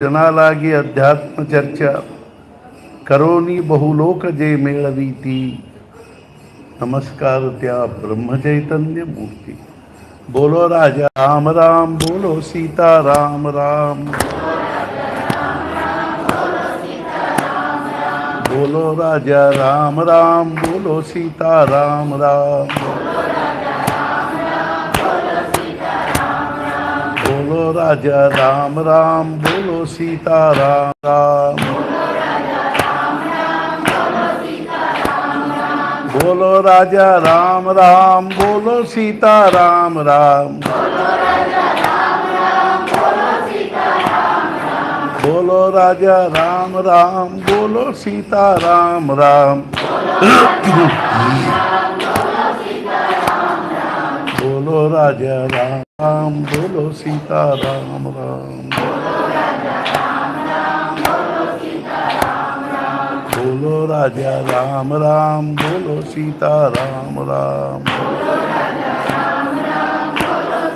जनालागी अध्यात्म चर्चा करोनी बहुलोक जय मेळवीती नमस्कार त्या ब्रह्म चैतन्य मूर्ति बोलो राजा राम राम बोलो सीता राम राम बोलो राजा राम राम बोलो सीता राम राम बोलो राजा राम राम बोलो सीता राम राम बोलो राजा राम राम बोलो सीता राम राम बोलो राजा राम राम बोलो सीता राम राम बोलो राजा राम राम बोलो सीता राम राम बोलो राजा राम राम बोलो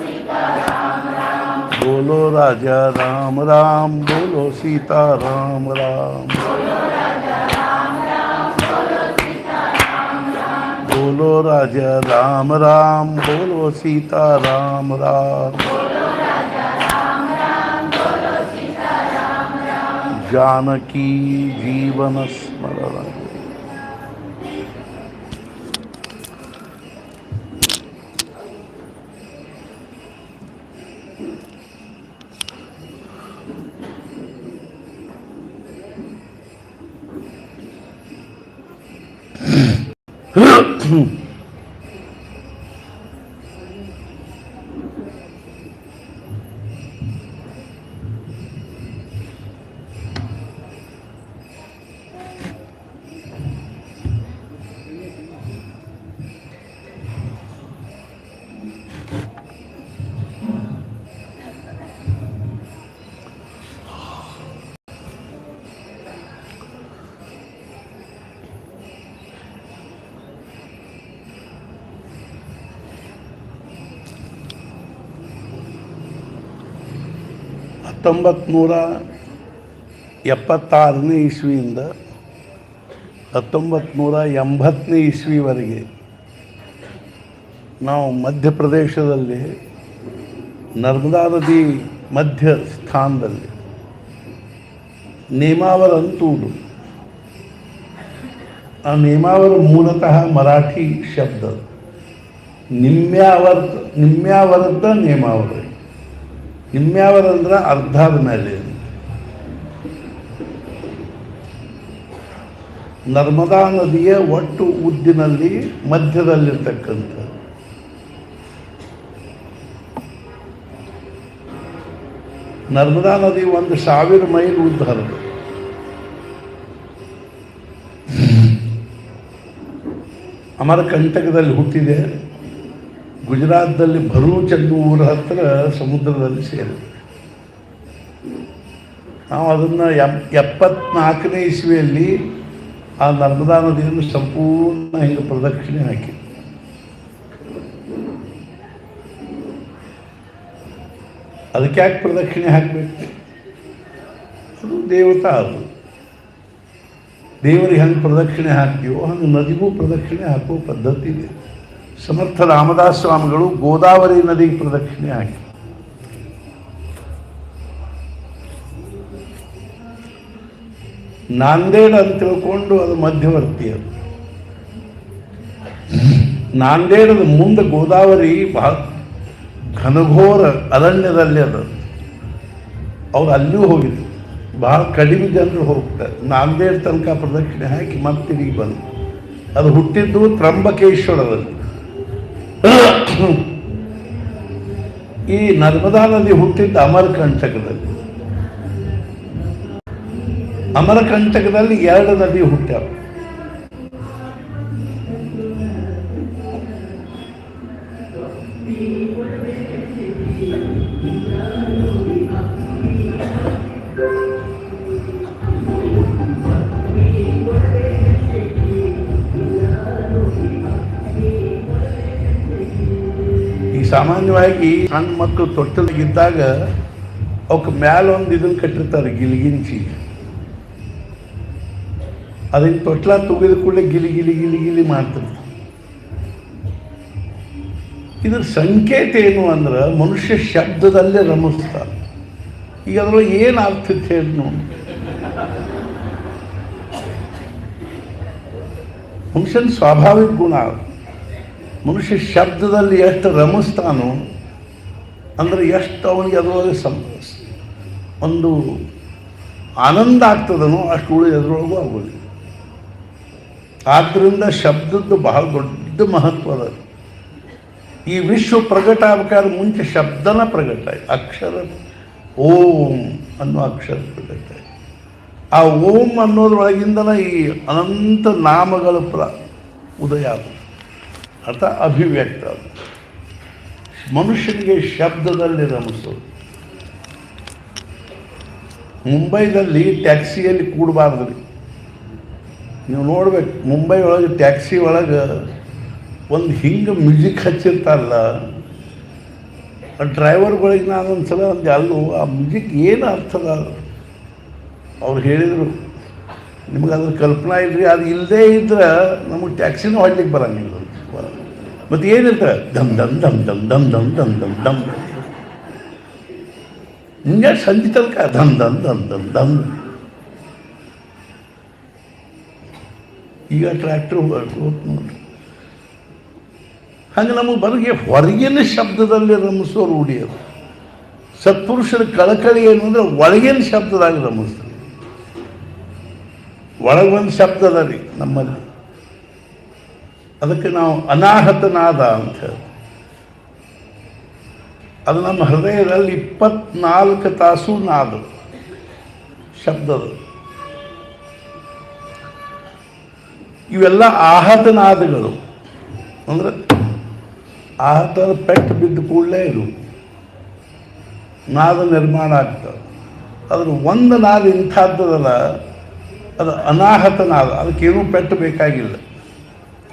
सीता राम राम बोलो राजा राम राम बोलो सीता राम राम बोलो राजा राम राम बोलो सीता राम राम जानकी जीवन स्मरण (1976ನೇ ಇಸ್ವಿಯಿಂದ 1980ನೇ ಇಸ್ವಿವರೆಗೆ ನಾವು ಮಧ್ಯಪ್ರದೇಶದಲ್ಲಿ ನರ್ಮದಾ ನದಿ ಮಧ್ಯ ಸ್ಥಾನದಲ್ಲಿ ನೇಮಾವರ ಅಂತೂರು. ಆ ನೇಮಾವರ ಮೂಲತಃ ಮರಾಠಿ ಶಬ್ದ, ನಿಮ್ಯಾವರದ ನೇಮಾವರ. ನಿಮ್ಯಾವರ ಅಂದ್ರೆ ಅರ್ಧದ ಮೇಲೆ. ನರ್ಮದಾ ನದಿಯ ಒಟ್ಟು ಉದ್ದಿನಲ್ಲಿ ಮಧ್ಯದಲ್ಲಿರ್ತಕ್ಕಂಥ ನರ್ಮದಾ ನದಿ 1000 ಮೈಲ್ ಉದ್ದ ಹರಿದು ಅಮರಕಂಟಕದಲ್ಲಿ ಹುಟ್ಟಿದೆ. ಗುಜರಾತ್ದಲ್ಲಿ ಭರೂಚ್ ಅನ್ನೋ ಊರ ಹತ್ತಿರ ಸಮುದ್ರದಲ್ಲಿ ಸೇರಿದೆ. ನಾವು ಅದನ್ನು 74ನೇ ಇಸ್ವಿಯಲ್ಲಿ ಆ ನರ್ಮದಾ ನದಿಯನ್ನು ಸಂಪೂರ್ಣ ಹಿಂಗೆ ಪ್ರದಕ್ಷಿಣೆ ಹಾಕಿ ಅದಕ್ಕೆ ಯಾಕೆ ಪ್ರದಕ್ಷಿಣೆ ಹಾಕಬೇಕು? ಅದು ದೇವತಾ. ಅದು ದೇವರಿಗೆ ಹೆಂಗೆ ಪ್ರದಕ್ಷಿಣೆ ಹಾಕ್ತೀವೋ ಹಂಗೆ ನದಿಗೂ ಪ್ರದಕ್ಷಿಣೆ ಹಾಕುವ ಪದ್ಧತಿ ಇದೆ. ಸಮರ್ಥ ರಾಮದಾಸ್ ಸ್ವಾಮಿಗಳು ಗೋದಾವರಿ ನದಿಗೆ ಪ್ರದಕ್ಷಿಣೆ ಹಾಕಿ ನಾಂದೇಡ್ ಅಂತ ತಿಳ್ಕೊಂಡು ಅದು ಮಧ್ಯವರ್ತಿ. ಅದು ನಾಂದೇಡದ ಮುಂದೆ ಗೋದಾವರಿ ಬಹಳ ಘನಘೋರ ಅರಣ್ಯದಲ್ಲಿ ಅದು. ಅವ್ರು ಅಲ್ಲಿಯೂ ಹೋಗಿದ್ರು. ಬಹಳ ಕಡಿಮೆ ಜನರು ಹೋಗ್ತಾರೆ. ನಾಂದೇಡ್ ತನಕ ಪ್ರದಕ್ಷಿಣೆ ಹಾಕಿ ಮತ್ತೆ ತಿರುಗಿ ಬಂದು ಅದು ಹುಟ್ಟಿದ್ದು ತ್ರಂಬಕೇಶ್ವರದಲ್ಲಿ. ಈ ನರ್ಮದಾ ನದಿ ಹುಟ್ಟಿದ್ದ ಅಮರಕಂಟಕದಲ್ಲಿ. ಅಮರಕಂಟಕದಲ್ಲಿ 2 ನದಿ ಹುಟ್ಟ್ಯಾವ. ಸಾಮಾನ್ಯವಾಗಿ ಸಣ್ಣ ಮಕ್ಕಳು ತೊಟ್ಟಲಿಗಿದ್ದಾಗ ಅವಕ್ಕೆ ಮ್ಯಾಲೊಂದು ಇದನ್ನು ಕಟ್ಟಿರ್ತಾರೆ ಗಿಲಿಗಿಂಚಿ, ಅದಕ್ಕೆ ತೊಟ್ಲ ತುಗಿದ ಕೂಡಲೇ ಗಿಲಿ ಗಿಲಿ ಗಿಲಿ ಗಿಲಿ ಮಾಡ್ತಿರ್ತಾರೆ. ಇದ್ರ ಸಂಕೇತ ಏನು ಅಂದ್ರೆ ಮನುಷ್ಯ ಶಬ್ದದಲ್ಲೇ ರಮಿಸ್ತಾನೆ. ಈಗ ಅದ್ರೊಳಗೆ ಏನು ಅರ್ಥ ಇತ್ತು ಹೇಳಿ ನೋಡಿ. ಮನುಷ್ಯನ ಸ್ವಾಭಾವಿಕ ಗುಣ ಮನುಷ್ಯ ಶಬ್ದದಲ್ಲಿ ಎಷ್ಟು ರಮಿಸ್ತಾನೋ ಅಂದರೆ ಎಷ್ಟು ಅವನಿಗೆ ಅದರೊಳಗೆ ಒಂದು ಆನಂದ ಆಗ್ತದನೋ ಅಷ್ಟು ಉಳಿ ಅದರೊಳಗೂ ಆಗೋದು. ಆದ್ದರಿಂದ ಶಬ್ದದ್ದು ಬಹಳ ದೊಡ್ಡ ಮಹತ್ವ ಅದ. ಈ ವಿಶ್ವ ಪ್ರಗಟ ಆಗ್ಬೇಕಾದ್ರೆ ಮುಂಚೆ ಶಬ್ದನ ಪ್ರಗಟ ಆಯ್ತು. ಅಕ್ಷರ ಓಂ ಅನ್ನೋ ಅಕ್ಷರ ಪ್ರಗಟ ಆಯ್ತು. ಆ ಓಂ ಅನ್ನೋದ್ರೊಳಗಿಂದನೇ ಈ ಅನಂತ ನಾಮಗಳ ಉದಯ ಆದ ಅರ್ಥ ಅಭಿವ್ಯಕ್ತ ಆದ. ಮನುಷ್ಯನಿಗೆ ಶಬ್ದದಲ್ಲಿ ರಮಿಸೋದು. ಮುಂಬೈದಲ್ಲಿ ಟ್ಯಾಕ್ಸಿಯಲ್ಲಿ ಕೂಡಬಾರ್ದು ರೀ. ನೀವು ನೋಡ್ಬೇಕು, ಮುಂಬೈ ಒಳಗೆ ಟ್ಯಾಕ್ಸಿ ಒಳಗೆ ಒಂದು ಹಿಂಗೆ ಮ್ಯೂಸಿಕ್ ಹಚ್ಚಿರ್ತಾರಲ್ಲ, ಆ ಡ್ರೈವರ್ಗಳಿಗೆ ನಾನೊಂದು ಸಲ ಒಂದು ಅಲ್ಲೂ ಆ ಮ್ಯೂಸಿಕ್ ಏನು ಅರ್ಥದ ಅವ್ರು ಹೇಳಿದರು, ನಿಮ್ಗೆ ಅದ್ರ ಕಲ್ಪನಾ ಇಲ್ರಿ, ಅದು ಇಲ್ಲದೇ ಇದ್ರೆ ನಮಗೆ ಟ್ಯಾಕ್ಸಿನೂ ಹೊಡ್ಲಿಕ್ಕೆ ಬರೋಂಗಿಲ್ಲ. ಮತ್ತು ಏನಿರ್ತಾರೆ ದಮ್ ದಮ್ ದಮ್ ದಮ್ ದಮ್ ದಮ್ ದಮ್ ದಮ್ ದಮ್ ಹಿಂಗೆ ಸಂಜೆ ತನಕ ದಮ್ ದಮ್ ದಮ್ ದಮ್ ದಮ್. ಈಗ ಟ್ರ್ಯಾಕ್ಟರ್ ನೋಡ್ರಿ. ಹಂಗೆ ನಮಗೆ ಬರಗೆ ಹೊರಗಿನ ಶಬ್ದದಲ್ಲಿ ರಮಿಸೋ ರೂಢಿ ಅದು. ಸತ್ಪುರುಷರ ಕಳಕಳಿ ಏನು ಅಂದರೆ ಒಳಗಿನ ಶಬ್ದದಾಗ ರಮಿಸ್ತಾರೆ. ಒಳಗೊಂದು ಶಬ್ದದ ರೀ ನಮ್ಮಲ್ಲಿ, ಅದಕ್ಕೆ ನಾವು ಅನಾಹತನಾದ ಅಂತ ಹೇಳಿ. ಅದು ನಮ್ಮ ಹೃದಯದಲ್ಲಿ 24 ತಾಸು ನಾದ ಶಬ್ದದ. ಇವೆಲ್ಲ ಆಹತನಾದಗಳು ಅಂದರೆ ಆಹತದ ಪೆಟ್ಟು ಬಿದ್ದ ಕೂಡಲೇ ಇದು ನಾದ ನಿರ್ಮಾಣ ಆಗ್ತದೆ. ಅದ್ರ ಒಂದು ನಾದ ಇಂಥದ್ದಲ್ಲ, ಅದು ಅನಾಹತ ನಾದ. ಅದಕ್ಕೇನೂ ಪೆಟ್ಟು ಬೇಕಾಗಿಲ್ಲ.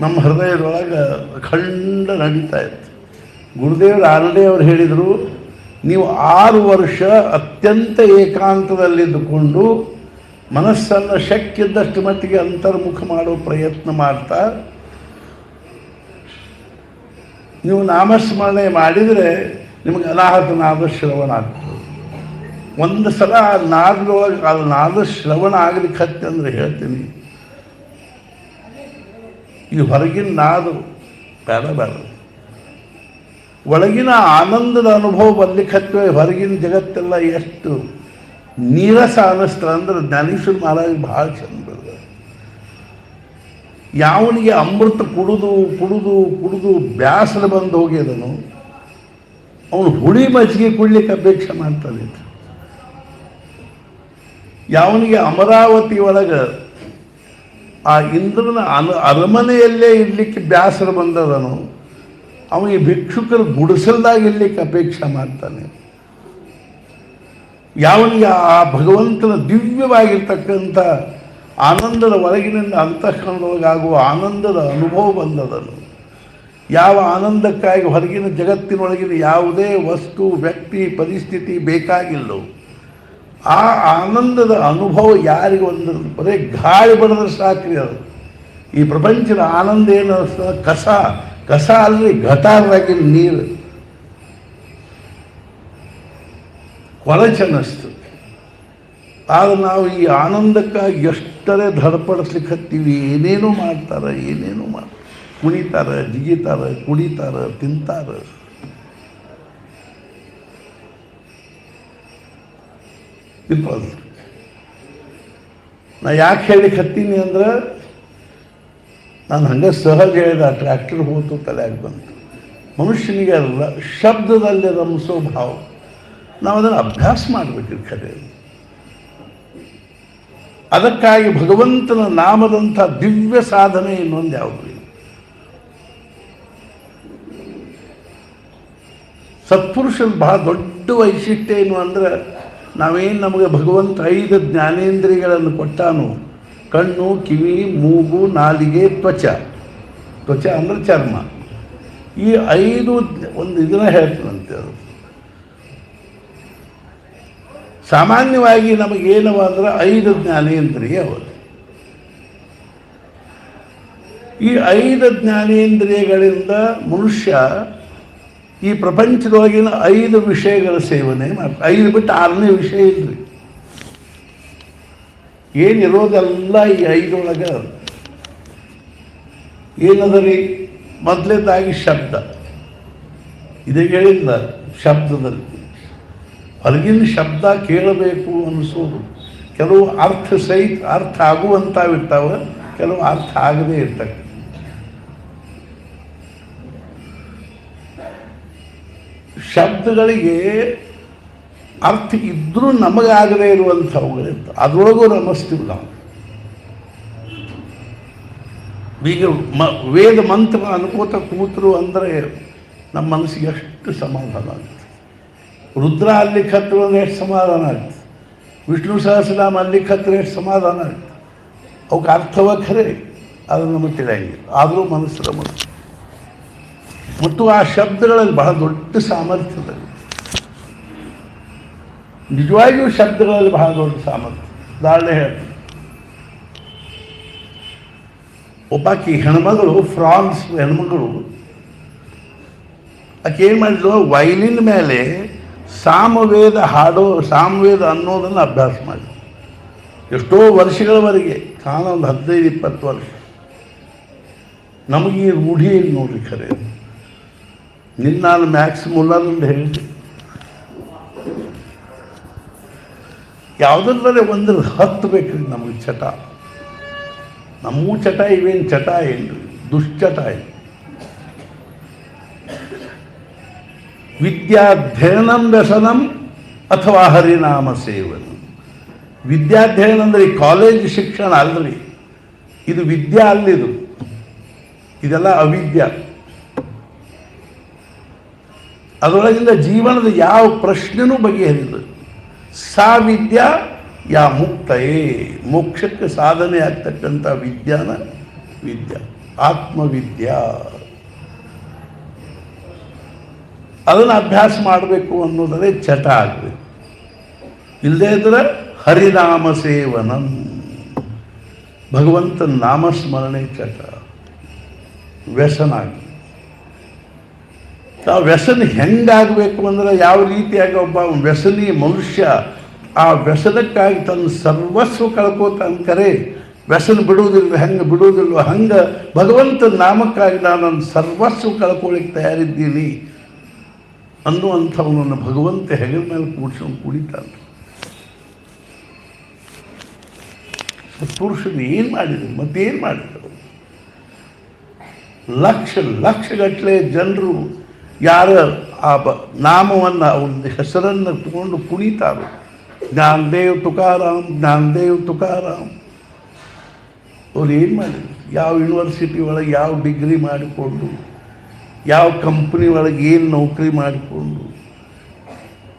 ನಮ್ಮ ಹೃದಯದೊಳಗೆ ಅಖಂಡ ನಡೀತಾ ಇತ್ತು. ಗುರುದೇವರು ಆಲ್ರೆಡಿ ಅವ್ರು ಹೇಳಿದರು, ನೀವು 6 ವರ್ಷ ಅತ್ಯಂತ ಏಕಾಂತದಲ್ಲಿದ್ದುಕೊಂಡು ಮನಸ್ಸನ್ನು ಶಕ್ಯದಷ್ಟು ಮಟ್ಟಿಗೆ ಅಂತರ್ಮುಖ ಮಾಡೋ ಪ್ರಯತ್ನ ಮಾಡ್ತಾ ನೀವು ನಾಮಸ್ಮರಣೆ ಮಾಡಿದರೆ ನಿಮಗೆ ಅನಾಹತ ನಾದ ಶ್ರವಣ ಆಗ್ತದೆ. ಒಂದು ಸಲ ಆ ನಾದದೊಳಗೆ ಅದು ನಾದ ಶ್ರವಣ ಆಗ್ಲಿಕ್ಕೆ ಹತ್ತೆ ಅಂದರೆ ಹೇಳ್ತೀನಿ, ಈ ಹೊರಗಿನ ನಾದು ಬೇಡ ಬೇಡ, ಒಳಗಿನ ಆನಂದದ ಅನುಭವ ಬರ್ಲಿಕ್ಕೆ ಹತ್ತವೆ. ಹೊರಗಿನ ಜಗತ್ತೆಲ್ಲ ಎಷ್ಟು ನೀರಸ ಅನ್ನಿಸ್ತದೆ ಅಂದ್ರೆ ಜ್ಞಾನೇಶ್ವರ ಮಹಾರಾಜ್ ಭಾಳ ಚಂದ ಬರ್ತದೆ. ಯಾವನಿಗೆ ಅಮೃತ ಕುಡಿದು ಕುಡಿದು ಕುಡಿದು ಬ್ಯಾಸರ ಬಂದು ಹೋಗ್ಯದನು ಅವನು ಹುಳಿ ಮಜ್ಜಿಗೆ ಕುಡ್ಲಿಕ್ಕೆ ಅಪೇಕ್ಷೆ ಮಾಡ್ತಾನೆ. ಯಾವನಿಗೆ ಅಮರಾವತಿ ಒಳಗೆ ಆ ಇಂದ್ರನ ಅರಮನೆಯಲ್ಲೇ ಇರಲಿಕ್ಕೆ ಬ್ಯಾಸರ ಬಂದದನು ಅವನಿಗೆ ಭಿಕ್ಷುಕರು ಗುಡಿಸಲ್ದಾಗ ಇರಲಿಕ್ಕೆ ಅಪೇಕ್ಷೆ ಮಾಡ್ತಾನೆ. ಯಾವನಿಗೆ ಆ ಭಗವಂತನ ದಿವ್ಯವಾಗಿರ್ತಕ್ಕಂಥ ಆನಂದದ ಒಳಗಿನಿಂದ ಅಂತಃಕರಣದೊಳಗಾಗುವ ಆನಂದದ ಅನುಭವ ಬಂದದನು, ಯಾವ ಆನಂದಕ್ಕಾಗಿ ಹೊರಗಿನ ಜಗತ್ತಿನೊಳಗಿನ ಯಾವುದೇ ವಸ್ತು ವ್ಯಕ್ತಿ ಪರಿಸ್ಥಿತಿ ಬೇಕಾಗಿಲ್ಲೋ ಆ ಆನಂದದ ಅನುಭವ ಯಾರಿಗೆ ಒಂದು ಬರೀ ಗಾಳಿ ಬಡಿದ್ರೆ ಸಾಕ್ರಿ. ಅದು ಈ ಪ್ರಪಂಚದ ಆನಂದ ಏನು ಕಸ ಕಸ ಅಲ್ರಿ, ಗಟಾರದಾಗಿನ ನೀರು ಕೊಳಚನಸ್ತು. ಆದ್ರೆ ನಾವು ಈ ಆನಂದಕ್ಕಾಗಿ ಎಷ್ಟರೇ ಧಡಪಡಿಸ್ಲಿಕ್ಕೆ ಹತ್ತೀವಿ. ಏನೇನೋ ಮಾಡ್ತಾರೆ, ಏನೇನೋ ಕುಣಿತಾರೆ, ಜಿಗಿತಾರೆ, ಕುಡಿತಾರೆ, ತಿಂತಾರೆ. ನಾ ಯಾಕೆ ಹೇಳಿಕ್ಕೆ ಹತ್ತೀನಿ ಅಂದ್ರೆ ನಾನು ಹಂಗೆ ಸಹಜ ಹೇಳಿದ ಟ್ರ್ಯಾಕ್ಟರ್ ಹೋತು ತಲೆಯಾಗಿ ಬಂತು. ಮನುಷ್ಯನಿಗೆ ಅಲ್ಲ ಶಬ್ದದಲ್ಲಿ ರಮಿಸೋ ಭಾವ, ನಾವು ಅದನ್ನು ಅಭ್ಯಾಸ ಮಾಡಬೇಕಿಲ್ಲ ಖರೆ. ಅದಕ್ಕಾಗಿ ಭಗವಂತನ ನಾಮದಂಥ ದಿವ್ಯ ಸಾಧನೆ ಇನ್ನೊಂದು ಯಾವುದು. ಸತ್ಪುರುಷನ ಬಹಳ ದೊಡ್ಡ ವೈಶಿಷ್ಟ್ಯ ಏನು ಅಂದರೆ ನಾವೇನು ನಮಗೆ ಭಗವಂತ 5 ಜ್ಞಾನೇಂದ್ರಿಯಗಳನ್ನು ಕೊಟ್ಟಾನು. ಕಣ್ಣು, ಕಿವಿ, ಮೂಗು, ನಾಲಿಗೆ, ತ್ವಚ. ತ್ವಚ ಅಂದರೆ ಚರ್ಮ. ಈ 5 ಒಂದು ಇದನ್ನ ಹೇಳ್ತಾನಂತೆ. ಅದು ಸಾಮಾನ್ಯವಾಗಿ ನಮಗೇನವ ಅಂದ್ರೆ 5 ಜ್ಞಾನೇಂದ್ರಿಯ ಅವರು. ಈ 5 ಜ್ಞಾನೇಂದ್ರಿಯಗಳಿಂದ ಮನುಷ್ಯ ಈ ಪ್ರಪಂಚದೊಳಗಿನ 5 ವಿಷಯಗಳ ಸೇವನೆ ಮಾಡ್ತಾರೆ. 5 ಬಿಟ್ಟು 6ನೇ ವಿಷಯ ಇಲ್ರಿ. ಏನಿರೋದೆಲ್ಲ ಈ 5 ಒಳಗೆ ಏನದರಿ? ಮೊದಲನೇದಾಗಿ ಶಬ್ದ. ಇದೇ ಹೇಳಿಲ್ಲ, ಶಬ್ದದಲ್ಲಿ ಹೊರಗಿನ ಶಬ್ದ ಕೇಳಬೇಕು ಅನಿಸೋದು. ಕೆಲವು ಅರ್ಥ ಆಗುವಂಥವಿರ್ತಾವೆ, ಕೆಲವು ಅರ್ಥ ಆಗದೇ ಇರ್ತವೆ. ಶಬ್ದಗಳಿಗೆ ಅರ್ಥ ಇದ್ರೂ ನಮಗಾಗದೇ ಇರುವಂಥವುಗಳಿರ್ತವೆ, ಅದರೊಳಗೂ ರಮಿಸ್ತೀವಿ ನಾವು. ಈಗ ವೇದ ಮಂತ್ರ ಅನ್ಕೋತ ಕೂತರು ಅಂದರೆ ನಮ್ಮ ಮನಸ್ಸಿಗೆ ಎಷ್ಟು ಸಮಾಧಾನ ಆಗುತ್ತೆ. ರುದ್ರ ಅಲ್ಲಿಗೆ ಹತ್ತಿರ ಅಂದ್ರೆ ಎಷ್ಟು ಸಮಾಧಾನ ಆಗುತ್ತೆ. ವಿಷ್ಣು ಸಹಸ್ರನಾಮ ಅಲ್ಲಿಗೆ ಹತ್ತಿರ ಎಷ್ಟು ಸಮಾಧಾನ ಆಗುತ್ತೆ. ಅವಕ್ಕೆ ಅರ್ಥವ ಖರೆ, ಅದು ನಮಗೆ ತಿಳಿಯಂಗಿಲ್ಲ, ಆದರೂ ಮನಸ್ಸು ರಮಸ್ಸು. ಮತ್ತು ಆ ಶಬ್ದಗಳಲ್ಲಿ ಬಹಳ ದೊಡ್ಡ ಸಾಮರ್ಥ್ಯದಲ್ಲಿ, ನಿಜವಾಗಿಯೂ ಶಬ್ದಗಳಲ್ಲಿ ಬಹಳ ದೊಡ್ಡ ಸಾಮರ್ಥ್ಯ. ಉದಾಹರಣೆ ಹೇಳ್ತೀನಿ, ಒಬ್ಬಾಕಿ ಹೆಣ್ಮಗಳು, ಫ್ರಾನ್ಸ್ ಹೆಣ್ಮಗಳು, ಆಕೆ ಏನು ಮಾಡಿದ್ಲು, ವೈಲಿನ್ ಮೇಲೆ ಸಾಮವೇದ ಅನ್ನೋದನ್ನು ಅಭ್ಯಾಸ ಮಾಡಿ ಎಷ್ಟೋ ವರ್ಷಗಳವರೆಗೆ, ಕಾಲ ಒಂದು 15-20 ವರ್ಷ. ನಮಗೆ ಈ ರೂಢಿ ಏನು ನೋಡ್ರಿ ಖರೆ. ನಾನು ಮ್ಯಾಕ್ಸ್ ಮುಲ್ಲರಿಂದ ಹೇಳಿದೆ, ಯಾವುದಲ್ಲದೆ ಒಂದು ಹತ್ತಬೇಕ್ರಿ ನಮಗೆ ಚಟ. ನಮ್ಮೂ ಚಟ ಇವೇನು ಚಟ ಏನು, ದುಶ್ಚಟ ಏನು. ವಿದ್ಯಾಧ್ಯಯನಂ ವ್ಯಸನಂ ಅಥವಾ ಹರಿನಾಮ ಸೇವನ. ವಿದ್ಯಾಧ್ಯಯನ ಅಂದರೆ ಈ ಕಾಲೇಜ್ ಶಿಕ್ಷಣ ಅಲ್ಲರಿ, ಇದು ವಿದ್ಯಾ ಅಲ್ಲಿದು, ಇದೆಲ್ಲ ಅವಿದ್ಯಾ. ಅದರೊಳಗಿಂದ ಜೀವನದ ಯಾವ ಪ್ರಶ್ನೆನೂ ಬಗೆಹರಿಲ್ಲ. ಸಾ ವಿದ್ಯಾ ಯಾ ಮುಕ್ತಯೇ, ಮೋಕ್ಷಕ್ಕೆ ಸಾಧನೆ ಆಗ್ತಕ್ಕಂಥ ವಿದ್ಯಾನ ವಿದ್ಯಾ, ಆತ್ಮವಿದ್ಯಾ. ಅದನ್ನು ಅಭ್ಯಾಸ ಮಾಡಬೇಕು ಅನ್ನೋದರೇ ಚಟ ಆಗಬೇಕು. ಇಲ್ಲದೇ ಇದ್ರೆ ಹರಿನಾಮ ಸೇವನಂ, ಭಗವಂತನ ನಾಮಸ್ಮರಣೆ ಚಟ, ವ್ಯಸನ ಆಗಿ. ಆ ವ್ಯಸನ ಹೆಂಗಾಗಬೇಕು ಅಂದ್ರೆ, ಯಾವ ರೀತಿಯಾಗಿ ಒಬ್ಬ ವ್ಯಸನಿ ಮನುಷ್ಯ ಆ ವ್ಯಸನಕ್ಕಾಗಿ ತನ್ನ ಸರ್ವಸ್ವ ಕಳ್ಕೋತ ಅನ್ಕರೆ, ವ್ಯಸನ ಬಿಡುವುದಿಲ್ವ ಹಂಗೆ ಭಗವಂತನ ನಾಮಕ್ಕಾಗಿ ನಾನು ನನ್ನ ಸರ್ವಸ್ವ ಕಳ್ಕೊಳ್ಳಿಕ್ಕೆ ತಯಾರಿದ್ದೀನಿ ಅನ್ನುವಂಥವನನ್ನು ಭಗವಂತ ಹೆಗಲ ಮೇಲೆ ಕೂಡಿಸ್ಕೊಂಡು ಕುಡಿತಾನೆ. ಪುರುಷರು ಏನು ಮಾಡಿದರು, ಮತ್ತೇನು ಮಾಡಿದರು? ಲಕ್ಷಗಟ್ಟಲೆ ಜನರು ಯಾರ ಆ ನಾಮವನ್ನು, ಅವನ ಹೆಸರನ್ನು ತಗೊಂಡು ಕುಣಿತಾರೆ. ಜ್ಞಾನದೇವ್ ತುಕಾರಾಮ್. ಅವ್ರು ಏನು ಮಾಡಿದ್ರು? ಯಾವ ಯೂನಿವರ್ಸಿಟಿ ಒಳಗೆ ಯಾವ ಡಿಗ್ರಿ ಮಾಡಿಕೊಂಡು, ಯಾವ ಕಂಪ್ನಿ ಒಳಗೆ ಏನು ನೌಕರಿ ಮಾಡಿಕೊಂಡು,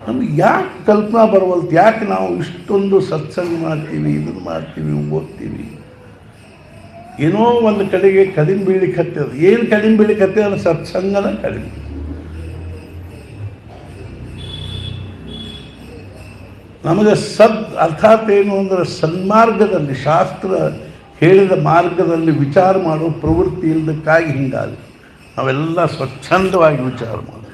ನಮ್ಗೆ ಯಾಕೆ ಕಲ್ಪನಾ ಬರವಲ್ತು? ಯಾಕೆ ನಾವು ಇಷ್ಟೊಂದು ಸತ್ಸಂಗ ಮಾಡ್ತೀವಿ, ಇದನ್ನು ಮಾಡ್ತೀವಿ, ಓದ್ತೀವಿ, ಏನೋ ಒಂದು ಕಡೆಗೆ ಕಡಿಮೆ ಬೀಳಿಕ್ಕೆ ಹತ್ತದ. ಏನು ಕಡಿಮೆ ಬೀಳಿಕ್ಕೆ ಹತ್ತದ? ಸತ್ಸಂಗನ ಕಡಿಮೆ. ನಮಗೆ ಅರ್ಥಾತ್ ಏನು ಅಂದರೆ, ಸನ್ಮಾರ್ಗದಲ್ಲಿ, ಶಾಸ್ತ್ರ ಹೇಳಿದ ಮಾರ್ಗದಲ್ಲಿ ವಿಚಾರ ಮಾಡೋ ಪ್ರವೃತ್ತಿ ಇಲ್ಲದಕ್ಕಾಗಿ ಹಿಂಗಾಗಿ ನಾವೆಲ್ಲ ಸ್ವಚ್ಛಂದವಾಗಿ ವಿಚಾರ ಮಾಡೋದು.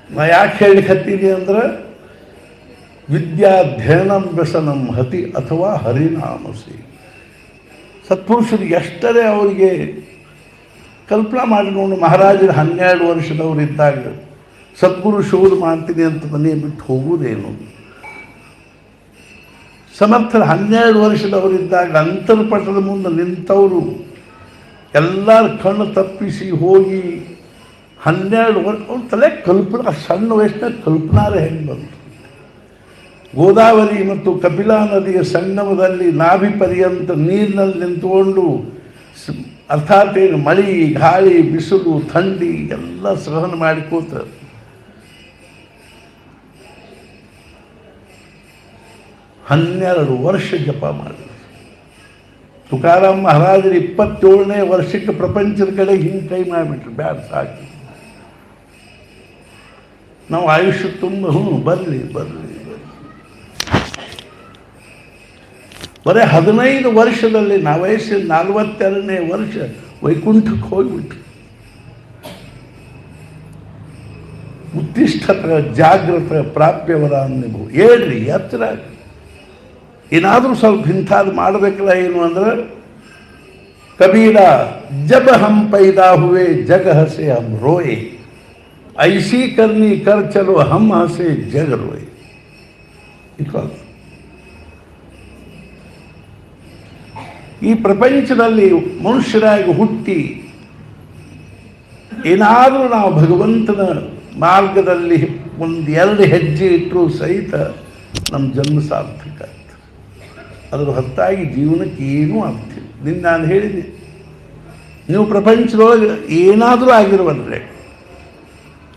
ನಾ ಯಾಕೆ ಹೇಳಲಿಕ್ಕೆ ಹತ್ತೀನಿ ಅಂದ್ರೆ, ವಿದ್ಯಾಧ್ಯಯನಂ ವ್ಯಸನಂ ಹತಿ ಅಥವಾ ಹರಿನಾಮಸಿ. ಸತ್ಪುರುಷರಿಗೆ ಎಷ್ಟರೇ ಅವರಿಗೆ ಕಲ್ಪನಾ ಮಾಡಿ ನೋಡಿ. ಮಹಾರಾಜರು 12 ವರ್ಷದವರು ಇದ್ದಾಗ ಸದ್ಗುರು ಶೋಧ ಮಾಡ್ತೀನಿ ಅಂತ ಮನೆ ಬಿಟ್ಟು ಹೋಗುವುದೇನು? ಸಮರ್ಥರು 12 ವರ್ಷದವರಿದ್ದಾಗ ಅಂತರ್ಪಟದ ಮುಂದೆ ನಿಂತವರು ಎಲ್ಲರ ಕಣ್ಣು ತಪ್ಪಿಸಿ ಹೋಗಿ 12 ವರ್ಷ ಅವ್ರ ತಲೆ ಕಲ್ಪನಾ, ಸಣ್ಣ ವಯಸ್ಸಿನ ಕಲ್ಪನಾರೇ ಹೆಂಗೆ ಬಂತು? ಗೋದಾವರಿ ಮತ್ತು ಕಪಿಲಾ ನದಿಯ ಸಂಗಮದಲ್ಲಿ ನಾಭಿ ಪರ್ಯಂತ ನೀರಿನಲ್ಲಿ ನಿಂತುಕೊಂಡು, ಅರ್ಥಾತ್ ಏನು ಮಳೆ, ಗಾಳಿ, ಬಿಸಿಲು, ಥಂಡಿ ಎಲ್ಲ ಸಹನ ಮಾಡಿಕೋತ 12 ವರ್ಷ ಜಪ ಮಾಡಿದ್ರು. ತುಕಾರಾಮ್ ಮಹಾರಾಜರು 27ನೇ ವರ್ಷಕ್ಕೆ ಪ್ರಪಂಚದ ಕಡೆ ಹಿಂಗೆ ಕೈ ಮಾಡಿಬಿಟ್ರು. ಬ್ಯಾಡ ಸಾಕು, ನಾವು ಆಯುಷ್ಯ ತುಂಬ ಬರಲಿ ಬರೀ 15 ವರ್ಷದಲ್ಲಿ ನಾವು ವಯಸ್ಸಿನ 42ನೇ ವರ್ಷ ವೈಕುಂಠಕ್ಕೆ ಹೋಗ್ಬಿಟ್ರು. ಉತ್ತಿಷ್ಠತ ಜಾಗೃತ ಪ್ರಾಪ್ಯವರ ನೀವು ಹೇಳ್ರಿ, ಎತ್ತರ ಏನಾದರೂ ಸ್ವಲ್ಪ ಇಂಥದ್ದು ಮಾಡಬೇಕಲ್ಲ. ಏನು ಅಂದ್ರೆ ಕಬೀರ ಜಬ ಹಮ್ ಪೈದಾ ಹುವೆ ಜಗ ಹಸೆ ಹಮ್ ರೋಯೆ, ಐಸಿ ಕರ್ನಿ ಕರ್ ಚಲೋ ಹಮ್ ಹಸೆ ಜಗ ರೋಯೆ. ಈ ಪ್ರಪಂಚದಲ್ಲಿ ಮನುಷ್ಯರಾಗಿ ಹುಟ್ಟಿ ಏನಾದರೂ ನಾವು ಭಗವಂತನ ಮಾರ್ಗದಲ್ಲಿ 1-2 ಹೆಜ್ಜೆ ಇಟ್ಟರೂ ಸಹಿತ ನಮ್ಮ ಜನ್ಮ ಸಾರ್ಥಕ ಆಗ್ತದೆ. ಅದರ ಹೊರತಾಗಿ ಜೀವನಕ್ಕೆ ಏನೂ ಆಗ್ತಿಲ್ಲ. ನಿನ್ನ ನಾನು ಹೇಳಿದೆ, ನೀವು ಪ್ರಪಂಚದೊಳಗೆ ಏನಾದರೂ ಆಗಿರುವಲ್ರೆ,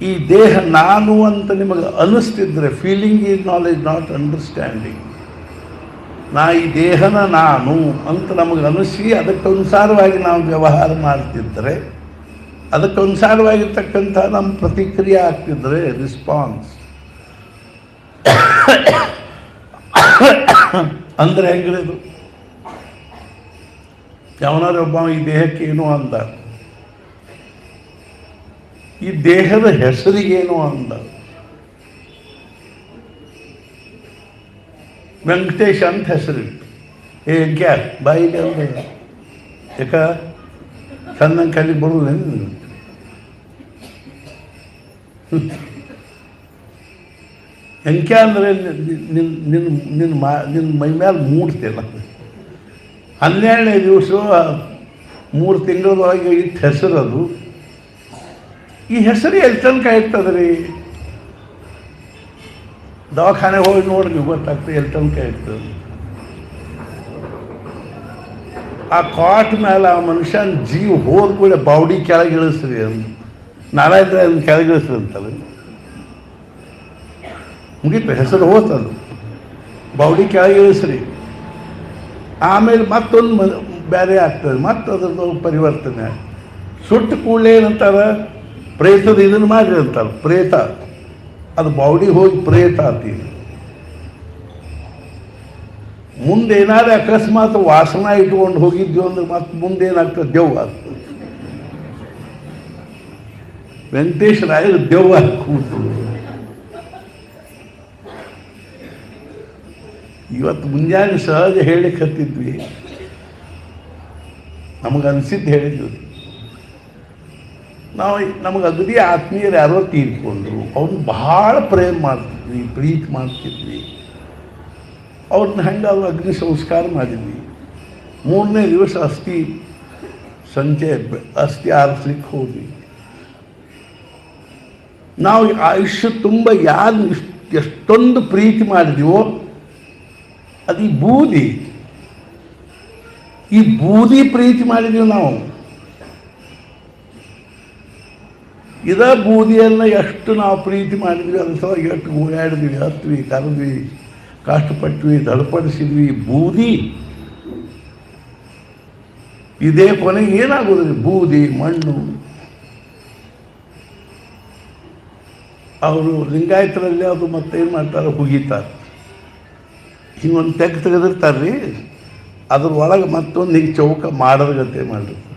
ಈ ದೇಹ ನಾನು ಅಂತ ನಿಮಗೆ ಅನ್ನಿಸ್ತಿದ್ರೆ, feeling is knowledge not understanding. ಈ ದೇಹನ ನಾನು ಅಂತ ನಮಗೆ ಅನಿಸಿ ಅದಕ್ಕನುಸಾರವಾಗಿ ನಾವು ವ್ಯವಹಾರ ಮಾಡ್ತಿದ್ದರೆ, ಅದಕ್ಕನುಸಾರವಾಗಿರ್ತಕ್ಕಂಥ ನಮ್ಮ ಪ್ರತಿಕ್ರಿಯೆ ಆಗ್ತಿದ್ರೆ, ರೆಸ್ಪಾನ್ಸ್ ಅಂದರೆ ಹೆಂಗಿರೋದು. ಯಾವನಾರು ಒಬ್ಬ ಈ ದೇಹಕ್ಕೆ ಏನು ಅಂದ, ಈ ದೇಹದ ಹೆಸರಿಗೇನು ಅಂದ. ವೆಂಕಟೇಶ್ ಅಂತ ಹೆಸರಿಟ್ಟು, ಗ್ಯಾ ಬಾಯಿಗೆ ಅಂದ್ರೆ ಯಾಕ ಚೆನ್ನಾಗಿ ಕಲಿ ಬರುವುದೇನು. ಎಂಕ್ಯ ಅಂದರೆ ನಿನ್ನ ಮೈ ಮೇಲೆ ಮೂಡ್ತಿಲ್ಲ. 12ನೇ ದಿವಸ 3 ತಿಂಗಳೊಳಗೆ ಇಟ್ಟು ಹೆಸರದು. ಈ ಹೆಸರು ಎಲ್ಲಿ ತನಕ ಇರ್ತದೆ ರೀ? ದವಾಖಾನೆ ಹೋಗಿ ನೋಡಿ ನೀವು ಗೊತ್ತಾಗ್ತದೆ ಎಲ್ಲಿ ತನಕ ಇರ್ತದೆ. ಆ ಕಾಟ್ ಮೇಲೆ ಆ ಮನುಷ್ಯನ ಜೀವ ಹೋದ ಕೂಡ ಬಾವಡಿ ಕೆಳಗೆ ಇಳಿಸ್ರಿ ಅಂತ, ನಾರಾಯಣ ಅದನ್ನ ಕೆಳಗೆ ಇಳಿಸ್ರಿ ಅಂತಾರೆ. ಮುಗೀತು, ಹೆಸರು ಹೋತದು, ಬಾವಡಿ ಕೆಳಗೆ ಇಳಿಸ್ರಿ. ಆಮೇಲೆ ಮತ್ತೊಂದು ಬೇರೆ ಆಗ್ತದೆ, ಮತ್ತು ಅದ್ರದ್ದು ಪರಿವರ್ತನೆ. ಸುಟ್ಟು ಕೂಡಲೇ ಏನಂತಾರೆ, ಪ್ರೇತದ ಇದನ್ನು ಮಾಡಿ ಅಂತಾರೆ, ಪ್ರೇತ. ಅದು ಬಾವಡಿ ಹೋಗಿ ಪ್ರೇತ ಆತೀವಿ. ಮುಂದೆ ಏನಾದ್ರೆ ಅಕಸ್ಮಾತ್ ವಾಸನ ಇಟ್ಕೊಂಡು ಹೋಗಿದ್ವಿ ಅಂದ್ರೆ ಮತ್ತೆ ಮುಂದೆ ಏನಾಗ್ತದೆ, ದೆವ್ವ ಆಗ್ತದೆ. ವೆಂಕಟೇಶ ರಾಯರು ದೆವ್ವ ಕೂತು ಇವತ್ತು ಮುಂಜಾನೆ ಸಹಜ ಹೇಳಿಕ್ಕೆ ಹತ್ತಿದ್ವಿ, ನಮಗನ್ಸಿದ್ದು ಹೇಳಿದ್ವಿ. ನಮಗೆ ಅಗದಿ ಆತ್ಮೀಯರು ಯಾರೋ ತೀರ್ಕೊಂಡ್ರು, ಅವ್ರನ್ನ ಭಾಳ ಪ್ರೇಮ ಮಾಡ್ತಿದ್ವಿ, ಪ್ರೀತಿ ಮಾಡ್ತಿದ್ವಿ. ಅವ್ರನ್ನ ಹೆಂಗೆ ಅವ್ರು ಅಗ್ನಿ ಸಂಸ್ಕಾರ ಮಾಡಿದ್ವಿ. 3ನೇ ದಿವಸ ಅಸ್ಥಿ ಆರಿಸ್ಲಿಕ್ಕೆ ಹೋದ್ವಿ. ನಾವು ಆಯುಷ್ಯ ತುಂಬ ಯಾರು ಎಷ್ಟೊಂದು ಪ್ರೀತಿ ಮಾಡಿದೀವೋ ಅದು ಈ ಬೂದಿ ಪ್ರೀತಿ ಮಾಡಿದೀವಿ ನಾವು. ಬೂದಿಯನ್ನು ಎಷ್ಟು ನಾವು ಪ್ರೀತಿ ಮಾಡಿದ್ವಿ, ಅದ್ರ ಸಲ ಎಷ್ಟು ಓಡಾಡಿದ್ವಿ, ಹತ್ವಿ, ಕರೆದ್ವಿ, ಕಷ್ಟಪಟ್ವಿ, ದಳಪಡಿಸಿದ್ವಿ. ಬೂದಿ ಇದೇ ಕೊನೆಗೆ ಏನಾಗೋದ್ರಿ, ಬೂದಿ ಮಣ್ಣು. ಅವರು ಲಿಂಗಾಯತರಲ್ಲಿ ಅದು ಮತ್ತೇನು ಮಾಡ್ತಾರೆ, ಹುಗಿತಾರೆ. ಹಿಂಗೊಂದು ತೆಗೆದಿರ್ತಾರೆ ರೀ, ಅದ್ರ ಒಳಗೆ ಮತ್ತೊಂದು ಹಿಂಗೆ ಚೌಕ ಮಾಡೋದ ಗತೆ ಮಾಡಿರ್ತಾರೆ.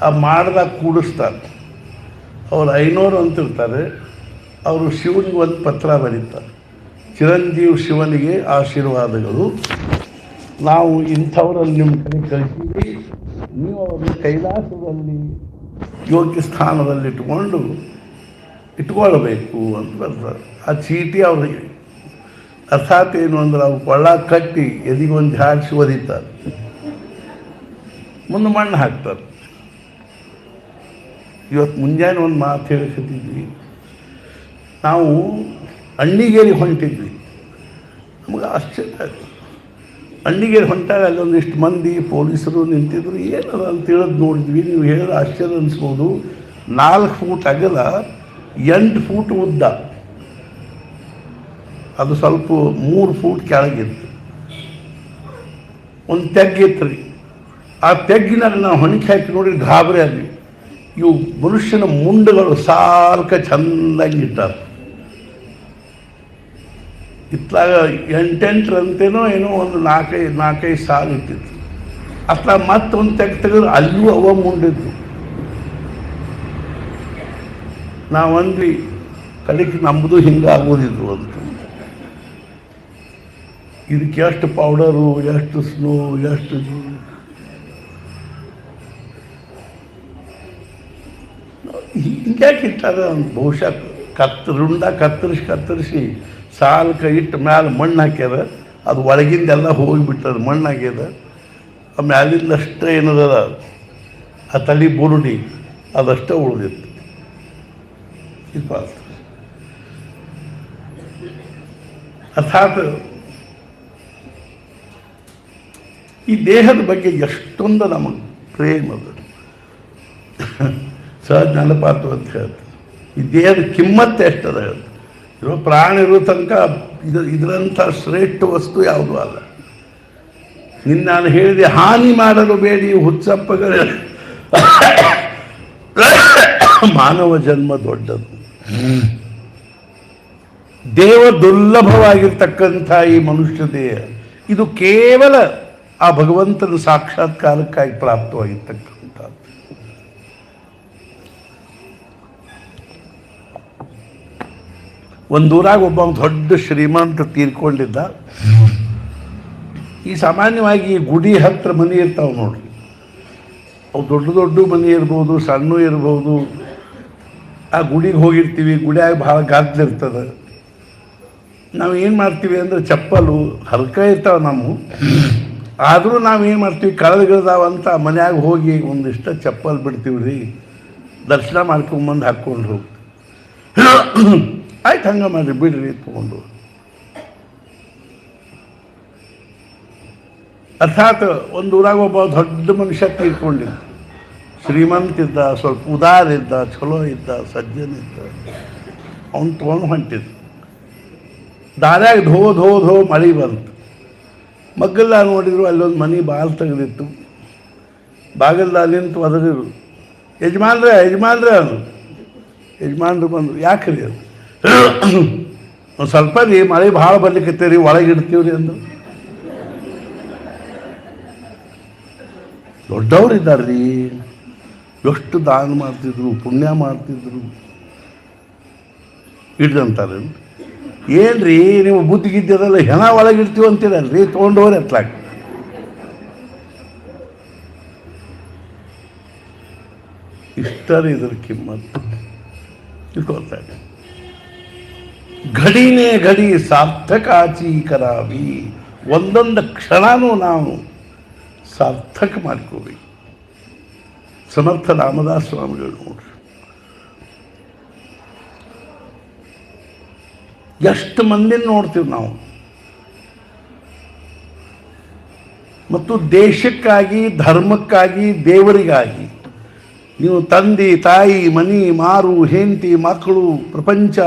ಆ ಮಾಡ್ದಾಗ ಕೂಡಿಸ್ತಾರೆ. ಅವ್ರು 500 ಅಂತಿರ್ತಾರೆ. ಅವರು ಶಿವನಿಗೆ ಒಂದು ಪತ್ರ ಬರೀತಾರೆ, ಚಿರಂಜೀವಿ ಶಿವನಿಗೆ ಆಶೀರ್ವಾದಗಳು, ನಾವು ಇಂಥವರಲ್ಲಿ ನಿಮ್ಮ ಕಡೆ ಕಳಿಸಿದ್ವಿ, ನೀವು ಅವ್ರನ್ನ ಕೈಲಾಸದಲ್ಲಿ ಯೋಗ್ಯ ಸ್ಥಾನದಲ್ಲಿ ಇಟ್ಕೊಳ್ಬೇಕು ಅಂತ ಬರ್ತಾರೆ. ಆ ಚೀಟಿ ಅವ್ರಿಗೆ ಅರ್ಥಾತ್ ಏನು ಅಂದ್ರೆ ಅವ್ರು ಕೊಳ್ಳ ಕಟ್ಟಿ ಎದಿಗೊಂದು ಜಾಡಿಸಿ ಒದಿತಾರೆ, ಮುಂದೆ ಮಣ್ಣು ಹಾಕ್ತಾರೆ. ಇವತ್ತು ಮುಂಜಾನೆ ಒಂದು ಮಾತು ಹೇಳಿದ್ವಿ, ನಾವು ಅಣ್ಣಿಗೇರಿ ಹೊಂಟಿದ್ವಿ. ನಮಗೆ ಆಶ್ಚರ್ಯ ಆಯಿತು. ಅಣ್ಣಿಗೇರಿ ಹೊಂಟಾಗ ಅಲ್ಲೊಂದಿಷ್ಟು ಮಂದಿ ಪೊಲೀಸರು ನಿಂತಿದ್ರು. ಏನದ ಅಂತ ಹೇಳೋದು ನೋಡಿದ್ವಿ. ನೀವು ಹೇಳೋದು ಆಶ್ಚರ್ಯ ಅನಿಸ್ಬೋದು. 4 ಫೂಟ್ ಅಗಲ, 8 ಫೂಟ್ ಉದ್ದ, ಅದು ಸ್ವಲ್ಪ 3 ಫೂಟ್ ಕೆಳಗಿತ್ತು. ಒಂದು ತೆಗ್ಗಿತ್ತು ರೀ. ಆ ತೆಗ್ಗಿನಾಗ ನಾವು ಹೊಣಿಕೆ ಹಾಕಿ ನೋಡಿ ಗಾಬರಿ ಆದ್ವಿ. ಇವು ಮನುಷ್ಯನ ಮುಂಡುಗಳು ಸಾಲ್ಕ ಚೆಂದಾಗಿ ಇಟ್ಟಾರೆ. ಇತ್ಲಾಗ 8-8ರಂತೇನೋ ಏನೋ ಒಂದು 4-5 ಸಾಲು ಇಟ್ಟಿತ್ತು. ಅತ್ಲ ಮತ್ತೊಂದು ತೆಗೆದು ಅಲ್ಲೂ ಅವ ಮುಂಡಿದ್ದು. ನಾವಂದ್ವಿ ಕಲಿಕೆ ನಮ್ಮದು ಹಿಂಗಾಗೋದಿದ್ರು ಅಂತ. ಇದಕ್ಕೆ ಎಷ್ಟು ಪೌಡರು, ಎಷ್ಟು ಸ್ನೋ, ಎಷ್ಟು ಹಿಂಗ್ಯಾಕೆ ಇಟ್ಟಾರ ಅಂತ. ಬಹುಶಃ ರುಂಡ ಕತ್ತರಿಸಿ ಸಾಲ್ಕ ಇಟ್ಟು ಮ್ಯಾಲೆ ಮಣ್ಣು ಹಾಕ್ಯಾರ. ಅದು ಒಳಗಿಂದೆಲ್ಲ ಹೋಗಿಬಿಟ್ಟದ, ಮಣ್ಣು ಆಗ್ಯದ. ಆ ಮ್ಯಾಲಿಂದ ಅಷ್ಟೇ ಏನದ ಆ ತಲೆ ಬುರುಡಿ ಅದಷ್ಟೇ ಉಳಿದಿತ್ತು. ಇದು ಅರ್ಥಾತ್ ಈ ದೇಹದ ಬಗ್ಗೆ ಎಷ್ಟೊಂದು ನಮಗೆ ಪ್ರೇಮದ ಸಹಜ ನೆನಪಾತು ಅಂತ ಹೇಳ್ತಾರೆ. ಈ ದೇಹದ ಕಿಮ್ಮತ್ತು ಎಷ್ಟದ ಹೇಳ್ತಾರೆ. ಇರೋ ಪ್ರಾಣ ಇರೋ ತನಕ ಇದರಂಥ ಶ್ರೇಷ್ಠ ವಸ್ತು ಯಾವುದೂ ಅಲ್ಲ. ನಾನು ಹೇಳಿದೆ, ಹಾನಿ ಮಾಡಲು ಬೇಡಿ ಹುಚ್ಚಪ್ಪಗಳ ಮಾನವ ಜನ್ಮ ದೊಡ್ಡದು. ದೇವ ದುರ್ಲಭವಾಗಿರ್ತಕ್ಕಂಥ ಈ ಮನುಷ್ಯ ದೇಹ ಇದು ಕೇವಲ ಆ ಭಗವಂತನ ಸಾಕ್ಷಾತ್ಕಾರಕ್ಕಾಗಿ ಪ್ರಾಪ್ತವಾಗಿರ್ತಕ್ಕಂಥದ್ದು. ಒಂದೂರಾಗ ಒಬ್ಬ ದೊಡ್ಡ ಶ್ರೀಮಂತ ತೀರ್ಕೊಂಡಿದ್ದ. ಈ ಸಾಮಾನ್ಯವಾಗಿ ಗುಡಿ ಹತ್ರ ಮನೆ ಇರ್ತಾವೆ ನೋಡ್ರಿ. ಅವು ದೊಡ್ಡ ದೊಡ್ಡ ಮನೆ ಇರ್ಬೋದು, ಸಣ್ಣ ಇರ್ಬೋದು. ಆ ಗುಡಿಗೆ ಹೋಗಿರ್ತೀವಿ, ಗುಡಿಯಾಗ ಭಾಳ ಗಾದ್ಲಿರ್ತದೆ. ನಾವು ಏನು ಮಾಡ್ತೀವಿ ಅಂದರೆ ಚಪ್ಪಲು ಹಲ್ಕ ಇರ್ತಾವೆ ನಮ್ಮ. ಆದರೂ ನಾವು ಏನು ಮಾಡ್ತೀವಿ, ಕಳೆದುಗಳದಾವಂತ ಮನ್ಯಾಗ ಹೋಗಿ ಒಂದಿಷ್ಟ ಚಪ್ಪಲ್ ಬಿಡ್ತೀವಿ ರೀ, ದರ್ಶನ ಮಾಡ್ಕೊಂಬಂದು ಹಾಕ್ಕೊಂಡು ಹೋಗ್ತೀವಿ. ಆಯ್ತು ಹಂಗೆ ಮಾಡಿರಿ, ಬಿಡ್ರಿ ತೊಗೊಂಡು. ಅರ್ಥಾತ್ ಒಂದು ಊರಾಗ ಒಬ್ಬ ದೊಡ್ಡ ಮನುಷ್ಯ ತೀರ್ಕೊಂಡಿದ್ದ. ಶ್ರೀಮಂತಿದ್ದ, ಸ್ವಲ್ಪ ಉದಾರಿದ್ದ, ಚಲೋ ಇದ್ದ, ಸಜ್ಜನಿದ್ದ. ಅವನು ತೊಗೊಂಡು ಹೊಂಟಿದ್ದ. ದಾರ್ಯಾಗ ಧೋ ಧೋ ಧೋ ಮಳೆ ಬಂತು. ಮಗ್ಗಲ್ಲ ನೋಡಿದ್ರು, ಅಲ್ಲೊಂದು ಮನೆ ಬಾಲ್ ತೆಗೆದಿತ್ತು. ಬಾಗಿಲ್ದ ನಿಂತು ಒದಗಿರು, ಯಜಮಾನ್ರೆ ಯಜಮಾನ್ರು ಬಂದರು. ಯಾಕೆ ರೀ ಅದು? ಒಂದು ಸ್ವಲ್ಪ ರೀ ಮಳೆ ಭಾಳ ಬರ್ಲಿಕ್ಕೆ ರೀ, ಒಳಗೆ ಇಡ್ತೀವಿ ರೀ ಅಂದರು. ದೊಡ್ಡವ್ರು ಇದ್ದಾರೆ ರೀ, ಎಷ್ಟು ದಾನ ಮಾಡ್ತಿದ್ರು, ಪುಣ್ಯ ಮಾಡ್ತಿದ್ರು. ಇಡ್ದಂತಾರೆ. ಏನು ರೀ ನೀವು ಬುದ್ಧಿಗಿದ್ದದಲ್ಲ, ಹೆಣ ಒಳಗಿಡ್ತೀವಿ ಅಂತೀರಲ್ರಿ, ತೊಗೊಂಡವ್ರು ಎತ್ಲಾಕ. ಇಷ್ಟರಿ ಇದ್ರ ಕಿಮ್ಮತ್ತು ತಿಳ್ಕೊಳ್ತಾರೆ. ಘಡಿನೇ ಘಡಿ ಸಾರ್ಥಕಾಚಿ ಕರಾವಿ. ಒಂದೊಂದು ಕ್ಷಣನೂ ನಾವು ಸಾರ್ಥಕ ಮಾಡ್ಕೋಬೇಕು. ಸಮರ್ಥ ರಾಮದಾಸ್ ಸ್ವಾಮಿಗಳು ನೋಡ್ರಿ, ಎಷ್ಟು ಮಂದಿನ ನೋಡ್ತೀವಿ ನಾವು. ಮತ್ತು ದೇಶಕ್ಕಾಗಿ, ಧರ್ಮಕ್ಕಾಗಿ, ದೇವರಿಗಾಗಿ ನೀವು ತಂದೆ ತಾಯಿ, ಮನಿ, ಮಾರು, ಹೆಂಡತಿ, ಮಕ್ಕಳು, ಪ್ರಪಂಚ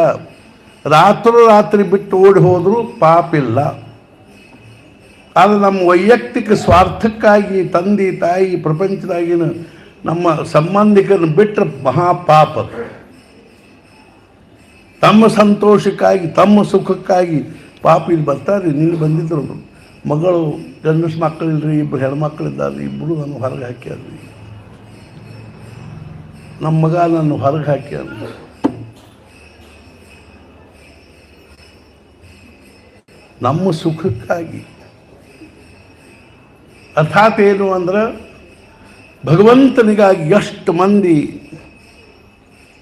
ರಾತ್ರಿ ಬಿಟ್ಟು ಓಡಿ ಹೋದರೂ ಪಾಪಿಲ್ಲ. ಆದರೆ ನಮ್ಮ ವೈಯಕ್ತಿಕ ಸ್ವಾರ್ಥಕ್ಕಾಗಿ ತಂದೆ ತಾಯಿ, ಪ್ರಪಂಚದಾಗಿನ ನಮ್ಮ ಸಂಬಂಧಿಕರನ್ನು ಬಿಟ್ಟರೆ ಮಹಾಪಾಪ. ತಮ್ಮ ಸಂತೋಷಕ್ಕಾಗಿ, ತಮ್ಮ ಸುಖಕ್ಕಾಗಿ ಪಾಪ ಇಲ್ಲಿ ಬರ್ತಾರೆ. ನೀನು ಬಂದಿದ್ರು ಮಗಳು, ಗಂಡಸು ಮಕ್ಕಳಿಲ್ರಿ, ಇಬ್ಬರು ಹೆಣ್ಮಕ್ಳಿದ್ದಾರೆ, ಇಬ್ಬರು ನಾನು ಹೊರಗೆ ಹಾಕ್ಯಾರ್ರಿ. ನಮ್ಮ ಮಗ ನಾನು ಹೊರಗೆ ಹಾಕ್ಯಾರ. ನಮ್ಮ ಸುಖಕ್ಕಾಗಿ. ಅರ್ಥಾತ್ ಏನು ಅಂದ್ರೆ, ಭಗವಂತನಿಗಾಗಿ ಎಷ್ಟು ಮಂದಿ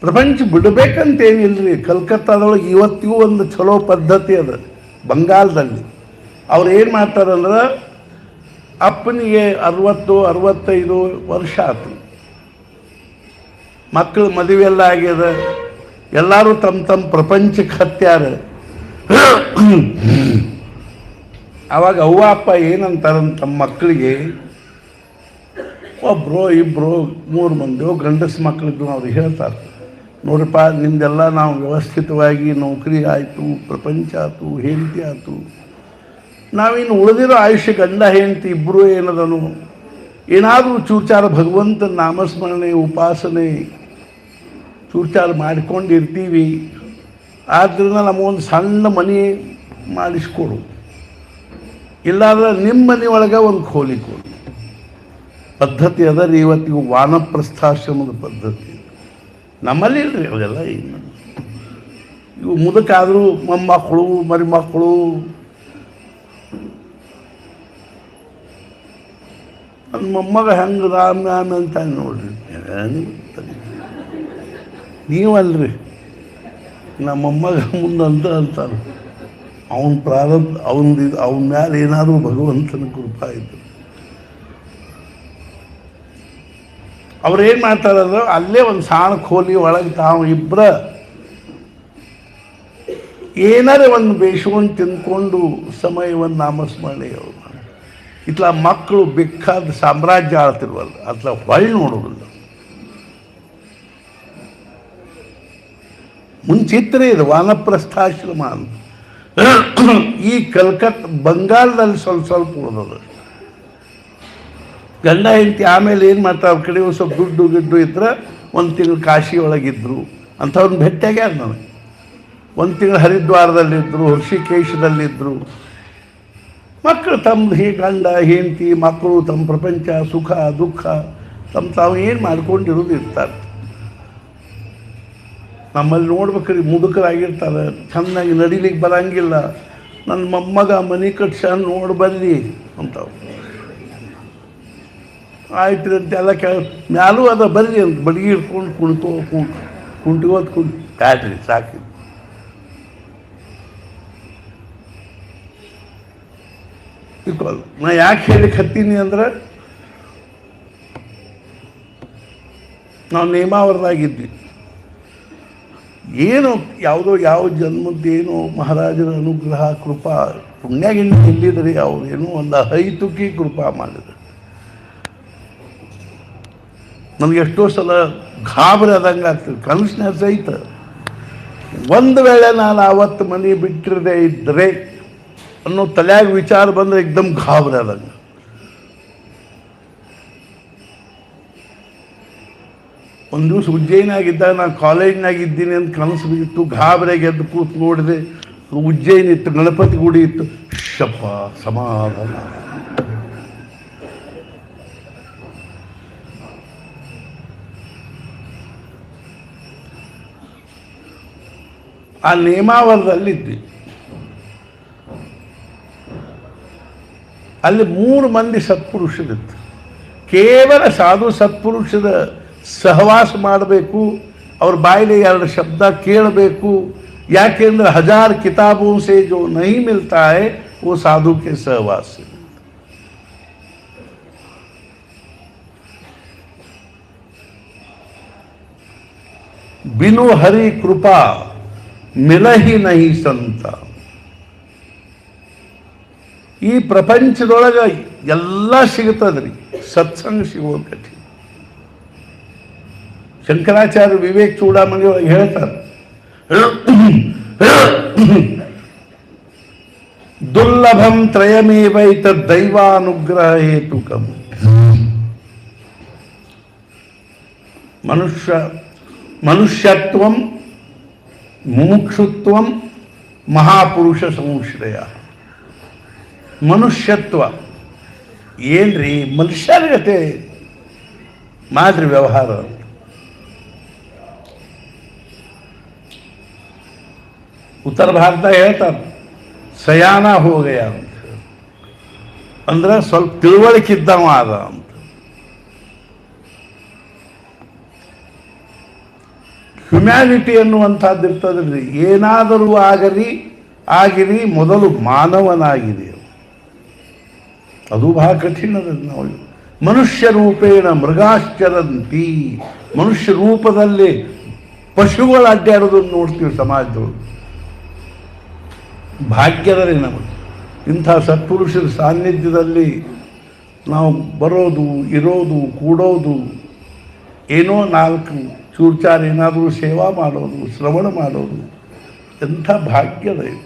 ಪ್ರಪಂಚ ಬಿಡಬೇಕಂತೇನಿಲ್ರಿ. ಕಲ್ಕತ್ತಾದೊಳಗೆ ಇವತ್ತಿಗೂ ಒಂದು ಚಲೋ ಪದ್ಧತಿ ಅದ, ಬಂಗಾಲದಲ್ಲಿ. ಅವ್ರು ಏನು ಮಾಡ್ತಾರಂದ್ರೆ, ಅಪ್ಪನಿಗೆ 60-65 ವರ್ಷ ಆಯ್ತು, ಮಕ್ಕಳು ಮದುವೆ ಎಲ್ಲ ಆಗ್ಯದ, ಎಲ್ಲರೂ ತಮ್ಮ ಪ್ರಪಂಚಕ್ಕೆ ಹತ್ಯಾರ. ಆವಾಗ ಅವ್ವ ಅಪ್ಪ ಏನಂತಾರಂತ ತಮ್ಮ ಮಕ್ಕಳಿಗೆ, ಒಬ್ಬರು 2-3 ಮಂದಿ ಗಂಡಸು ಮಕ್ಕಳಿದ್ದು ಅವ್ರಿಗೆ ಹೇಳ್ತಾರೆ, ನೋಡ್ರಪ್ಪ ನಿಮ್ದೆಲ್ಲ ನಾವು ವ್ಯವಸ್ಥಿತವಾಗಿ ನೌಕರಿ ಆಯಿತು, ಪ್ರಪಂಚ ಆಯ್ತು, ಹೆಂಡತಿ ಆಯಿತು, ನಾವಿನ್ನು ಉಳಿದಿರೋ ಆಯುಷ್ಯ ಗಂಡ ಹೆಂಡತಿ ಇಬ್ಬರು ಏನದನು ಏನಾದರೂ ಚೂರ್ಚಾರ ಭಗವಂತನ ನಾಮಸ್ಮರಣೆ, ಉಪಾಸನೆ ಚೂರ್ಚಾರ ಮಾಡ್ಕೊಂಡಿರ್ತೀವಿ. ಆದ್ದರಿಂದ ನಮಗೊಂದು ಸಣ್ಣ ಮನೆ ಮಾಡಿಸ್ಕೊಡು, ಇಲ್ಲಾಂದ್ರೆ ನಿಮ್ಮ ಮನೆ ಒಳಗೆ ಒಂದು ಖೋಲಿ ಕೊಡು. ಪದ್ಧತಿ ಅದ ರೀ ಇವತ್ತಿಗೂ, ವಾನಪ್ರಸ್ಥಾಶ್ರಮದ ಪದ್ಧತಿ ನಮ್ಮಲ್ಲಿ ಇಲ್ರಿ ಅವೆಲ್ಲ. ಇವು ಮುದಕಾದರೂ ಮೊಮ್ಮಕ್ಕಳು ಮರಿಮಕ್ಕಳು ನನ್ನ ಮೊಮ್ಮಗ ಹೆಂಗೆ ರಾಮ ಅಂತ ನೋಡ್ರಿ. ನೀವಲ್ರಿ ನಮ್ಮ ಮೊಮ್ಮಗ ಮುಂದಂತ ಅಂತಾರೆ. ಅವನ ಪ್ರಾರಂಭ ಅವನ ಮ್ಯಾಲೆ ಏನಾದರೂ ಭಗವಂತನ ಕೃಪಾ ಇದ್ದು ಅವ್ರೇನು ಮಾಡ್ತಾರಂದ್ರೆ ಅಲ್ಲೇ ಒಂದು ಸಣ್ಣ ಖೋಲಿ ಒಳಗೆ ತಾವು ಇಬ್ಬರ ಏನಾರೇ ಒಂದು ಬೇಯಿಸ್ಕೊಂಡು ತಿಂದ್ಕೊಂಡು ಸಮಯವನ್ನು ನಾಮಸ್ಮರಣೆ ಅವರು ಇತ್ಲ ಮಕ್ಕಳು ಬೇಕಾದ ಸಾಮ್ರಾಜ್ಯ ಆಳ್ತಿರ್ವಲ್ಲ, ಅತ್ಲ ಹೊಳ್ಳಿ ನೋಡೋದಿಲ್ಲ. ಮುಂಚಿತ್ತರೇ ಇದು ವಾನಪ್ರಸ್ಥಾಶ್ರಮ ಅಂತ. ಈ ಬಂಗಾಳದಲ್ಲಿ ಸ್ವಲ್ಪ ಉಳಿದದು. ಗಂಡ ಹೆಂಡತಿ ಆಮೇಲೆ ಏನು ಮಾಡ್ತಾರೆ, ಅವ್ರ ಕಡೆ ಸ್ವಲ್ಪ ದುಡ್ಡು ಇದ್ರೆ ಒಂದು ತಿಂಗಳು ಕಾಶಿ ಒಳಗಿದ್ರು ಅಂಥವ್ರನ್ನ ಭೇಟಿಯಾಗ್ಯಾರ ನನಗೆ. ಒಂದು ತಿಂಗಳು ಹರಿದ್ವಾರದಲ್ಲಿದ್ದರು, ಋಷಿಕೇಶದಲ್ಲಿದ್ದರು. ಮಕ್ಕಳು ತಮ್ಮದು ಗಂಡ ಹೆಂಡತಿ ಮಕ್ಕಳು ತಮ್ಮ ಪ್ರಪಂಚ ಸುಖ ದುಃಖ ತಾವು ಏನು ಮಾಡ್ಕೊಂಡಿರೋದು ಇರ್ತಾರೆ. ನಮ್ಮಲ್ಲಿ ನೋಡ್ಬೇಕ್ರಿ ಮುದುಕರಾಗಿರ್ತಾರೆ, ಚೆನ್ನಾಗಿ ನಡಿಲಿಕ್ಕೆ ಬರಂಗಿಲ್ಲ. ನನ್ನ ಮೊಮ್ಮಗ ಮನೆ ಕಟ್ಸ ನೋಡಿ ಬಂದು ಅಂತವು ಆಯ್ತು ಅಂತ ಎಲ್ಲ ಮ್ಯಾಲೂ ಅದ ಬರ್ರಿ ಅಂತ ಬಡಗಿ ಹಿಡ್ಕೊಂಡು ಕುಂಟ್ಕೋದು ಕಾಟ್ರಿ ಸಾಕಿ. ನಾ ಯಾಕೆ ಹೇಳಿಕ್ಕೆ ಹತ್ತೀನಿ ಅಂದ್ರೆ, ನಾವು ನೇಮಾವರದಾಗಿದ್ವಿ. ಏನು ಯಾವ ಜನ್ಮದ್ದೇನೋ ಮಹಾರಾಜರ ಅನುಗ್ರಹ ಕೃಪಾ ಪುಣ್ಯಾಗಿನ್ನ ಎಲ್ಲಿದ್ರಿ, ಅವ್ರೇನೋ ಒಂದು ಹೈತುಕಿ ಕೃಪಾ ಮಾಡಿದ್ರು. ನನಗೆ ಎಷ್ಟೋ ಸಲ ಗಾಬರಿ ಆದಂಗೆ ಆಗ್ತದೆ, ಕನಸಿನ ಸಹಿತ. ಒಂದು ವೇಳೆ ನಾನು ಆವತ್ತು ಮನೆ ಬಿಟ್ಟಿರದೇ ಇದ್ದರೆ ಅನ್ನೋ ತಲೆಯಾಗ ವಿಚಾರ ಬಂದರೆ ಏಕ್ದಮ್ ಗಾಬರಿ ಆದಂಗೆ. ಒಂದು ದಿವಸ ಉಜ್ಜಯಿನಾಗಿದ್ದಾಗ ನಾನು ಕಾಲೇಜ್ನಾಗಿದ್ದೀನಿ ಅಂತ ಕನಸು ಬಿತ್ತು. ಗಾಬರಿಯಾಗಿ ಎದ್ದು ಕೂತು ನೋಡಿದೆ, ಉಜ್ಜಯಿನಿ ಇತ್ತು, ಗಣಪತಿ ಗುಡಿ ಇತ್ತು. ಶಪ್ಪ ಸಮಾಧಾನ. ಆ ನೇಮಾವರದಲ್ಲಿದ್ವಿ. ಅಲ್ಲಿ 3 ಮಂದಿ ಸತ್ಪುರುಷರಿತ್ತು. ಕೇವಲ ಸಾಧು ಸತ್ಪುರುಷರ ಸಹವಾಸ ಮಾಡಬೇಕು, ಅವ್ರ ಬಾಯಿಲೆ 2 ಶಬ್ದ ಕೇಳಬೇಕು. ಯಾಕೆಂದ್ರೆ 1000 ಕಿತಾಬों से जो नहीं मिलता है वो साधु के सहवास से. बिनु हरि कृपा मिल ही नहीं संತ. ಈ ಪ್ರಪಂಚದೊಳಗೆ ಎಲ್ಲ ಸಿಗುತ್ತದ್ರಿ, ಸತ್ಸಂಗ ಸಿಗೋದು ಕಠಿಣ. ಶಂಕರಾಚಾರ್ಯ ವಿವೇಕ್ ಚೂಡಾಮಣಿ ಒಳಗೆ ಹೇಳ್ತಾರೆ, ದುರ್ಲಭಂ ತ್ರಯಮೇವೈತ ದೈವಾನುಗ್ರಹ ಹೇತುಕಂ. ಮನುಷ್ಯತ್ವಂ ಮುಮುಕ್ಷುತ್ವಂ ಮಹಾಪುರುಷ ಸಂಶ್ರಯ. ಮನುಷ್ಯತ್ವ ಏನ್ರಿ, ಮನುಷ್ಯರ ಜೊತೆ ಮಾಡ್ರಿ ವ್ಯವಹಾರ. ಉತ್ತರ ಭಾರತ ಹೇಳ್ತಾರೆ ಸಯಾನ ಹೋಗಯ ಅಂತ, ಅಂದ್ರೆ ಸ್ವಲ್ಪ ತಿಳುವಳಿಕೆ ಇದ್ದವ ಆದ ಅಂತ. ಹ್ಯುಮ್ಯಾನಿಟಿ ಅನ್ನುವಂಥದ್ದು ಇರ್ತದ್ರಿ. ಏನಾದರೂ ಆಗಿರಿ ಮೊದಲು ಮಾನವನಾಗಿದೆ. ಅದು ಬಹಳ ಕಠಿಣದ. ನಾವು ಮನುಷ್ಯ ರೂಪೇಣ ಮೃಗಾಶ್ಚರಂತಿ, ಮನುಷ್ಯ ರೂಪದಲ್ಲಿ ಪಶುಗಳು ಅಡ್ಡಾಡೋದನ್ನು ನೋಡ್ತೀವಿ ಸಮಾಜದೊಳಗೆ. ಭಾಗ್ಯದಲ್ಲಿ ನಮಗೆ ಇಂಥ ಸತ್ಪುರುಷರ ಸಾನ್ನಿಧ್ಯದಲ್ಲಿ ನಾವು ಬರೋದು, ಇರೋದು, ಕೂಡೋದು, ಏನೋ 4 ಚೂರ್ಚಾರ ಏನಾದರೂ ಸೇವಾ ಮಾಡೋದು, ಶ್ರವಣ ಮಾಡೋದು, ಎಂಥ ಭಾಗ್ಯದ ಇದು.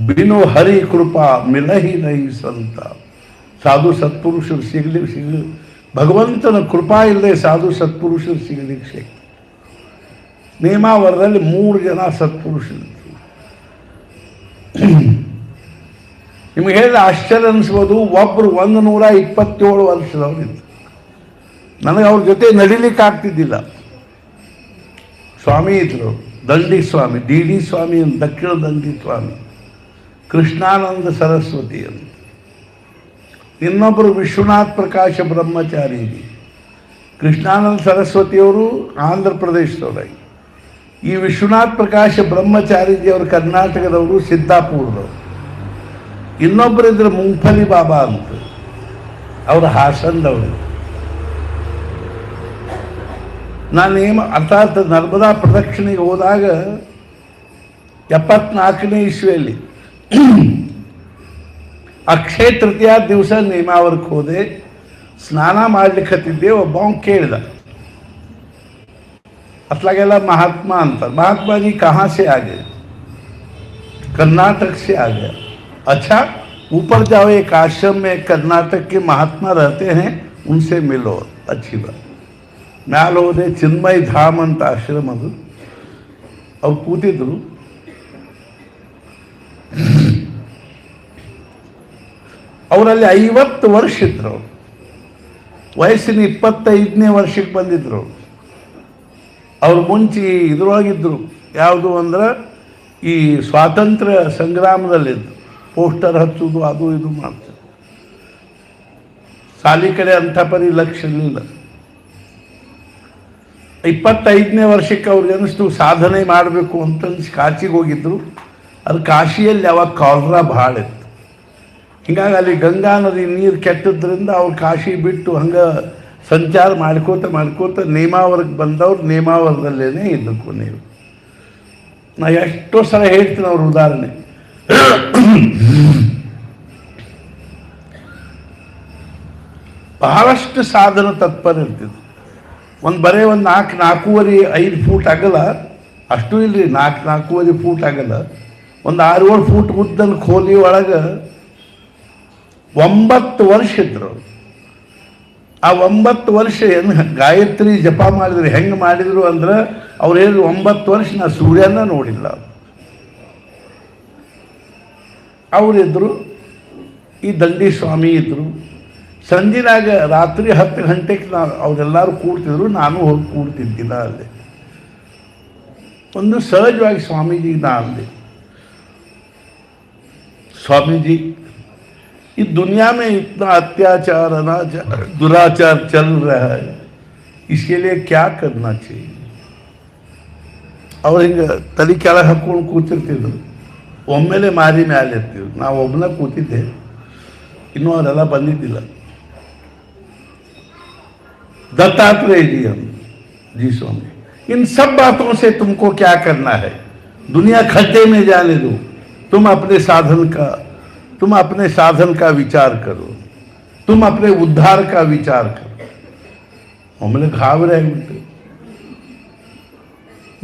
ಬಿನು ಹರಿ ಕೃಪಾ ಮಿಲಹಿ ನಹಿ ಸಂತ. ಸಾಧು ಸತ್ಪುರುಷರು ಸಿಗಲಿ ಭಗವಂತನ ಕೃಪಾ ಇಲ್ಲದೆ ಸಾಧು ಸತ್ಪುರುಷರು ಸಿಗಲಿಕ್ಕೆ ಶಕ್ತಿ. ನೇಮಾವರದಲ್ಲಿ 3 ಜನ ಸತ್ಪುರುಷರಿದ್ದರು. ನಿಮಗೆ ಹೇಳಿದ್ರೆ ಆಶ್ಚರ್ಯ ಅನಿಸ್ಬೋದು, ಒಬ್ಬರು 127 ವರ್ಷದವರಿದ್ದು. ನನಗೆ ಅವ್ರ ಜೊತೆ ನಡಿಲಿಕ್ಕೆ ಆಗ್ತಿದ್ದಿಲ್ಲ. ಸ್ವಾಮಿ ಇದ್ರು, ದಂಡಿ ಸ್ವಾಮಿ, ಡಿ ಡಿ ಸ್ವಾಮಿ ಅಂತ, ದಕ್ಷಿಣ ದಂಡಿ ಸ್ವಾಮಿ, ಕೃಷ್ಣಾನಂದ ಸರಸ್ವತಿ ಅಂತ. ಇನ್ನೊಬ್ಬರು ವಿಶ್ವನಾಥ್ ಪ್ರಕಾಶ ಬ್ರಹ್ಮಚಾರಿ. ಕೃಷ್ಣಾನಂದ ಸರಸ್ವತಿಯವರು ಆಂಧ್ರ ಪ್ರದೇಶದವರಾಗಿ, ಈ ವಿಶ್ವನಾಥ್ ಪ್ರಕಾಶ ಬ್ರಹ್ಮಚಾರಿಜಿಯವರು ಕರ್ನಾಟಕದವರು, ಸಿದ್ದಾಪುರದವರು. ಇನ್ನೊಬ್ಬರಿದ್ರೆ ಮುಂಫಲಿ ಬಾಬಾ ಅಂತ, ಅವರು ಹಾಸನದವರು. ನಾನೇನು ಅರ್ಥಾತ್ ನರ್ಮದಾ ಪ್ರದಕ್ಷಿಣೆಗೆ ಹೋದಾಗ 74ನೇ ಇಸ್ವಿಯಲ್ಲಿ ಅಕ್ಷಯ ತೃತೀಯ ದಿವಸ ನೇಮಾವರಕ್ಕೆ ಹೋದೆ. ಸ್ನಾನ ಮಾಡ್ಲಿಕ್ಕೆ ಹತ್ತಿದ್ದೆ. ಒಬ್ಬ ಕೇಳಿದ, ಅತ್ಲಾಗೆಲ್ಲ महात्मा अंतर, महात्मा जी कहाँ से आ गए? कर्नाटक से आ गया। अच्छा, ऊपर जाओ, एक आश्रम में कर्नाटक के महात्मा रहते हैं, उनसे मिलो। अच्छी बात. ಮ್ಯಾಲೆ ಹೋದೆ. ಚಿನ್ಮಯ್ ಧಾಮ್ ಅಂತ ಆಶ್ರಮ ಅದು. ಅವ್ರು ಕೂತಿದ್ರು. ಅವರಲ್ಲಿ 50 ವರ್ಷ ಇದ್ರು. ಅವರು ವಯಸ್ಸಿನ 25ನೇ ವರ್ಷಕ್ಕೆ ಬಂದಿದ್ರು. ಅವ್ರು ಮುಂಚೆ ಇದ್ರೊಳಗಿದ್ರು, ಯಾವುದು ಅಂದ್ರೆ ಈ ಸ್ವಾತಂತ್ರ್ಯ ಸಂಗ್ರಾಮದಲ್ಲಿದ್ದು ಪೋಸ್ಟರ್ ಹಚ್ಚೋದು, ಅದು ಇದು ಮಾಡ್ತಾರೆ. ಸಾಲಿ ಕಡೆ ಅಂಥ ಪರಿ ಲಕ್ಷ್ಯ ಇರಲಿಲ್ಲ. 25ನೇ ವರ್ಷಕ್ಕೆ ಅವ್ರಿಗೆ ಅನಿಸ್ತು ಸಾಧನೆ ಮಾಡಬೇಕು ಅಂತ ಕಾಶಿಗೆ ಹೋಗಿದ್ರು. ಅದು ಕಾಶಿಯಲ್ಲಿ ಯಾವಾಗ ಕಾಲ್ರಾ ಭಾಳ ಇತ್ತು. ಹೀಗಾಗಿ ಅಲ್ಲಿ ಗಂಗಾ ನದಿ ನೀರು ಕೆಟ್ಟದ್ರಿಂದ ಅವ್ರು ಕಾಶಿ ಬಿಟ್ಟು ಹಂಗೆ ಸಂಚಾರ ಮಾಡ್ಕೋತ ನೇಮಾವರಕ್ಕೆ ಬಂದವ್ರು ನೇಮಾವರದಲ್ಲೇ ಇದ್ದಕ್ಕೂ ನೀವು. ನಾ ಎಷ್ಟೋ ಸಲ ಹೇಳ್ತೀನಿ ಅವ್ರ ಉದಾಹರಣೆ. ಬಹಳಷ್ಟು ಸಾಧನ ತತ್ಪರ ಇರ್ತಿದ್ರು. ಬರೇ ಒಂದು 4.5 ಫೂಟ್ ಅಗಲ, ಅಷ್ಟು ಇಲ್ಲರಿ, 4.5 ಫೂಟ್ ಅಗಲ, ಒಂದು 6-7 ಫೂಟ್ ಉದ್ದನ ಖೋಲಿ ಒಳಗೆ 9 ವರ್ಷ ಇದ್ರು. ಆ 9 ವರ್ಷ ಏನು ಗಾಯತ್ರಿ ಜಪ ಮಾಡಿದ್ರು. ಹೆಂಗೆ ಮಾಡಿದ್ರು ಅಂದ್ರೆ ಅವ್ರು ಹೇಳಿದ್ರು, 9 ವರ್ಷ ನಾ ಸೂರ್ಯನ ನೋಡಿಲ್ಲ. ಅವರಿದ್ರು. ಈ ದಂಡಿ ಸ್ವಾಮಿ ಇದ್ರು. ಸಂಜಿನಾಗ ರಾತ್ರಿ 10 ಗಂಟೆಗೆ ಅವರೆಲ್ಲರೂ ಕೂಡ್ತಿದ್ರು, ನಾನು ಹೋಗಿ ಕೂಡ್ತಿದ್ದಿಲ್ಲ ಅಲ್ಲಿ. ಒಂದು ಸಹಜವಾಗಿ ಸ್ವಾಮೀಜಿ ನಾ ಅಂದೆ, स्वामी जी इस दुनिया में इतना अत्याचार अनाचार दुराचार चल रहा है, इसके लिए क्या करना चाहिए? ಅವ್ರು ಹಿಂಗೆ ತಲೆ ಕೆಳಗೆ ಹಾಕ್ಕೊಂಡು ಕೂತಿರ್ತಿದ್ರು. ಒಮ್ಮೆಲೆ ಮಾರಿ ಮ್ಯಾಲೆ ಇರ್ತಿದ್ರು. ನಾವು ಒಬ್ಬನ ಕೂತಿದ್ದೆ, ಇನ್ನೂ ಅವರೆಲ್ಲ ಬಂದಿದ್ದಿಲ್ಲ. दत्तात्रेय जी हम जी स्वामी, इन सब बातों से तुमको क्या करना है? दुनिया खड्डे में जाने दो, तुम अपने साधन का विचार करो, तुम अपने उद्धार का विचार करो. हमने घाबरे उठे.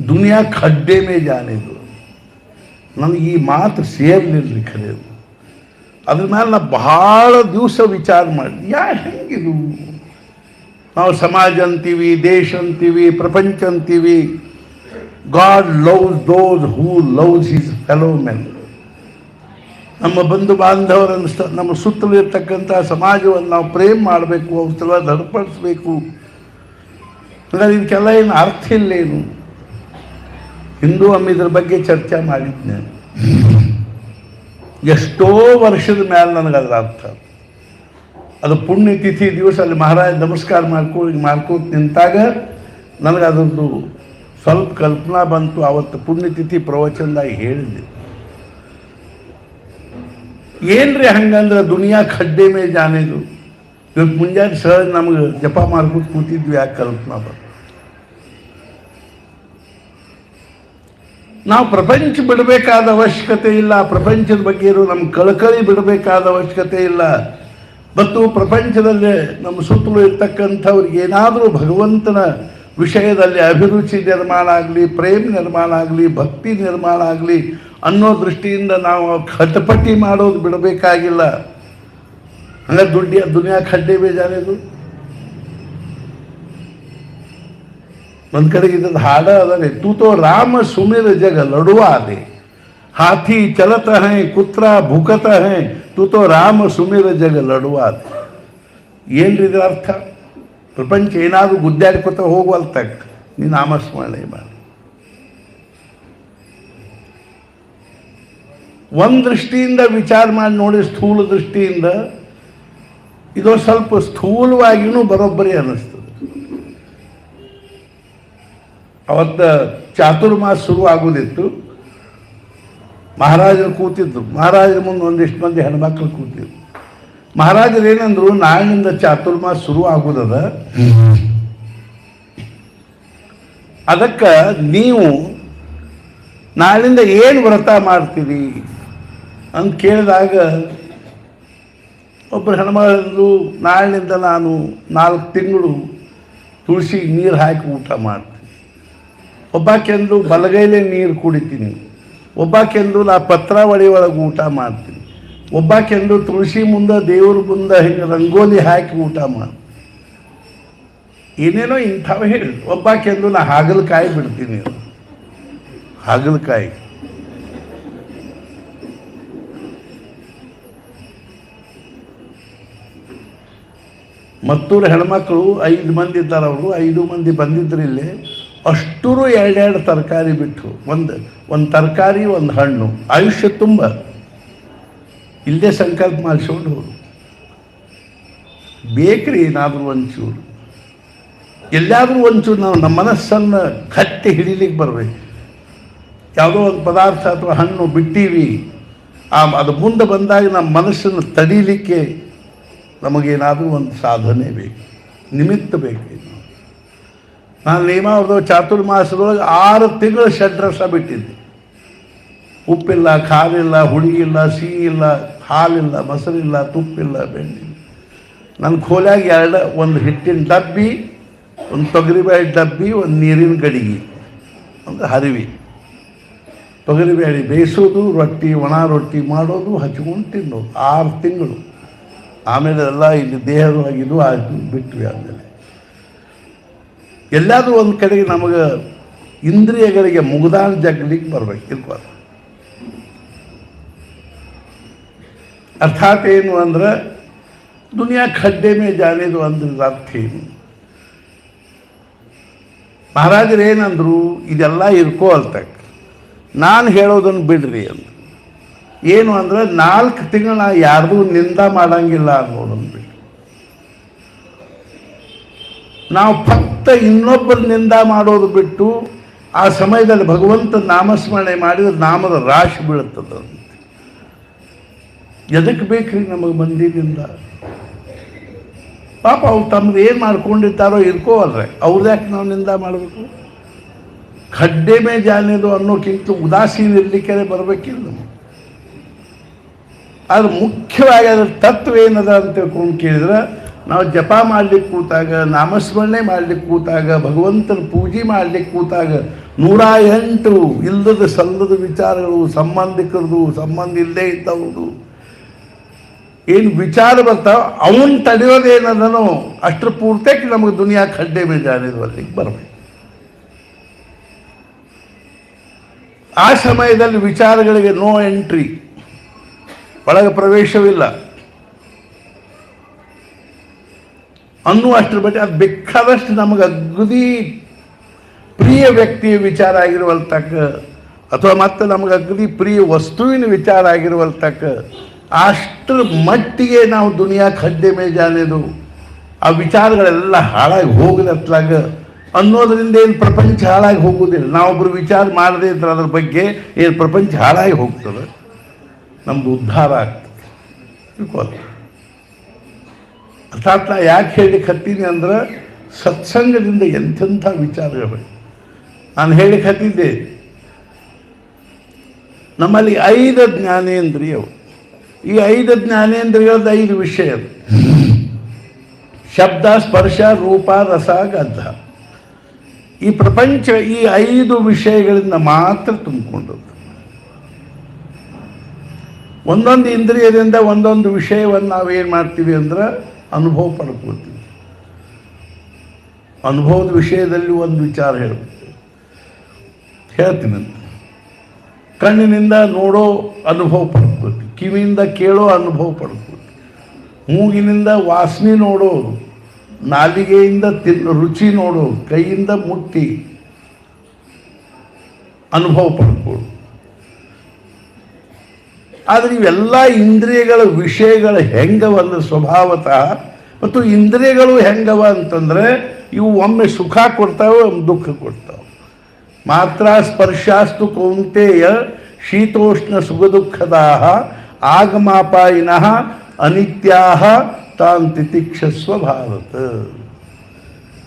दुनिया खड्डे में जाने दो. ನನಗೆ ಈ ಮಾತು ಸೇರ್ಲಿಲ್ಲ ಖರೇದು. ಅದ್ರ ಮೇಲೆ ನಾ ಬಹಳ ದಿವಸ ವಿಚಾರ ಮಾಡಿ, ಹೆಂಗಿದು ನಾವು ಸಮಾಜ ಅಂತೀವಿ, ದೇಶ ಅಂತೀವಿ, ಪ್ರಪಂಚ ಅಂತೀವಿ. ಗಾಡ್ ಲವ್ಸ್ ದೋಸ್ ಹೂ ಲವ್ಸ್ ಹಿಸ್ ಫೆಲೋ ಮೆನ್. ನಮ್ಮ ಬಂಧು ಬಾಂಧವರು ನಮ್ಮ ಸುತ್ತಲೂ ಇರ್ತಕ್ಕಂಥ ಸಮಾಜವನ್ನು ನಾವು ಪ್ರೇಮ ಮಾಡಬೇಕು, ಅವ್ರ ಸಲ ದೃಢಪಡಿಸ್ಬೇಕು. ಹಾಗಾಗಿ ಇದಕ್ಕೆಲ್ಲ ಏನು ಅರ್ಥ ಇಲ್ಲೇನು? ಹಿಂದೂ ಇದ್ರ ಬಗ್ಗೆ ಚರ್ಚೆ ಮಾಡಿದ್ದೆ. ಎಷ್ಟೋ ವರ್ಷದ ಮೇಲೆ ನನಗೆ ಅದರ ಅರ್ಥ. ಅದು ಪುಣ್ಯತಿಥಿ ದಿವಸ ಅಲ್ಲಿ ಮಹಾರಾಜ ನಮಸ್ಕಾರ ಮಾಡ್ಕೋತ ನಿಂತಾಗ ನನಗೆ ಅದರದ್ದು ಸ್ವಲ್ಪ ಕಲ್ಪನಾ ಬಂತು. ಆವತ್ತು ಪುಣ್ಯತಿಥಿ ಪ್ರವಚನದಾಗ ಹೇಳಿದ್ದೆ, ಏನ್ರಿ ಹಂಗಂದ್ರೆ ದುನಿಯಾ ಖಡ್ಡೆ ಮೇಲೆ ಜಾನೇದು. ಇವತ್ತು ಮುಂಜಾನೆ ಸಹಜ ನಮಗೆ ಜಪ ಮಾಡ್ಕೋತ ಕೂತಿದ್ವಿ, ಯಾಕೆ ಕಲ್ಪನಾ ಬಂತು. ನಾವು ಪ್ರಪಂಚ ಬಿಡಬೇಕಾದ ಅವಶ್ಯಕತೆ ಇಲ್ಲ, ಪ್ರಪಂಚದ ಬಗ್ಗೆ ಇರೋ ನಮ್ಮ ಕಳಕಳಿ ಬಿಡಬೇಕಾದ ಅವಶ್ಯಕತೆ ಇಲ್ಲ. ಮತ್ತು ಪ್ರಪಂಚದಲ್ಲಿ ನಮ್ಮ ಸುತ್ತಲೂ ಇರ್ತಕ್ಕಂಥವ್ರಿಗೆ ಏನಾದರೂ ಭಗವಂತನ ವಿಷಯದಲ್ಲಿ ಅಭಿರುಚಿ ನಿರ್ಮಾಣ ಆಗಲಿ, ಪ್ರೇಮ ನಿರ್ಮಾಣ ಆಗಲಿ, ಭಕ್ತಿ ನಿರ್ಮಾಣ ಆಗಲಿ ಅನ್ನೋ ದೃಷ್ಟಿಯಿಂದ ನಾವು ಖಟಪಟಿ ಮಾಡೋದು ಬಿಡಬೇಕಾಗಿಲ್ಲ. ಹಂಗೆ ದುನಿಯಾ ಖಡ್ಡೆ ಬೇಜಾನೇದು. ಒಂದು ಕಡೆಗೆ ಇದ್ದ ಹಾಡ ಅದನ್ನೇ, ತೂ ತೋ ರಾಮ ಸುಮಿರ ಜಗ ಲಡುವಾ ದೇ, हाथी चलता है कुत्रा भुकता है तू तो राम सुमिर जग लಡುವಾದ. ಏನ್ರಿ ಇದರ ಅರ್ಥ? ಪ್ರಪಂಚ ಏನಾದರೂ ಗುದ್ದಾಡ್ಕೊತ ಹೋಗುವಲ್ತಕ್ಕ ನೀನು ನಾಮಸ್ಮರಣೆ ಮಾಡಿ. ಒಂದು ದೃಷ್ಟಿಯಿಂದ ವಿಚಾರ ಮಾಡಿ ನೋಡಿ, ಸ್ಥೂಲ ದೃಷ್ಟಿಯಿಂದ ಇದು ಸ್ವಲ್ಪ ಸ್ಥೂಲವಾಗಿಯೂ ಬರೋಬ್ಬರಿ ಅನ್ನಿಸ್ತದೆ. ಅವತ್ತು ಚಾತುರ್ಮಾಸ ಶುರು ಆಗೋದಿತ್ತು. ಮಹಾರಾಜರು ಕೂತಿದ್ರು. ಮಹಾರಾಜರ ಮುಂದೆ ಒಂದಿಷ್ಟು ಮಂದಿ ಹೆಣ್ಮಕ್ಳು ಕೂತಿದ್ರು. ಮಹಾರಾಜರು ಏನಂದ್ರು, ನಾಳಿನಿಂದ ಚಾತುರ್ಮಾಸ ಶುರು ಆಗೋದದ, ಅದಕ್ಕೆ ನೀವು ನಾಳಿಂದ ಏನು ವ್ರತ ಮಾಡ್ತೀರಿ ಅಂತ ಕೇಳಿದಾಗ ಒಬ್ಬರು ಹೆಣ್ಮಗಳು, ನಾಳಿನಿಂದ ನಾನು 4 ತಿಂಗಳು ತುಳಸಿ ನೀರು ಹಾಕಿ ಊಟ ಮಾಡ್ತೀನಿ. ಒಬ್ಬಾಕೆಂದು ಬಲಗೈಲೇ ನೀರು ಕುಡಿತೀನಿ. ಒಬ್ಬಾಕೆಂದು ನಾ ಪತ್ರಾವಳಿ ಒಳಗೆ ಊಟ ಮಾಡ್ತೀನಿ. ಒಬ್ಬಾಕೆಂದು ತುಳಸಿ ಮುಂದೆ ದೇವ್ರ ಮುಂದೆ ಹಿಂಗೆ ರಂಗೋಲಿ ಹಾಕಿ ಊಟ ಮಾಡಿ, ಏನೇನೋ ಇಂಥವು ಹೇಳಿ. ಒಬ್ಬಾಕೆಂದು ನಾ ಹಾಗಲಕಾಯಿ ಬಿಡ್ತೀನಿ. ಹಾಗಲಕಾಯಿ ಮತ್ತೂರು ಹೆಣ್ಮಕ್ಳು 5 ಮಂದಿ ಇದ್ದಾರೆ. ಅವರು 5 ಮಂದಿ ಬಂದಿದ್ರು ಇಲ್ಲಿ. ಅಷ್ಟೂರು 2 ತರಕಾರಿ ಬಿಟ್ಟು, ಒಂದು ತರಕಾರಿ ಒಂದು ಹಣ್ಣು, ಆಯುಷ್ಯ ತುಂಬ ಇಲ್ಲೇ ಸಂಕಲ್ಪ ಮಾಡಿಸ್ಕೊಂಡು ಹೋರು. ಬೇಕ್ರಿ ಏನಾದರೂ ಒಂಚೂರು, ಎಲ್ಲಾದರೂ ಒಂಚೂರು ನಾವು ನಮ್ಮ ಮನಸ್ಸನ್ನು ಕಟ್ಟಿ ಹಿಡಿಲಿಕ್ಕೆ ಬರಬೇಕು. ಯಾವುದೋ ಒಂದು ಪದಾರ್ಥ ಅಥವಾ ಹಣ್ಣು ಬಿಟ್ಟೀವಿ, ಅದು ಮುಂದೆ ಬಂದಾಗ ನಮ್ಮ ಮನಸ್ಸನ್ನು ತಡೀಲಿಕ್ಕೆ ನಮಗೇನಾದರೂ ಒಂದು ಸಾಧನೆ ಬೇಕು, ನಿಮಿತ್ತ ಬೇಕು. ನಾನು ನೇಮಾವರದ ಚಾತುರ್ಮಾಸದೊಳಗೆ 6 ತಿಂಗಳು ಷಡ್ರಸ ಬಿಟ್ಟಿದ್ದೆ. ಉಪ್ಪಿಲ್ಲ, ಖಾರಿಲ್ಲ, ಹುಳಿಯಿಲ್ಲ, ಸಿಹಿ ಇಲ್ಲ, ಹಾಲಿಲ್ಲ, ಮೊಸರಿಲ್ಲ, ತುಪ್ಪಿಲ್ಲ, ಬೆಣ್ಣಿಲ್ಲ. ನನ್ನ ಖೋಲಾಗ ಒಂದು ಹಿಟ್ಟಿನ ಡಬ್ಬಿ, ಒಂದು ತೊಗರಿಬೇಳೆ ಡಬ್ಬಿ, ಒಂದು ನೀರಿನ ಗಡಿಗೆ, ಒಂದು ಹರಿವಿ. ತೊಗರಿಬೇಳೆ ಬೇಯಿಸೋದು, ರೊಟ್ಟಿ, ಒಣ ರೊಟ್ಟಿ ಮಾಡೋದು, ಹಚ್ಕೊಂಡು ತಿನ್ನೋದು 6 ತಿಂಗಳು. ಆಮೇಲೆ ಎಲ್ಲ ಇಲ್ಲಿ ದೇಹದೊಳಗಿದು ಆಯಿತು, ಬಿಟ್ವಿ. ಆಮೇಲೆ ಎಲ್ಲಾದರೂ ಒಂದು ಕಡೆಗೆ ನಮಗೆ ಇಂದ್ರಿಯಗಳಿಗೆ ಮುಗ್ದಾನ ಜಗ್ಲಿಕ್ಕೆ ಬರ್ಬೇಕು. ಇರ್ಬಾರ್ದು. ಅರ್ಥಾತ್ ಏನು ಅಂದ್ರೆ, ದುನಿಯಾ ಖಡ್ಡೆ ಮೇ ಜಾನೇದು ಅಂದ್ರೆ ಅರ್ಥ ಏನು? ಮಹಾರಾಜರು ಏನಂದ್ರು, ಇದೆಲ್ಲ ಇರ್ಕೋ ಅಲ್ತಕ್ಕ, ನಾನು ಹೇಳೋದನ್ನು ಬಿಡ್ರಿ ಅಂತ. ಏನು ಅಂದ್ರೆ, 4 ತಿಂಗಳು ಯಾರ್ದು ನಿಂದ ಮಾಡಂಗಿಲ್ಲ ಅನ್ನೋದನ್ನು ಬಿಟ್ಟು, ನಾವು ಫಕ್ತ ಇನ್ನೊಬ್ಬರ ನಿಂದ ಮಾಡೋದು ಬಿಟ್ಟು ಆ ಸಮಯದಲ್ಲಿ ಭಗವಂತ ನಾಮಸ್ಮರಣೆ ಮಾಡಿದ್ರೆ ನಾಮದ ರಾಶಿ ಬೀಳುತ್ತದೆ. ಎದಕ್ಕೆ ಬೇಕ್ರಿ ನಮಗೆ ಮಂದಿನಿಂದ? ಪಾಪ ಅವ್ರು ತಮ್ಮದು ಏನು ಮಾಡ್ಕೊಂಡಿರ್ತಾರೋ ಇರ್ಕೋವಲ್ರೆ, ಅವ್ರದ್ದು ಯಾಕೆ ನಾವು ನಿಂದ ಮಾಡಬೇಕು? ಖಡ್ಡೆ ಮೇ ಜಾನೇದು ಅನ್ನೋಕ್ಕಿಂತ ಉದಾಸೀನ ಇರಲಿಕ್ಕೆ ಬರಬೇಕಿಲ್ಲ. ಅದು ಮುಖ್ಯವಾಗಿ ಅದರ ತತ್ವ ಏನದ ಅಂತ ತಿಳ್ಕೊಂಡು ಕೇಳಿದ್ರೆ, ನಾವು ಜಪ ಮಾಡ್ಲಿಕ್ಕೆ ಕೂತಾಗ, ನಾಮಸ್ಮರಣೆ ಮಾಡ್ಲಿಕ್ಕೆ ಕೂತಾಗ, ಭಗವಂತನ ಪೂಜೆ ಮಾಡ್ಲಿಕ್ಕೆ ಕೂತಾಗ 108 ಇಲ್ಲದ ಸಲ್ಲದ ವಿಚಾರಗಳು, ಸಂಬಂಧಿಕರದು, ಸಂಬಂಧ ಇಲ್ಲದೇ ಇದ್ದವ್ರದು ಏನು ವಿಚಾರ ಬರ್ತಾವ, ಅವನ್ ತಡೆಯೋದೇನದನೋ ಅಷ್ಟರ ಪೂರ್ತಿಯಾಗಿ ನಮಗೆ ದುನಿಯಾ ಖಡ್ಡೆ ಮೇಲೆ ಜಾನೇದ್ವಲ್ಲಿಗೆ ಬರಬೇಕು. ಆ ಸಮಯದಲ್ಲಿ ವಿಚಾರಗಳಿಗೆ ನೋ ಎಂಟ್ರಿ, ಒಳಗೆ ಪ್ರವೇಶವಿಲ್ಲ ಅನ್ನುವಷ್ಟರ ಬಗ್ಗೆ ಅದು ಬೇಕಾದಷ್ಟು ನಮಗೆ ಅಗದಿ ಪ್ರಿಯ ವ್ಯಕ್ತಿಯ ವಿಚಾರ ಆಗಿರುವಲ್ತಕ್ಕ, ಅಥವಾ ಮತ್ತೆ ನಮಗೆ ಅಗದಿ ಪ್ರಿಯ ವಸ್ತುವಿನ ವಿಚಾರ ಆಗಿರುವಲ್ತಕ್ಕ, ಅಷ್ಟರ ಮಟ್ಟಿಗೆ ನಾವು ದುನಿಯಾ ಖಡ್ಡೆ ಮೇ ಜಾನೇದು ಆ ವಿಚಾರಗಳೆಲ್ಲ ಹಾಳಾಗಿ ಹೋಗಲತ್ಲಾಗ ಅನ್ನೋದರಿಂದ ಏನು ಪ್ರಪಂಚ ಹಾಳಾಗಿ ಹೋಗುವುದಿಲ್ಲ. ನಾವೊಬ್ಬರು ವಿಚಾರ ಮಾಡದೇ ಇದ್ರೆ ಅದ್ರ ಬಗ್ಗೆ ಏನು ಪ್ರಪಂಚ ಹಾಳಾಗಿ ಹೋಗ್ತದೆ, ನಮ್ಮದು ಉದ್ಧಾರ ಆಗ್ತದೆ. ಅರ್ಥಾತ್ ನಾ ಯಾಕೆ ಹೇಳಿಕ್ಕೆ ಹತ್ತೀನಿ ಅಂದ್ರೆ, ಸತ್ಸಂಗದಿಂದ ಎಂಥೆಂಥ ವಿಚಾರಗಳು. ನಾನು ಹೇಳಿಕ್ಕೆ ಹತ್ತಿದ್ದೆ, ನಮ್ಮಲ್ಲಿ 5 ಜ್ಞಾನೇಂದ್ರಿಯವು. ಈ 5 ಜ್ಞಾನೇಂದ್ರಿಯದ 5 ವಿಷಯ: ಶಬ್ದ, ಸ್ಪರ್ಶ, ರೂಪ, ರಸ, ಗಂಧ. ಈ ಪ್ರಪಂಚ ಈ 5 ವಿಷಯಗಳಿಂದ ಮಾತ್ರ ತುಂಬಿಕೊಂಡದ್ದು. ಒಂದೊಂದು ಇಂದ್ರಿಯದಿಂದ ಒಂದೊಂದು ವಿಷಯವನ್ನು ನಾವೇನು ಮಾಡ್ತೀವಿ ಅಂದ್ರೆ ಅನುಭವ ಪಡ್ಕೊಳ್ತೀವಿ. ಅನುಭವದ ವಿಷಯದಲ್ಲಿ ಒಂದು ವಿಚಾರ ಹೇಳ್ತೀನಂತ. ಕಣ್ಣಿನಿಂದ ನೋಡೋ ಅನುಭವ ಪಡ್ಕೋತಿ, ಕಿವಿಯಿಂದ ಕೇಳೋ ಅನುಭವ ಪಡ್ಕೋತಿ, ಮೂಗಿನಿಂದ ವಾಸನೆ ನೋಡೋದು, ನಾಲಿಗೆಯಿಂದ ರುಚಿ ನೋಡೋದು, ಕೈಯಿಂದ ಮುಟ್ಟಿ ಅನುಭವ ಪಡ್ಕೋದು. ಆದರೆ ಇವೆಲ್ಲ ಇಂದ್ರಿಯಗಳ ವಿಷಯಗಳು ಹೆಂಗವ ಅಂದ್ರೆ ಸ್ವಭಾವತಃ, ಮತ್ತು ಇಂದ್ರಿಯಗಳು ಹೆಂಗವ ಅಂತಂದರೆ ಇವು ಒಮ್ಮೆ ಸುಖ ಕೊಡ್ತಾವೆ, ಒಮ್ಮೆ ದುಃಖ ಕೊಡ್ತಾವೆ. ಮಾತ್ರ ಸ್ಪರ್ಶಾಸ್ತು ಕೌಂತೆಯ ಶೀತೋಷ್ಣ ಸುಖ ದುಃಖದಾಹ ಆಗಮಾಪಾಯಿನಃ ಅನಿತ್ಯಾಹ ತಾನ್ ತಿತಿಕ್ಷಸ್ವ ಭಾರತ.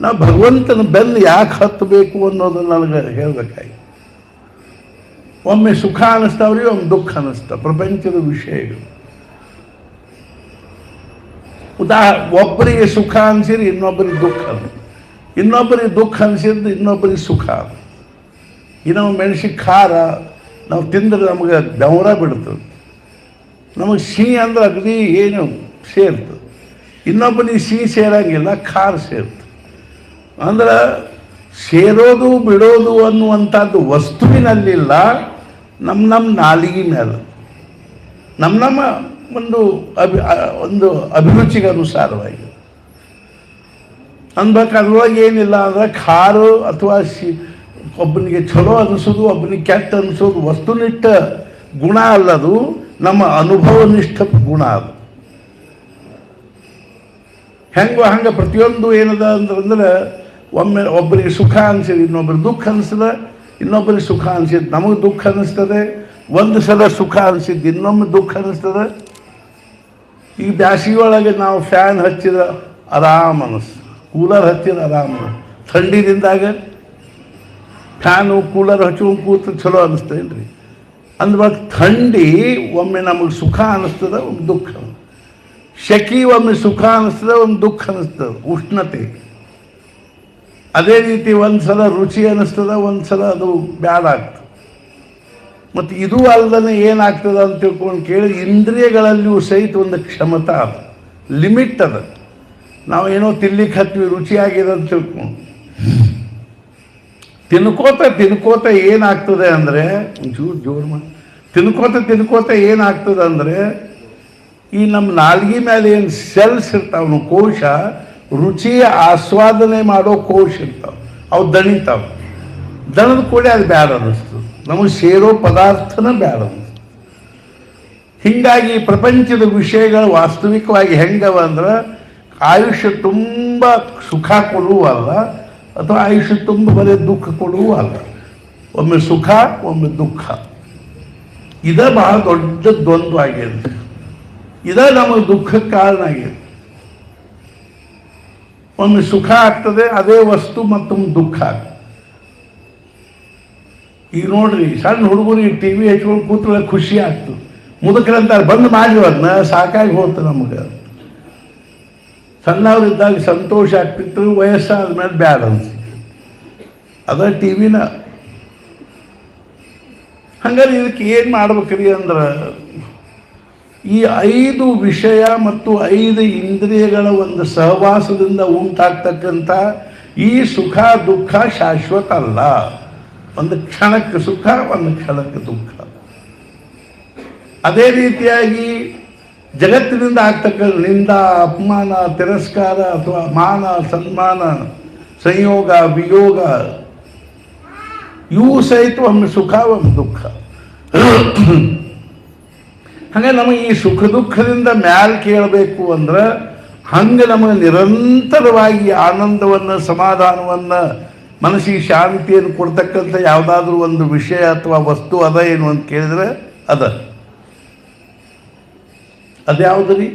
ನಾವು ಭಗವಂತನ ಬೆನ್ನು ಯಾಕೆ ಹತ್ತಬೇಕು ಅನ್ನೋದನ್ನು ನನಗೆ ಹೇಳಬೇಕಾಗಿ. ಒಮ್ಮೆ ಸುಖ ಅನ್ನಿಸ್ತಾವ್ರಿ, ಒಮ್ಮೆ ದುಃಖ ಅನ್ನಿಸ್ತಾವ ಪ್ರಪಂಚದ ವಿಷಯಗಳು. ಒಬ್ಬರಿಗೆ ಸುಖ ಅನಿಸಿದ್ರೆ ಇನ್ನೊಬ್ಬರಿಗೆ ದುಃಖ, ಇನ್ನೊಬ್ಬರಿಗೆ ದುಃಖ ಅನಿಸಿದ್ರೆ ಇನ್ನೊಬ್ಬರಿಗೆ ಸುಖ. ಇನ್ನೊಂದು ಮೆಣಸಿಗೆ ಖಾರ ನಾವು ತಿಂದ್ರೆ ನಮಗೆ ಬೆವರ ಬಿಡ್ತದೆ, ನಮಗೆ ಸಿಹಿ ಅಂದ್ರೆ ಅಗದಿ ಏನು ಸೇರ್ತದೆ, ಇನ್ನೊಬ್ಬನಿಗೆ ಸಿಹಿ ಸೇರಂಗಿಲ್ಲ, ಖಾರ ಸೇರ್ತದೆ. ಅಂದ್ರೆ ಸೇರೋದು ಬಿಡೋದು ಅನ್ನುವಂಥದ್ದು ವಸ್ತುವಿನಲ್ಲಿಲ್ಲ, ನಮ್ಮ ನಾಲಿಗೆ ಮೇಲೆ, ನಮ್ಮ ಒಂದು ಅಭಿರುಚಿಗೆ ಅನುಸಾರವಾಗಿ ಅನ್ಬೇಕು. ಅದ್ರೊಳಗೆ ಏನಿಲ್ಲ ಅಂದ್ರೆ ಖಾರ ಅಥವಾ ಒಬ್ಬನಿಗೆ ಚಲೋ ಅನಿಸೋದು, ಒಬ್ಬನಿಗೆ ಕೆಟ್ಟ ಅನಿಸೋದು ವಸ್ತುನಿಷ್ಠ ಗುಣ ಅಲ್ಲದು, ನಮ್ಮ ಅನುಭವನಿಷ್ಠ ಗುಣ ಅದು. ಹಂಗೆ ಪ್ರತಿಯೊಂದು ಏನದ ಅಂದ್ರೆ ಒಮ್ಮೆ ಒಬ್ಬರಿಗೆ ಸುಖ ಅನಿಸಿದೆ, ಇನ್ನೊಬ್ಬರಿಗೆ ದುಃಖ ಅನಿಸ್ತದೆ, ಇನ್ನೊಬ್ಬರಿಗೆ ಸುಖ ಅನಿಸಿದ್ದು ನಮಗೆ ದುಃಖ ಅನ್ನಿಸ್ತದೆ. ಒಂದು ಸಲ ಸುಖ ಅನಿಸಿದ್ದು ಇನ್ನೊಮ್ಮೆ ದುಃಖ ಅನ್ನಿಸ್ತದೆ. ಈ ಬ್ಯಾಸಿಗೆ ಒಳಗೆ ನಾವು ಫ್ಯಾನ್ ಹಚ್ಚಿದ್ರೆ ಆರಾಮ ಅನ್ನಿಸ್ತದೆ, ಕೂಲರ್ ಹಚ್ಚಿದ್ರೆ ಆರಾಮ. ಥಂಡಿದಿಂದಾಗ ಫ್ಯಾನು ಕೂಲರ್ ಹಚ್ಕೊಂಡು ಕೂತು ಚಲೋ ಅನ್ನಿಸ್ತೇನೆ ರೀ. ಅಂದ್ವಾಗ ಥಂಡಿ ಒಮ್ಮೆ ನಮಗೆ ಸುಖ ಅನ್ನಿಸ್ತದೆ, ಒಮ್ಮೆ ದುಃಖ. ಶೆಕೆ ಒಮ್ಮೆ ಸುಖ ಅನ್ನಿಸ್ತದೆ, ಒಮ್ಮೆ ದುಃಖ ಅನ್ನಿಸ್ತದೆ, ಉಷ್ಣತೆ. ಅದೇ ರೀತಿ ಒಂದು ಸಲ ರುಚಿ ಅನ್ನಿಸ್ತದೆ, ಒಂದು ಸಲ ಅದು ಬ್ಯಾಡ ಆಗ್ತದೆ. ಮತ್ತು ಇದು ಅಲ್ಲದೇ ಏನಾಗ್ತದೆ ಅಂತ ತಿಳ್ಕೊಂಡು ಕೇಳಿ, ಇಂದ್ರಿಯಗಳಲ್ಲಿಯೂ ಸಹಿತ ಒಂದು ಕ್ಷಮತಾ ಅದ, ಲಿಮಿಟ್ ಅದ. ನಾವೇನೋ ತಿನ್ಲಿಕ್ಕೆ ಹತ್ತೀವಿ, ರುಚಿಯಾಗಿದೆ ಅಂತ ತಿಳ್ಕೊಂಡು ತಿನ್ಕೋತ ಏನಾಗ್ತದೆ ಅಂದರೆ ಜೋರು ಮಾಡಿ ತಿನ್ಕೋತ ಏನಾಗ್ತದೆ ಅಂದರೆ, ಈ ನಮ್ಮ ನಾಲ್ಗೆ ಮೇಲೆ ಏನು ಸೆಲ್ಸ್ ಇರ್ತಾವ, ಕೋಶ, ರುಚಿಯ ಆಸ್ವಾದನೆ ಮಾಡೋ ಕೋಶ ಇರ್ತಾವೆ, ಅವು ದಣಿತಾವೆ. ದಣದ ಕೂಡ ಅದು ಬ್ಯಾಡ ಅನ್ನಿಸ್ತದೆ, ನಮಗೆ ಸೇರೋ ಪದಾರ್ಥನ ಬ್ಯಾಡ ಅನ್ನಿಸ್ತದೆ. ಹೀಗಾಗಿ ಪ್ರಪಂಚದ ವಿಷಯಗಳು ವಾಸ್ತವಿಕವಾಗಿ ಹೆಂಗವ ಅಂದ್ರೆ, ಆಯುಷ್ಯ ತುಂಬ ಸುಖ ಕೊಡುವಲ್ಲ, ಅಥವಾ ಆಯುಷ್ಯ ತುಂಬ ಬರೀ ದುಃಖ ಕೊಡುವ ಅಲ್ಲ. ಒಮ್ಮೆ ಸುಖ, ಒಮ್ಮೆ ದುಃಖ. ಇದೇ ಬಹಳ ದೊಡ್ಡ ದ್ವಂದ್ವ ಆಗಿದೆ, ಇದೇ ನಮಗೆ ದುಃಖಕ್ಕೆ ಕಾರಣ ಆಗಿದೆ. ಒಮ್ಮೆ ಸುಖ ಆಗ್ತದೆ, ಅದೇ ವಸ್ತು ಮತ್ತೊಮ್ಮೆ ದುಃಖ ಆಗ್ತದೆ. ಈಗ ನೋಡ್ರಿ, ಸಣ್ಣ ಹುಡುಗರಿಗೆ ಟಿ ವಿ ಹಚ್ಕೊಂಡು ಕೂತ್ರೆ ಖುಷಿ ಆಗ್ತದೆ, ಮುದುಕರಂತಾರೆ ಬಂದು ಮಾಡಿ ಅದನ್ನ ಸಾಕಾಗಿ ಹೋಗ್ತದೆ ನಮಗೆ. ಸಣ್ಣವರಿದ್ದಾಗ ಸಂತೋಷ ಆಗ್ತಿತ್ತು, ವಯಸ್ಸಾದ ಮೇಲೆ ಬ್ಯಾಡ ಅನ್ಸಿತ್ತು, ಅದ ಟಿ ವಿನ. ಹಂಗಾರೆ ಇದಕ್ಕೆ ಏನು ಮಾಡ್ಬೇಕ್ರಿ ಅಂದ್ರೆ, ಈ 5 ವಿಷಯ ಮತ್ತು 5 ಇಂದ್ರಿಯಗಳ ಒಂದು ಸಹವಾಸದಿಂದ ಉಂಟಾಗ್ತಕ್ಕಂಥ ಈ ಸುಖ ದುಃಖ ಶಾಶ್ವತ ಅಲ್ಲ. ಒಂದು ಕ್ಷಣಕ್ಕೆ ಸುಖ, ಒಂದು ಕ್ಷಣಕ್ಕೆ ದುಃಖ. ಅದೇ ರೀತಿಯಾಗಿ ಜಗತ್ತಿನಿಂದ ಆಗ್ತಕ್ಕಂಥ ನಿಂದ, ಅಪಮಾನ, ತಿರಸ್ಕಾರ ಅಥವಾ ಮಾನ, ಸನ್ಮಾನ, ಸಂಯೋಗ, ವಿಯೋಗ, ಇವು ಸಹಿತ ಒಮ್ಮೆ ಸುಖ, ಒಮ್ಮೆ ದುಃಖ. ಹಾಗೆ ನಮಗೆ ಈ ಸುಖ ದುಃಖದಿಂದ ಮ್ಯಾಲ್ ಕೇಳಬೇಕು ಅಂದ್ರೆ, ಹಂಗೆ ನಮಗೆ ನಿರಂತರವಾಗಿ ಆನಂದವನ್ನು, ಸಮಾಧಾನವನ್ನು, ಮನಸ್ಸಿಗೆ ಶಾಂತಿಯನ್ನು ಕೊಡ್ತಕ್ಕಂಥ ಯಾವುದಾದ್ರೂ ಒಂದು ವಿಷಯ ಅಥವಾ ವಸ್ತು ಅದ ಏನು ಅಂತ ಕೇಳಿದರೆ ಅದ್ಯಾವುದ್ರಿ?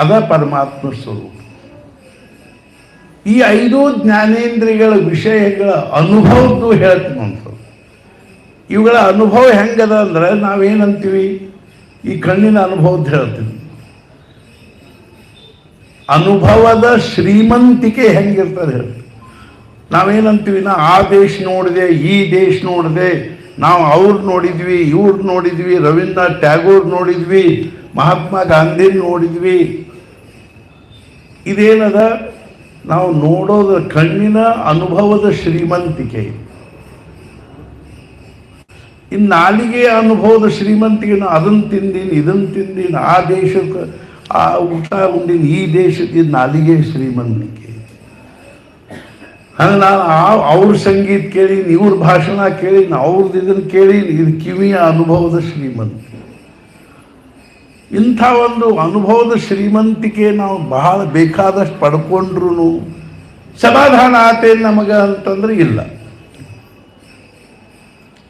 ಅದ ಪರಮಾತ್ಮ ಸ್ವರೂಪ. ಈ 5 ಜ್ಞಾನೇಂದ್ರಿಯಗಳ ವಿಷಯಗಳ ಅನುಭವದ್ದು ಹೇಳ್ತೀನಿ ಅಂತ. ಇವುಗಳ ಅನುಭವ ಹೆಂಗದ ಅಂದ್ರೆ, ನಾವೇನಂತೀವಿ, ಈ ಕಣ್ಣಿನ ಅನುಭವದ್ದು ಹೇಳ್ತೀವಿ. ಅನುಭವದ ಶ್ರೀಮಂತಿಕೆ ಹೆಂಗಿರ್ತದೆ ಹೇಳ್ತೀವಿ. ನಾವೇನಂತೀವಿ, ನಾ ಆ ದೇಶ ನೋಡಿದೆ, ಈ ದೇಶ ನೋಡಿದೆ, ನಾವು ಅವ್ರು ನೋಡಿದ್ವಿ, ಇವ್ರು ನೋಡಿದ್ವಿ, ರವೀಂದ್ರನಾಥ್ ಟ್ಯಾಗೋರ್ ನೋಡಿದ್ವಿ, ಮಹಾತ್ಮ ಗಾಂಧಿ ನೋಡಿದ್ವಿ. ಇದೇನದ? ನಾವು ನೋಡೋದ ಕಣ್ಣಿನ ಅನುಭವದ ಶ್ರೀಮಂತಿಕೆ. ಇನ್ನು ನಾಲಿಗೆಯ ಅನುಭವದ ಶ್ರೀಮಂತಿಗೆ ನಾನು ಅದನ್ನು ತಿಂದೀನಿ ಇದನ್ನು ತಿಂದೀನಿ, ಆ ದೇಶಕ್ಕೆ ಆ ಊಟ ಉಂಡಿನಿ, ಈ ದೇಶಕ್ಕೆ ಇದು ನಾಲಿಗೆ ಶ್ರೀಮಂತಿಕೆ. ಹಂಗೆ ನಾನು ಅವ್ರ ಸಂಗೀತ ಕೇಳೀನಿ, ಇವ್ರ ಭಾಷಣ ಕೇಳೀನಿ, ಅವ್ರದ್ದು ಇದನ್ನು ಕೇಳೀನಿ, ಇದು ಕಿವಿಯ ಅನುಭವದ ಶ್ರೀಮಂತಿಕೆ. ಇಂಥ ಒಂದು ಅನುಭವದ ಶ್ರೀಮಂತಿಕೆ ನಾವು ಬಹಳ ಬೇಕಾದಷ್ಟು ಪಡ್ಕೊಂಡ್ರು ಸಮಾಧಾನ ಆತೇನು ನಮಗೆ ಅಂತಂದ್ರೆ ಇಲ್ಲ.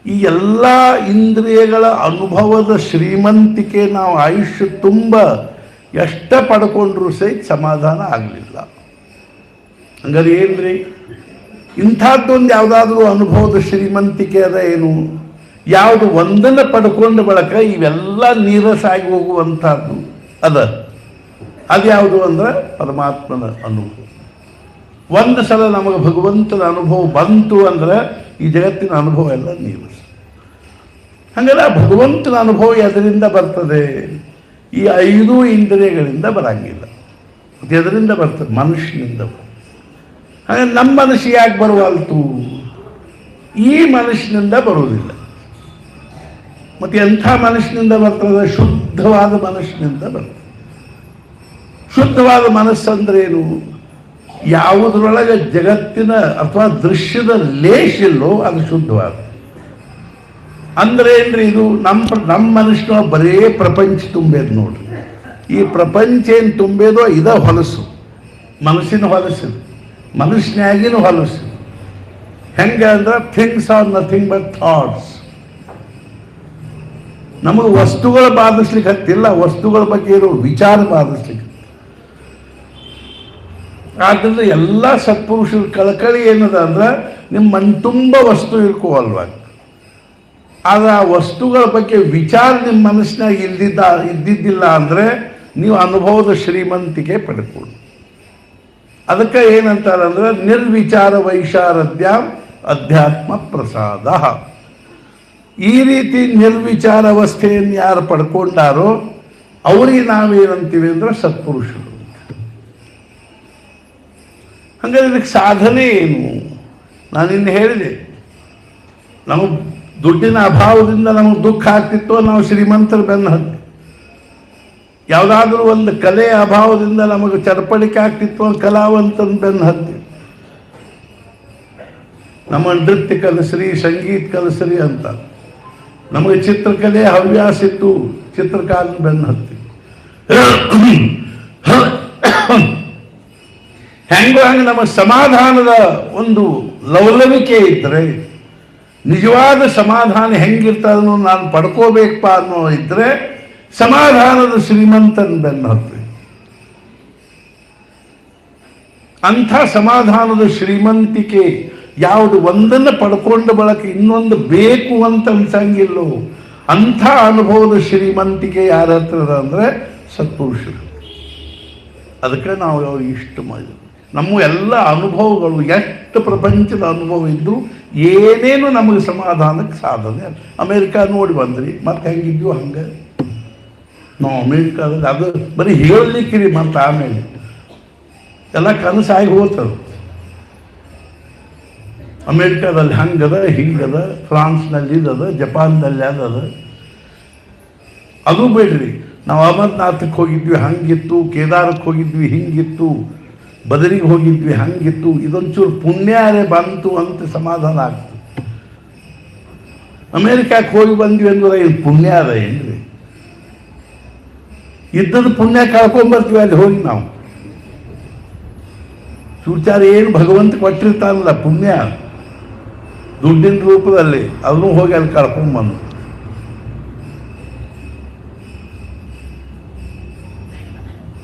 ಈ ಎಲ್ಲ ಇಂದ್ರಿಯಗಳ ಅನುಭವದ ಶ್ರೀಮಂತಿಕೆ ನಾವು ಆಯುಷ್ಯ ತುಂಬ ಎಷ್ಟ ಪಡ್ಕೊಂಡ್ರು ಸಹಿತ ಸಮಾಧಾನ ಆಗಲಿಲ್ಲ. ಹಂಗಾರೆ ಏನ್ರಿ, ಇಂಥದ್ದೊಂದು ಯಾವುದಾದ್ರೂ ಅನುಭವದ ಶ್ರೀಮಂತಿಕೆ ಅದ ಏನು? ಯಾವುದು ಒಂದನ್ನು ಪಡ್ಕೊಂಡ ಬಳಕ ಇವೆಲ್ಲ ನೀರಸಾಗಿ ಹೋಗುವಂಥದ್ದು ಅದು ಯಾವುದು ಅಂದ್ರೆ ಪರಮಾತ್ಮನ ಅನುಭವ. ಒಂದು ಸಲ ನಮಗೆ ಭಗವಂತನ ಅನುಭವ ಬಂತು ಅಂದ್ರೆ ಈ ಜಗತ್ತಿನ ಅನುಭವ ಎಲ್ಲ ನೀರಸ. ಹಾಗೆಲ್ಲ ಭಗವಂತನ ಅನುಭವ ಎದರಿಂದ ಬರ್ತದೆ? ಈ 5 ಇಂದ್ರಿಯಗಳಿಂದ ಬರಂಗಿಲ್ಲ. ಮತ್ತು ಎದರಿಂದ ಬರ್ತದೆ? ಮನುಷ್ಯನಿಂದ. ಹಾಗೆ ನಮ್ಮ ಮನಸ್ಸು ಯಾಕೆ ಬರುವಲ್ತು? ಈ ಮನುಷ್ಯನಿಂದ ಬರುವುದಿಲ್ಲ. ಮತ್ತು ಎಂಥ ಮನಸ್ಸಿನಿಂದ ಬರ್ತದೆ? ಶುದ್ಧವಾದ ಮನಸ್ಸಿನಿಂದ ಬರ್ತದೆ. ಶುದ್ಧವಾದ ಮನಸ್ಸಂದ್ರೇನು? ಯಾವುದರೊಳಗೆ ಜಗತ್ತಿನ ಅಥವಾ ದೃಶ್ಯದ ಲೇಷಿಲ್ಲೋ ಅದು ಶುದ್ಧವಾದ. ಅಂದ್ರೆ ಏನ್ರಿ, ಇದು ನಮ್ಮ ಮನುಷ್ಯನ ಬರೇ ಪ್ರಪಂಚ ತುಂಬೇದು ನೋಡ್ರಿ. ಈ ಪ್ರಪಂಚ ಏನು ತುಂಬೇದೋ ಇದ ಹೊಲಸು, ಮನಸ್ಸಿನ ಹೊಲಸು, ಮನುಷ್ಯನಾಗಿನ ಹೊಲಸು. ಹೆಂಗೆ ಅಂದ್ರೆ things are nothing but thoughts. ನಮಗೆ ವಸ್ತುಗಳ ಬಾಧಿಸ್ಲಿಕ್ಕೆ ಹತ್ತಿಲ್ಲ, ವಸ್ತುಗಳ ಬಗ್ಗೆ ಇರೋ ವಿಚಾರ ಬಾಧಿಸ್ಲಿಕ್ಕೆ. ಆದ್ದರಿಂದ ಎಲ್ಲ ಸತ್ಪುರುಷರ ಕಳಕಳಿ ಏನದ ಅಂದ್ರೆ ನಿಮ್ಮ ಮನ್ ತುಂಬ ವಸ್ತು ಇರ್ಕೋವಲ್ವಾಗ, ಆದರೆ ಆ ವಸ್ತುಗಳ ಬಗ್ಗೆ ವಿಚಾರ ನಿಮ್ಮ ಮನಸ್ಸಿನಾಗ ಇದ್ದಿದ್ದಿಲ್ಲ ಅಂದರೆ ನೀವು ಅನುಭವದ ಶ್ರೀಮಂತಿಕೆ ಪಡ್ಕೊಳ್ಳಿ. ಅದಕ್ಕೆ ಏನಂತಾರಂದ್ರೆ ನಿರ್ವಿಚಾರ ವೈಶಾರದ್ಯ ಅಧ್ಯಾತ್ಮ ಪ್ರಸಾದ. ಈ ರೀತಿ ನಿರ್ವಿಚಾರ ಅವಸ್ಥೆಯನ್ನು ಯಾರು ಪಡ್ಕೊಂಡಾರೋ ಅವ್ರಿಗೆ ನಾವೇನಂತೀವಿ ಅಂದ್ರೆ ಸತ್ಪುರುಷರು. ಹಾಗಾದ್ರೆ ಇದಕ್ಕೆ ಸಾಧನೆ ಏನು? ನಾನಿನ್ನು ಹೇಳಿದೆ, ನಮಗೆ ದುಡ್ಡಿನ ಅಭಾವದಿಂದ ನಮಗೆ ದುಃಖ ಆಗ್ತಿತ್ತು, ನಾವು ಶ್ರೀಮಂತರ ಬೆನ್ನು ಹತ್ತಿ. ಯಾವುದಾದ್ರೂ ಒಂದು ಕಲೆಯ ಅಭಾವದಿಂದ ನಮಗೆ ಚರ್ಪಡಿಕೆ ಆಗ್ತಿತ್ತು, ಕಲಾವಂತನ ಬೆನ್ನು ಹತ್ತಿ. ನಮ್ಮ ನೃತ್ಯ ಕಲಿಸ್ರಿ, ಸಂಗೀತ ಕಲಿಸ್ರಿ ಅಂತ. ನಮಗೆ ಚಿತ್ರಕಲೆ ಹವ್ಯಾಸ ಇತ್ತು, ಚಿತ್ರಕಾರನ ಬೆನ್ನು ಹತ್ತಿ. ಹೆಂಗೋ ಹಂಗೆ ನಮ್ಮ ಸಮಾಧಾನದ ಒಂದು ಲವಲವಿಕೆ ಇದ್ದರೆ, ನಿಜವಾದ ಸಮಾಧಾನ ಹೆಂಗಿರ್ತದನ್ನು ನಾನು ಪಡ್ಕೋಬೇಕಪ್ಪ ಅನ್ನೋ ಇದ್ರೆ ಸಮಾಧಾನದ ಶ್ರೀಮಂತನ ಬೆನ್ನು ಹತ್ತಿ. ಅಂಥ ಸಮಾಧಾನದ ಶ್ರೀಮಂತಿಕೆ ಯಾವುದು ಒಂದನ್ನು ಪಡ್ಕೊಂಡ ಬಳಕ ಇನ್ನೊಂದು ಬೇಕು ಅಂತ ಅನ್ಸಂಗಿಲ್ಲೋ ಅಂಥ ಅನುಭವದ ಶ್ರೀಮಂತಿಕೆ ಯಾರ ಹತ್ರದ ಅಂದರೆ ಸತ್ಪುರುಷರು. ಅದಕ್ಕೆ ನಾವು ಅವ್ರಿಗೆ ಇಷ್ಟ ಮಾಡಿ ನಮ್ಮ ಎಲ್ಲ ಅನುಭವಗಳು ಎಷ್ಟು ಪ್ರಪಂಚದ ಅನುಭವ ಇದ್ದು ಏನೇನು ನಮಗೆ ಸಮಾಧಾನಕ್ಕೆ ಸಾಧನೆ. ಅಮೇರಿಕಾ ನೋಡಿ ಬಂದ್ರಿ, ಮತ್ತೆ ಹೆಂಗಿದ್ವು ಹಂಗೆ ನಾವು ಅಮೇರಿಕಾದಲ್ಲಿ ಅದು ಬರೀ ಹೇಳಲಿಕ್ಕಿರಿ, ಮತ್ತು ಆಮೇಲೆ ಎಲ್ಲ ಕನಸಾಗಿ ಹೋಗ್ತದೆ. ಅಮೇರಿಕಾದಲ್ಲಿ ಹಂಗದ ಹಿಂಗದ, ಫ್ರಾನ್ಸ್ನಲ್ಲಿ ಇದದ, ಜಪಾನ್ದಲ್ಲಿ ಅದದ. ಅದು ಬೇಡ್ರಿ, ನಾವು ಅಮರನಾಥಕ್ಕೆ ಹೋಗಿದ್ವಿ ಹಂಗಿತ್ತು, ಕೇದಾರಕ್ಕೆ ಹೋಗಿದ್ವಿ ಹಿಂಗಿತ್ತು, ಬದರಿಗೆ ಹೋಗಿದ್ವಿ ಹಂಗಿತ್ತು. ಇದೊಂಚೂರು ಪುಣ್ಯಾರೇ ಬಂತು ಅಂತ ಸಮಾಧಾನ ಆಗ್ತದೆ. ಅಮೇರಿಕಕ್ಕೆ ಹೋಗಿ ಬಂದ್ವಿ ಅಂದ್ರೆ ಇದು ಪುಣ್ಯ ಅದ ಏನ್ರಿ? ಇದ್ದದ್ದು ಪುಣ್ಯ ಕಳ್ಕೊಂಬರ್ತೀವಿ ಅಲ್ಲಿ ಹೋಗಿ ನಾವು. ಚೂಚಾರ ಏನು ಭಗವಂತ ಕೊಟ್ಟಿರ್ತಾನಲ್ಲ ಪುಣ್ಯ ದುಡ್ಡಿನ ರೂಪದಲ್ಲಿ, ಅದನ್ನು ಹೋಗಿ ಅಲ್ಲಿ ಕಳ್ಕೊಂಬಂದು.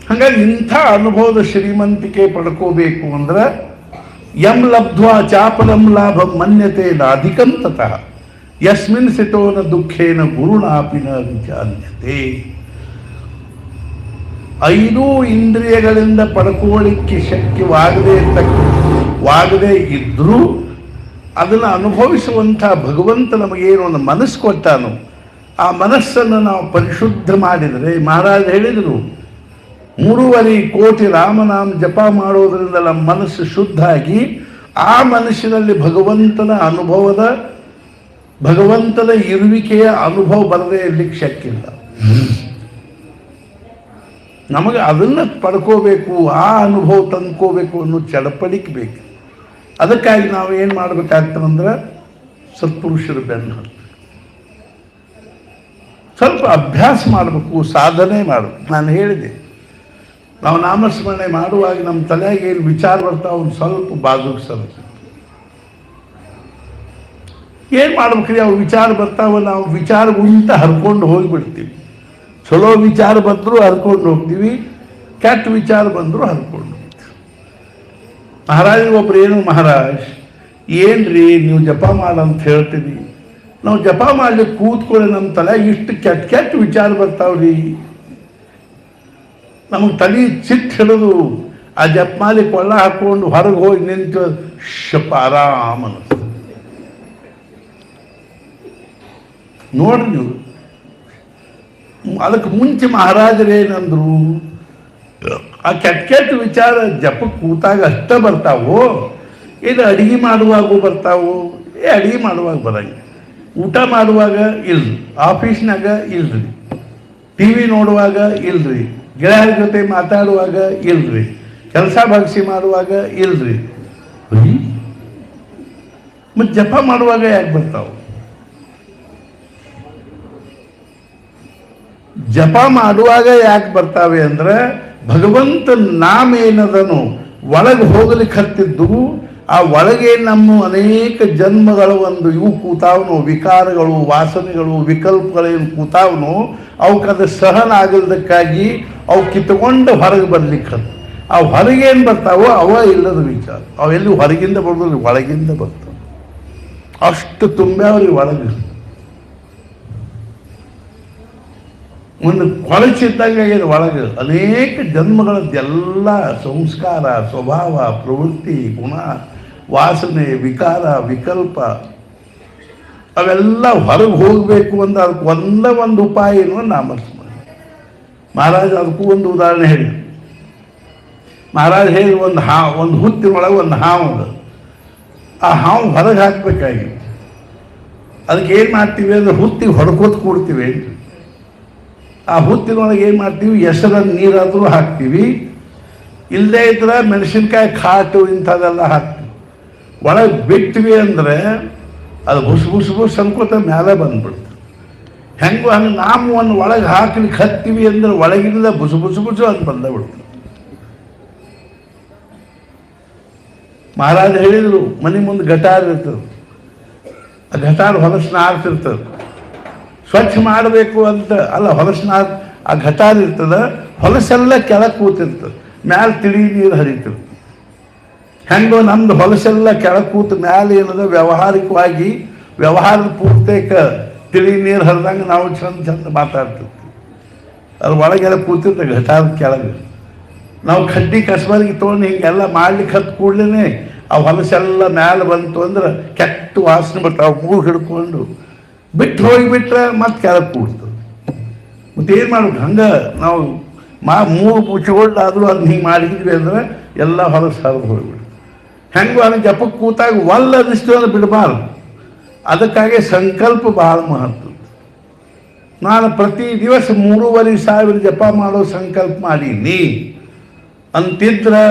ಹಾಗಾಗಿ ಇಂಥ ಅನುಭವದ ಶ್ರೀಮಂತಿಕೆ ಪಡ್ಕೋಬೇಕು ಅಂದ್ರೆ ಯಂ ಲಬ್ಧ್ವಾ ಚಾಪಲಂ ಲಾಭಂ ಮನ್ಯತೆ ನಾಧಿಕಂ ತತಃ ಯಸ್ಮಿನ್ ಸಿತೋನ ದುಃಖೇನ ಗುರುಣಾಪಿನ ವಿಚಾನ್ಯತೆ. 5 ಇಂದ್ರಿಯಗಳಿಂದ ಪಡ್ಕೊಳ್ಳಿಕ್ಕೆ ಶಕ್ಯವಾಗದೇ ಇದ್ರೂ ಅದನ್ನು ಅನುಭವಿಸುವಂಥ ಭಗವಂತ ನಮಗೇನು ಒಂದು ಮನಸ್ಸು ಕೊಟ್ಟಾನು, ಆ ಮನಸ್ಸನ್ನು ನಾವು ಪರಿಶುದ್ಧ ಮಾಡಿದರೆ, ಮಹಾರಾಜ ಹೇಳಿದರು 3.5 ಕೋಟಿ ರಾಮನಾಮ ಜಪ ಮಾಡೋದರಿಂದ ನಮ್ಮ ಮನಸ್ಸು ಶುದ್ಧ ಆಗಿ ಆ ಮನಸ್ಸಿನಲ್ಲಿ ಭಗವಂತನ ಅನುಭವದ ಭಗವಂತನ ಇರುವಿಕೆಯ ಅನುಭವ ಬರದೇ ಇರಲಿಕ್ಕೆ ಶಕ್ಯ ಇಲ್ಲ. ನಮಗೆ ಅದನ್ನು ಪಡ್ಕೋಬೇಕು, ಆ ಅನುಭವ ತಂದ್ಕೋಬೇಕು ಅನ್ನೋ ಚಡಪಡಿಕೆ ಬೇಕು. ಅದಕ್ಕಾಗಿ ನಾವು ಏನು ಮಾಡಬೇಕಾಗ್ತದಂದ್ರೆ ಸತ್ಪುರುಷರ ಬೆನ್ನು ಹತ್ತಿ ಸ್ವಲ್ಪ ಅಭ್ಯಾಸ ಮಾಡಬೇಕು, ಸಾಧನೆ ಮಾಡಬೇಕು. ನಾನು ಹೇಳಿದೆ, ನಾವು ನಾಮಸ್ಮರಣೆ ಮಾಡುವಾಗ ನಮ್ಮ ತಲೆಯಾಗ ಏನು ವಿಚಾರ ಬರ್ತಾವೆ ಒಂದು ಸ್ವಲ್ಪ ಬಾಜುಗೆ ಸರಿಸಿ ಏನು ಮಾಡ್ಬೇಕ್ರಿ, ಅವು ವಿಚಾರ ಬರ್ತಾವ, ನಾವು ವಿಚಾರ ಉಂಟ ಹರ್ಕೊಂಡು ಹೋಗಿಬಿಡ್ತೀವಿ. ಚಲೋ ವಿಚಾರ ಬಂದರೂ ಹರ್ಕೊಂಡು ಹೋಗ್ತೀವಿ, ಕೆಟ್ಟ ವಿಚಾರ ಬಂದರೂ ಹರ್ಕೊಂಡು ಹೋಗ್ತೀವಿ. ಮಹಾರಾಜ್ ಒಬ್ರು ಏನು, ಮಹಾರಾಜ್ ಏನ್ರಿ ನೀವು ಜಪ ಮಾಡಂತ ಹೇಳ್ತೀವಿ, ನಾವು ಜಪ ಮಾಡ್ಲಿಕ್ಕೆ ಕೂತ್ಕೊಳ್ಳಿ ನಮ್ಮ ತಲೆ ಇಷ್ಟು ಕೆಟ್ಟ ಕೆಟ್ಟ ವಿಚಾರ ಬರ್ತಾವ್ರಿ, ನಮಗೆ ತಲೆ ಚಿಟ್ಟು ಹಿಡಿದು ಆ ಜಪಮಾಲಿ ಕೊಳ್ಳ ಹಾಕ್ಕೊಂಡು ಹೊರಗೆ ಹೋಗಿ ನಿಂತು ಶಪ ಆರಾಮ ಅನ್ನಿಸ್ತು. ನೋಡ್ರಿ ನೀವು, ಅದಕ್ಕೆ ಮುಂಚೆ ಮಹಾರಾಜರೇನಂದ್ರು, ಆ ಕೆಟ್ಟ ಕೆಟ್ಟ ವಿಚಾರ ಜಪಕ್ಕೆ ಕೂತಾಗ ಅಷ್ಟೇ ಬರ್ತಾವೋ, ಏನು ಅಡುಗೆ ಮಾಡುವಾಗೂ ಬರ್ತಾವೋ? ಅಡುಗೆ ಮಾಡುವಾಗ ಬರಂಗ, ಊಟ ಮಾಡುವಾಗ ಇಲ್ರಿ, ಆಫೀಸ್ನಾಗ ಇಲ್ರಿ, ಟಿ ವಿ ನೋಡುವಾಗ ಇಲ್ರಿ, ಗೆಳೆಯರ ಜೊತೆ ಮಾತಾಡುವಾಗ ಇಲ್ರಿ, ಕೆಲಸ ಬಗ್ಸಿ ಮಾಡುವಾಗ ಇಲ್ರಿ, ಮತ್ತು ಜಪ ಮಾಡುವಾಗ ಯಾಕೆ ಬರ್ತಾವೆ? ಜಪ ಮಾಡುವಾಗ ಯಾಕೆ ಬರ್ತಾವೆ ಅಂದರೆ ಭಗವಂತನ ನಾಮ ಏನದನು ಒಳಗೆ ಹೋಗ್ಲಿಕ್ಕೆ ಹತ್ತಿದ್ದು, ಆ ಒಳಗೆ ನಮ್ಮ ಅನೇಕ ಜನ್ಮಗಳ ಒಂದು ಇವು ಕೂತಾವನು, ವಿಕಾರಗಳು, ವಾಸನೆಗಳು, ವಿಕಲ್ಪಗಳೇನು ಕೂತಾವನು, ಅವಕ್ಕದು ಸಹನ ಆಗಲ್ದಕ್ಕಾಗಿ ಅವು ಕಿತ್ಕೊಂಡು ಹೊರಗೆ ಬರ್ಲಿಕ್ಕೆ ಹತ್ತು. ಆ ಹೊರಗೇನು ಬರ್ತಾವೋ ಅವ ಇಲ್ಲದ ವಿಚಾರ, ಅವೆಲ್ಲಿ ಹೊರಗಿಂದ ಬರೋದು, ಒಳಗಿಂದ ಬರ್ತಾವೆ. ಅಷ್ಟು ತುಂಬ್ಯಾವ್ರಿ ಒಳಗೆ. ಒಂದು ಕೊಳಚಿದ್ದಂಗೆ ಆಗಿದೆ ಒಳಗೆ. ಅನೇಕ ಜನ್ಮಗಳದ್ದೆಲ್ಲ ಸಂಸ್ಕಾರ, ಸ್ವಭಾವ, ಪ್ರವೃತ್ತಿ, ಗುಣ, ವಾಸನೆ, ವಿಕಾರ, ವಿಕಲ್ಪ ಅವೆಲ್ಲ ಹೊರಗೆ ಹೋಗಬೇಕು ಅಂತ ಅದಕ್ಕೆ ಒಂದು ಉಪಾಯ ಏನು ನಾಮಸ್ಮರಣೆ. ಮಹಾರಾಜ ಅದಕ್ಕೂ ಒಂದು ಉದಾಹರಣೆ ಹೇಳಿ. ಮಹಾರಾಜ ಹೇಳಿ, ಒಂದು ಹುತ್ತಿನೊಳಗೆ ಒಂದು ಹಾವು ಅದ, ಆ ಹಾವು ಹೊರಗೆ ಹಾಕಬೇಕಾಗಿ ಅದಕ್ಕೆ ಏನು ಮಾಡ್ತೀವಿ ಅಂದರೆ ಹುತ್ತಿಗೆ ಹೊಡ್ಕೋತ ಕೂಡ್ತೀವಿ. ಆ ಹುತ್ತಿನೊಳಗೆ ಏನು ಮಾಡ್ತೀವಿ, ಹೆಸರನ್ನು ನೀರಾದರೂ ಹಾಕ್ತೀವಿ, ಇಲ್ಲದೇ ಇದ್ರೆ ಮೆಣಸಿನ್ಕಾಯಿ ಖಾಟು ಇಂಥದ್ದೆಲ್ಲ ಹಾಕ್ತೀವಿ. ಒಳಗೆ ಬಿಟ್ವಿ ಅಂದರೆ ಅದು ಬುಸ್ ಬುಸ್ ಬುಸ್ ಅನ್ಕೋತ ಮೇಲೆ ಬಂದ್ಬಿಡ್ತು. ಹೆಂಗೋ ಹಂಗೆ ನಾವು ಒಂದು ಒಳಗೆ ಹಾಕ್ಲಿಕ್ಕೆ ಹತ್ತೀವಿ ಅಂದ್ರೆ ಒಳಗಿಂದ ಬುಸು ಬುಸು ಬುಸು ಅಂತ ಬಂದೇ ಬಿಡ್ತು. ಮಹಾರಾಜ ಹೇಳಿದರು, ಮನೆ ಮುಂದೆ ಗಟಾರ ಇರ್ತದೆ, ಆ ಗಟಾರ ಹೊಲಸು ನಾರ್ತಿರ್ತದೆ, ಸ್ವಚ್ಛ ಮಾಡಬೇಕು ಅಂತ ಅಲ್ಲ, ಹೊಲಸು ಆ ಗಟಾರ ಇರ್ತದೆ, ಹೊಲಸೆಲ್ಲ ಕೆಳಗೆ ಕೂತಿರ್ತದೆ, ಮ್ಯಾಲೆ ತಿಳಿ ನೀರು ಹರಿತಿರ್ತದೆ. ಹೆಂಗೋ ನಮ್ದು ಹೊಲಸೆಲ್ಲ ಕೆಳಗೆ ಕೂತು ಮ್ಯಾಲೆ ಏನದ ವ್ಯಾವಹಾರಿಕವಾಗಿ ವ್ಯವಹಾರದ ಪೂರ್ತೇಕ ತಿಳಿ ನೀರು ಹರಿದಂಗೆ ನಾವು ಚಂದ ಮಾತಾಡ್ತಿರ್ತೀವಿ. ಅದ್ರ ಒಳಗೆಲ್ಲ ಕೂತಿರ್ತ ಘಟಾದ ಕೆಳಗೆ. ನಾವು ಕಡ್ಡಿ ಕಸಬರಿಗೆ ತೊಗೊಂಡು ಹಿಂಗೆಲ್ಲ ಮಾಡ್ಲಿಕ್ಕೆ ಹತ್ತು ಕೂಡಲೇ ಆ ಹೊಲಸೆಲ್ಲ ಮ್ಯಾಲೆ ಬಂತು ಅಂದ್ರೆ ಕೆಟ್ಟ ವಾಸನೆ ಬರ್ತಾವೆ. ಮೂಗು ಹಿಡ್ಕೊಂಡು ಬಿಟ್ಟು ಹೋಗಿಬಿಟ್ರೆ ಮತ್ತೆ ಕೆಳಗೆ ಕೂಡ್ತದೆ. ಮತ್ತು ಏನು ಮಾಡ್ಬೇಕು, ಹಂಗೆ ನಾವು ಮೂಗು ಮುಚ್ಚಿಕೊಳ್ಳಾದರೂ ಅದನ್ನ ಹಿಂಗೆ ಮಾಡಿದ್ವಿ ಅಂದ್ರೆ ಎಲ್ಲ ಹೊಲಸು ಹರಿದು ಹೋಗ್ಬಿಡ್ತು. ಹೆಂಗೋ ಅದನ್ನ ಜಪಕ್ಕೆ ಕೂತಾಗ ಒಲ್ಲದಿಷ್ಟು ಅಂದ್ರೆ ಬಿಡಬಾರ್ದು. ಅದಕ್ಕಾಗಿ ಸಂಕಲ್ಪ ಭಾಳ ಮಹತ್ವ. ನಾನು ಪ್ರತಿ ದಿವಸ 3,500 ಜಪ ಮಾಡೋ ಸಂಕಲ್ಪ ಮಾಡೀನಿ ಅಂತಿದ್ರೆ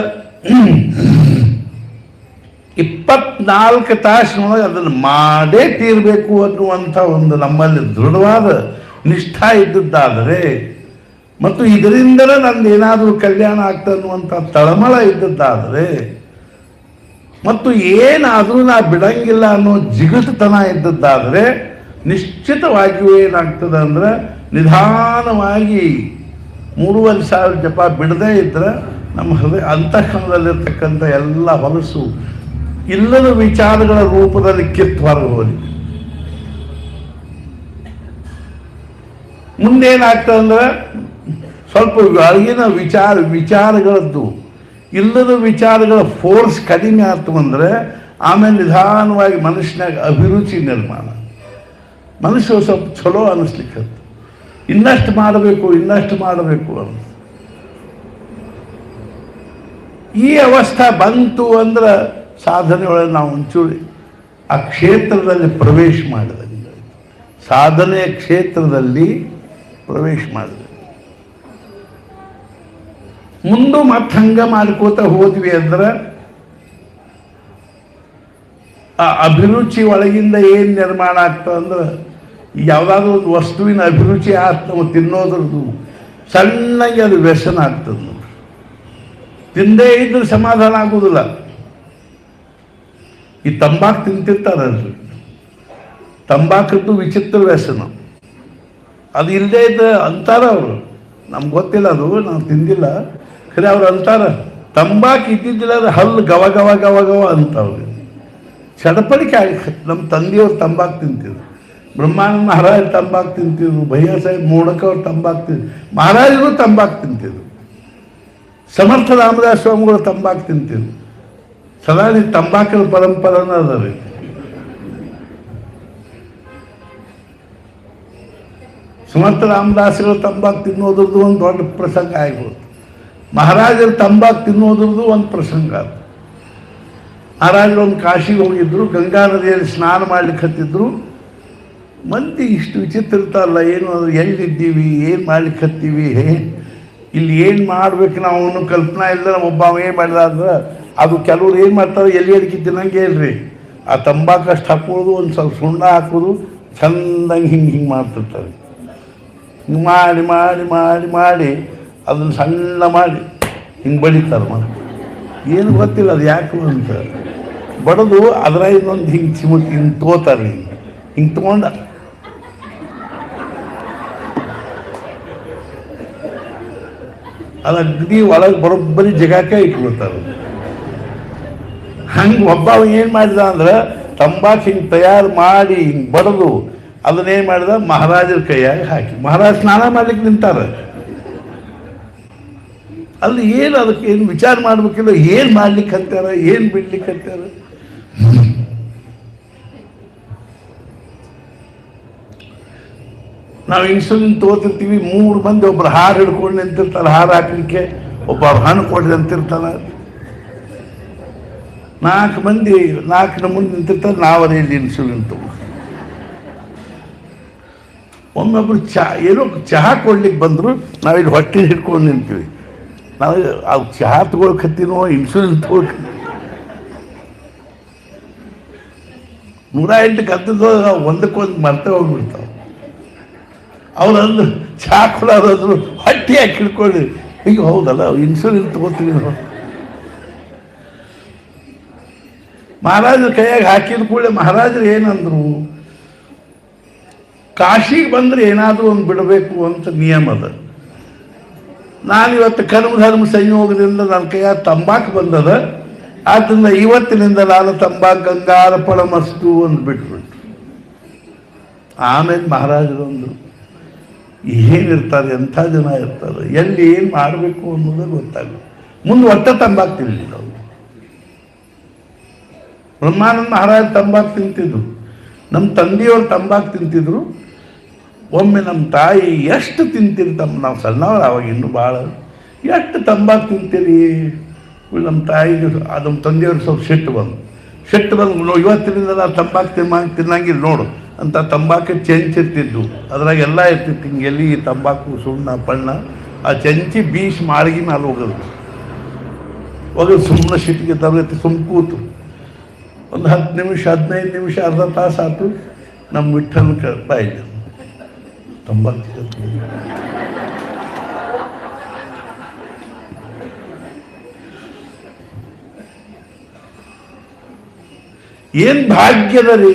24 ತಾಸಿನೊಳಗೆ ಅದನ್ನು ಮಾಡೇ ತೀರಬೇಕು ಅನ್ನುವಂಥ ಒಂದು ನಮ್ಮಲ್ಲಿ ದೃಢವಾದ ನಿಷ್ಠಾ ಇದ್ದದ್ದಾದರೆ ಮತ್ತು ಇದರಿಂದಲೇ ನಂದು ಏನಾದರೂ ಕಲ್ಯಾಣ ಆಗ್ತದೆ ಅನ್ನುವಂಥ ತಳಮಳ ಇದ್ದದ್ದಾದರೆ ಮತ್ತು ಏನಾದರೂ ನಾ ಬಿಡಂಗಿಲ್ಲ ಅನ್ನೋ ಜಿಗುಟುತನ ಇದ್ದದ್ದಾದರೆ ನಿಶ್ಚಿತವಾಗಿಯೂ ಏನಾಗ್ತದೆ ಅಂದರೆ ನಿಧಾನವಾಗಿ 3,500 ಜಪ ಬಿಡದೇ ಇದ್ದರೆ ನಮ್ಮ ಹೃದಯ ಅಂತಃಕರಣದಲ್ಲಿರ್ತಕ್ಕಂಥ ಎಲ್ಲ ಹೊಲಸು ಇಲ್ಲದ ವಿಚಾರಗಳ ರೂಪದಲ್ಲಿ ಕಿತ್ತು ಹೊರಗೆ ಹೋಗಿ ಮುಂದೇನಾಗ್ತದೆ ಅಂದರೆ ಸ್ವಲ್ಪ ಒಳಗಿನ ವಿಚಾರಗಳದ್ದು ಇಲ್ಲದ ವಿಚಾರಗಳ ಫೋರ್ಸ್ ಕಡಿಮೆ ಆಯ್ತು ಅಂದರೆ ಆಮೇಲೆ ನಿಧಾನವಾಗಿ ಮನುಷ್ಯನಾಗ ಅಭಿರುಚಿ ನಿರ್ಮಾಣ, ಮನುಷ್ಯ ಸ್ವಲ್ಪ ಚಲೋ ಅನ್ನಿಸ್ಲಿಕ್ಕೆ ಇನ್ನಷ್ಟು ಮಾಡಬೇಕು ಅಂತ. ಈ ಅವಸ್ಥೆ ಬಂತು ಅಂದ್ರೆ ಸಾಧನೆ ಒಳಗೆ ನಾವು ಒಂಚೂರು ಆ ಕ್ಷೇತ್ರದಲ್ಲಿ ಪ್ರವೇಶ ಮಾಡಿದಂಗೆ. ಸಾಧನೆಯ ಕ್ಷೇತ್ರದಲ್ಲಿ ಪ್ರವೇಶ ಮಾಡಿದೆ. ಮುಂದೆ ಮತ್ತೆ ಹಂಗ ಮಾಡ್ಕೋತ ಹೋದ್ವಿ ಅಂದ್ರೆ ಆ ಅಭಿರುಚಿ ಒಳಗಿಂದ ಏನು ನಿರ್ಮಾಣ ಆಗ್ತದೆ ಅಂದ್ರೆ ಯಾವುದಾದ್ರೂ ಒಂದು ವಸ್ತುವಿನ ಅಭಿರುಚಿ ಆಯ್ತು ನಾವು ತಿನ್ನೋದ್ರದ್ದು ಸಣ್ಣಗೆ ಅದು ವ್ಯಸನ ಆಗ್ತದೆ. ತಿಂದೇ ಇದ್ರೆ ಸಮಾಧಾನ ಆಗೋದಿಲ್ಲ. ಈ ತಂಬಾಕು ತಿಂತಿರ್ತಾರಲ್ರಿ, ತಂಬಾಕದ್ದು ವಿಚಿತ್ರ ವ್ಯಸನ. ಅದು ಇಲ್ಲದೆ ಇದ್ದ ಅಂತಾರ ಅವರು, ನಮ್ಗೆ ಗೊತ್ತಿಲ್ಲ, ಅದು ನಾವು ತಿಂದಿಲ್ಲ, ಖರೆ ಅವ್ರು ಅಂತಾರ ತಂಬಾಕು ಇದ್ದಿದ್ದಿಲ್ಲ ಅದು ಹಲ್ಲು ಗವ ಗವ ಗವ ಗವ ಅಂತವ್ರು. ಚಡಪಡಿಕೆ ಆಗಿ ನಮ್ಮ ತಂದೆಯವ್ರು ತಂಬಾಕು ತಿಂತಿದ್ರು, ಬ್ರಹ್ಮಾನಂದ ಮಹಾರಾಜ್ ತಂಬಾಕು ತಿಂತಿದ್ರು, ಭಯ್ಯ ಸಾಹೇಬ್ ಮೋಡಕ ಅವ್ರು ತಂಬಾಕು ತಿಂತಿದ್ರು, ಮಹಾರಾಜರು ತಂಬಾಕು ತಿಂತಿದ್ರು, ಸಮರ್ಥ ರಾಮದಾಸ್ ಸ್ವಾಮಿಗಳು ತಂಬಾಕು ತಿಂತಿದ್ರು. ಸದಾ ತಂಬಾಕಿನ ಪರಂಪರೆನ ಅದ ರೀ. ಸಮರ್ಥ ರಾಮದಾಸರು ತಂಬಾಕು ತಿನ್ನೋದ್ರದ್ದು ಒಂದು ದೊಡ್ಡ ಪ್ರಸಂಗ ಆಗ್ಬೋದು. ಮಹಾರಾಜರು ತಂಬಾಕು ತಿನ್ನೋದ್ರದ್ದು ಒಂದು ಪ್ರಸಂಗ ಅದು. ಮಹಾರಾಜರು ಒಂದು ಕಾಶಿಗೆ ಹೋಗಿದ್ರು, ಗಂಗಾ ನದಿಯಲ್ಲಿ ಸ್ನಾನ ಮಾಡ್ಲಿಕ್ಕೆ ಹತ್ತಿದ್ರು. ಮಂದಿ ಇಷ್ಟು ವಿಚಿತ್ರ ಇರ್ತಾರಲ್ಲ, ಏನು ಅದು ಎಲ್ಲಿದ್ದೀವಿ, ಏನು ಮಾಡ್ಲಿಕ್ಕೆ ಹತ್ತೀವಿ, ಇಲ್ಲಿ ಏನು ಮಾಡ್ಬೇಕು ನಾವು ಅನ್ನೋ ಕಲ್ಪನಾ ಇಲ್ಲದ ಒಬ್ಬ ಏನು ಮಾಡಿದ ಅಂದ್ರೆ ಅದು ಕೆಲವ್ರು ಏನು ಮಾಡ್ತಾರೆ, ಎಲ್ಲಿ ಅಡಿಕೆ ತಿನ್ನಂಗೆ ಇಲ್ರಿ, ಆ ತಂಬಾಕು ಅಷ್ಟು ಹಾಕೋದು, ಒಂದು ಸ್ವಲ್ಪ ಸುಣ್ಣ ಹಾಕೋದು, ಚೆಂದಂಗೆ ಹಿಂಗೆ ಮಾಡ್ತಿರ್ತಾರೆ. ಮಾಡಿ ಮಾಡಿ ಮಾಡಿ ಮಾಡಿ ಅದನ್ನು ಸಣ್ಣ ಮಾಡಿ ಹಿಂಗೆ ಬಡಿತಾರೆ. ಮತ್ತೆ ಏನು ಗೊತ್ತಿಲ್ಲ ಅದು ಯಾಕೆ ಅಂತ ಬಡದು ಅದರ ಇನ್ನೊಂದು ಹಿಂಗೆ ಚಿಮುಟಿ ಹಿಂಗೆ ತಗೋತಾರೆ. ಹಿಂಗೆ ತಗೊಂಡ ಅದು ಅಗ್ದಿ ಒಳಗೆ ಬರೋಬ್ಬರಿ ಜಗಕ್ಕೆ ಇಟ್ಬಿಡ್ತಾರೆ. ಹಂಗೆ ಒಬ್ಬ ಏನು ಮಾಡಿದ ಅಂದ್ರೆ ತಂಬಾಕು ಹಿಂಗೆ ತಯಾರು ಮಾಡಿ ಹಿಂಗೆ ಬಡದು ಅದನ್ನೇನು ಮಾಡಿದ ಮಹಾರಾಜರ ಕೈಯಾಗಿ ಹಾಕಿ, ಮಹಾರಾಜ ಸ್ನಾನ ಮಾಡ್ಲಿಕ್ಕೆ ನಿಂತಾರೆ. ಅಲ್ಲಿ ಏನು ಅದಕ್ಕೆ ಏನು ವಿಚಾರ ಮಾಡ್ಬೇಕಿಲ್ಲ, ಏನು ಮಾಡ್ಲಿಕ್ಕೆ ಹತ್ತಾರ, ಏನು ಬಿಡ್ಲಿಕ್ಕೆ ಹತ್ತಾರ. ನಾವು ಇನ್ಸುಲಿನ್ ತಗೋತಿರ್ತೀವಿ, 3 ಮಂದಿ ಒಬ್ರು ಹಾರ ಹಿಡ್ಕೊಂಡು ನಿಂತಿರ್ತಾರೆ, ಹಾರ ಹಾಕ್ಲಿಕ್ಕೆ ಒಬ್ಬ ಹಣ್ಣು ಕೊಡ್ರಿ ಅಂತಿರ್ತಾನೆ. 4 ಮಂದಿ 4 ಮುಂದೆ ನಿಂತಿರ್ತಾರೆ, ನಾವೇ ಇಲ್ಲಿ ಇನ್ಸುಲಿನ್ ತಗೋ. ಒಮ್ಮೊಬ್ರು ಏನೋ ಚಹಾ ಕೊಡ್ಲಿಕ್ಕೆ ಬಂದರು, ನಾವಿಲ್ಲಿ ಹೊಟ್ಟೆ ಹಿಡ್ಕೊಂಡು ನಿಂತೀವಿ. ನಾವು ಅವು ಚಹಾ ತಗೊಳ್ಕತ್ತೀನೋ ಇನ್ಸುಲಿನ್ ತಗೊಳ್ಕ 108 ಕತ್ತಿದ್ದು ಒಂದಕ್ಕೊಂದು ಮರ್ತೆ ಹೋಗ್ಬಿಡ್ತಾವೆ. ಅವ್ರಂದು ಚಹಾ ಕೊಡೋದಾದ್ರು ಹೊಟ್ಟೆ ಹಾಕಿ ಹಿಡ್ಕೊಳ್ಳಿ, ಈಗ ಹೌದಲ್ಲ ಇನ್ಸುಲಿನ್ ತಗೋತೀವಿ ನಾವು. ಮಹಾರಾಜರ ಕೈಯಾಗ ಹಾಕಿದ ಕೂಡಲೇ ಮಹಾರಾಜರು ಏನಂದ್ರು, ಕಾಶಿಗೆ ಬಂದರೆ ಏನಾದರೂ ಒಂದು ಬಿಡಬೇಕು ಅಂತ ನಿಯಮ ಅದ. ನಾನಿವತ್ತು ಕರ್ಮ ಧರ್ಮ ಸಂಯೋಗದಿಂದ ನನ್ನ ಕೈಯಾಗ ತಂಬಾಕು ಬಂದದ, ಆದ್ದರಿಂದ ಇವತ್ತಿನಿಂದ ನಾನು ತಂಬಾಕು ಗಂಗಾರಪಣ ಮಸ್ತು ಅಂತ ಬಿಟ್ಬಿಟ್ಟು. ಆಮೇಲೆ ಮಹಾರಾಜರು ಅಂದರು, ಏನಿರ್ತಾರೆ, ಎಂಥ ಜನ ಇರ್ತಾರೆ, ಎಲ್ಲಿ ಏನು ಮಾಡಬೇಕು ಅನ್ನೋದೇ ಗೊತ್ತಾಗಲ್ಲ. ಮುಂದೆ ಒಟ್ಟ ತಂಬಾಕು ತಿನ್ನಲಿಲ್ಲ ಅವರು. ಬ್ರಹ್ಮಾನಂದ ಮಹಾರಾಜ್ ತಂಬಾಕು ತಿಂತಿದ್ರು, ನಮ್ಮ ತಂದೆಯವರು ತಂಬಾಕು ತಿಂತಿದ್ರು. ಒಮ್ಮೆ ನಮ್ಮ ತಾಯಿ ಎಷ್ಟು ತಿಂತೀರಿ ನಾವು ಸಣ್ಣವ್ರು ಅವಾಗ ಇನ್ನೂ ಭಾಳ, ಎಷ್ಟು ತಂಬಾಕು ತಿಂತೀರಿ. ನಮ್ಮ ತಾಯಿಗೆ ನಮ್ಮ ತಂದೆಯವ್ರಿಗೆ ಸ್ವಲ್ಪ ಸಿಟ್ಟು ಬಂದು ಇವತ್ತಿನಿಂದ ನಾವು ತಂಬಾಕು ತಿನ್ನಂಗಿಲ್ಲ ನೋಡು ಅಂತ ತಂಬಾಕು ಚೆಂಚಿರ್ತಿದ್ದು, ಅದ್ರಾಗ ಎಲ್ಲ ಇರ್ತಿತ್ತು, ಹಿಂಗೆ ಎಲ್ಲಿ ತಂಬಾಕು ಸುಣ್ಣ ಪಣ್ಣ, ಆ ಚೆಂಚಿ ಬೀಸ್ ಮಾಳ್ಗಿ ಮೇಲೆ ಹೋಗೋದು ಸುಮ್ಮನೆ ಸಿಟ್ಟಿಗೆ ತರಗತಿ ಕೂತು ಒಂದು 10 ನಿಮಿಷ 15 ನಿಮಿಷ ಅರ್ಧ ತಾಸು ಆಯ್ತು. ನಮ್ಮ ವಿಠ್ಠಲ ಬಾಯಿದೆ ತಂಬಾಕು ಏನು ಭಾಗ್ಯದ ರೀ.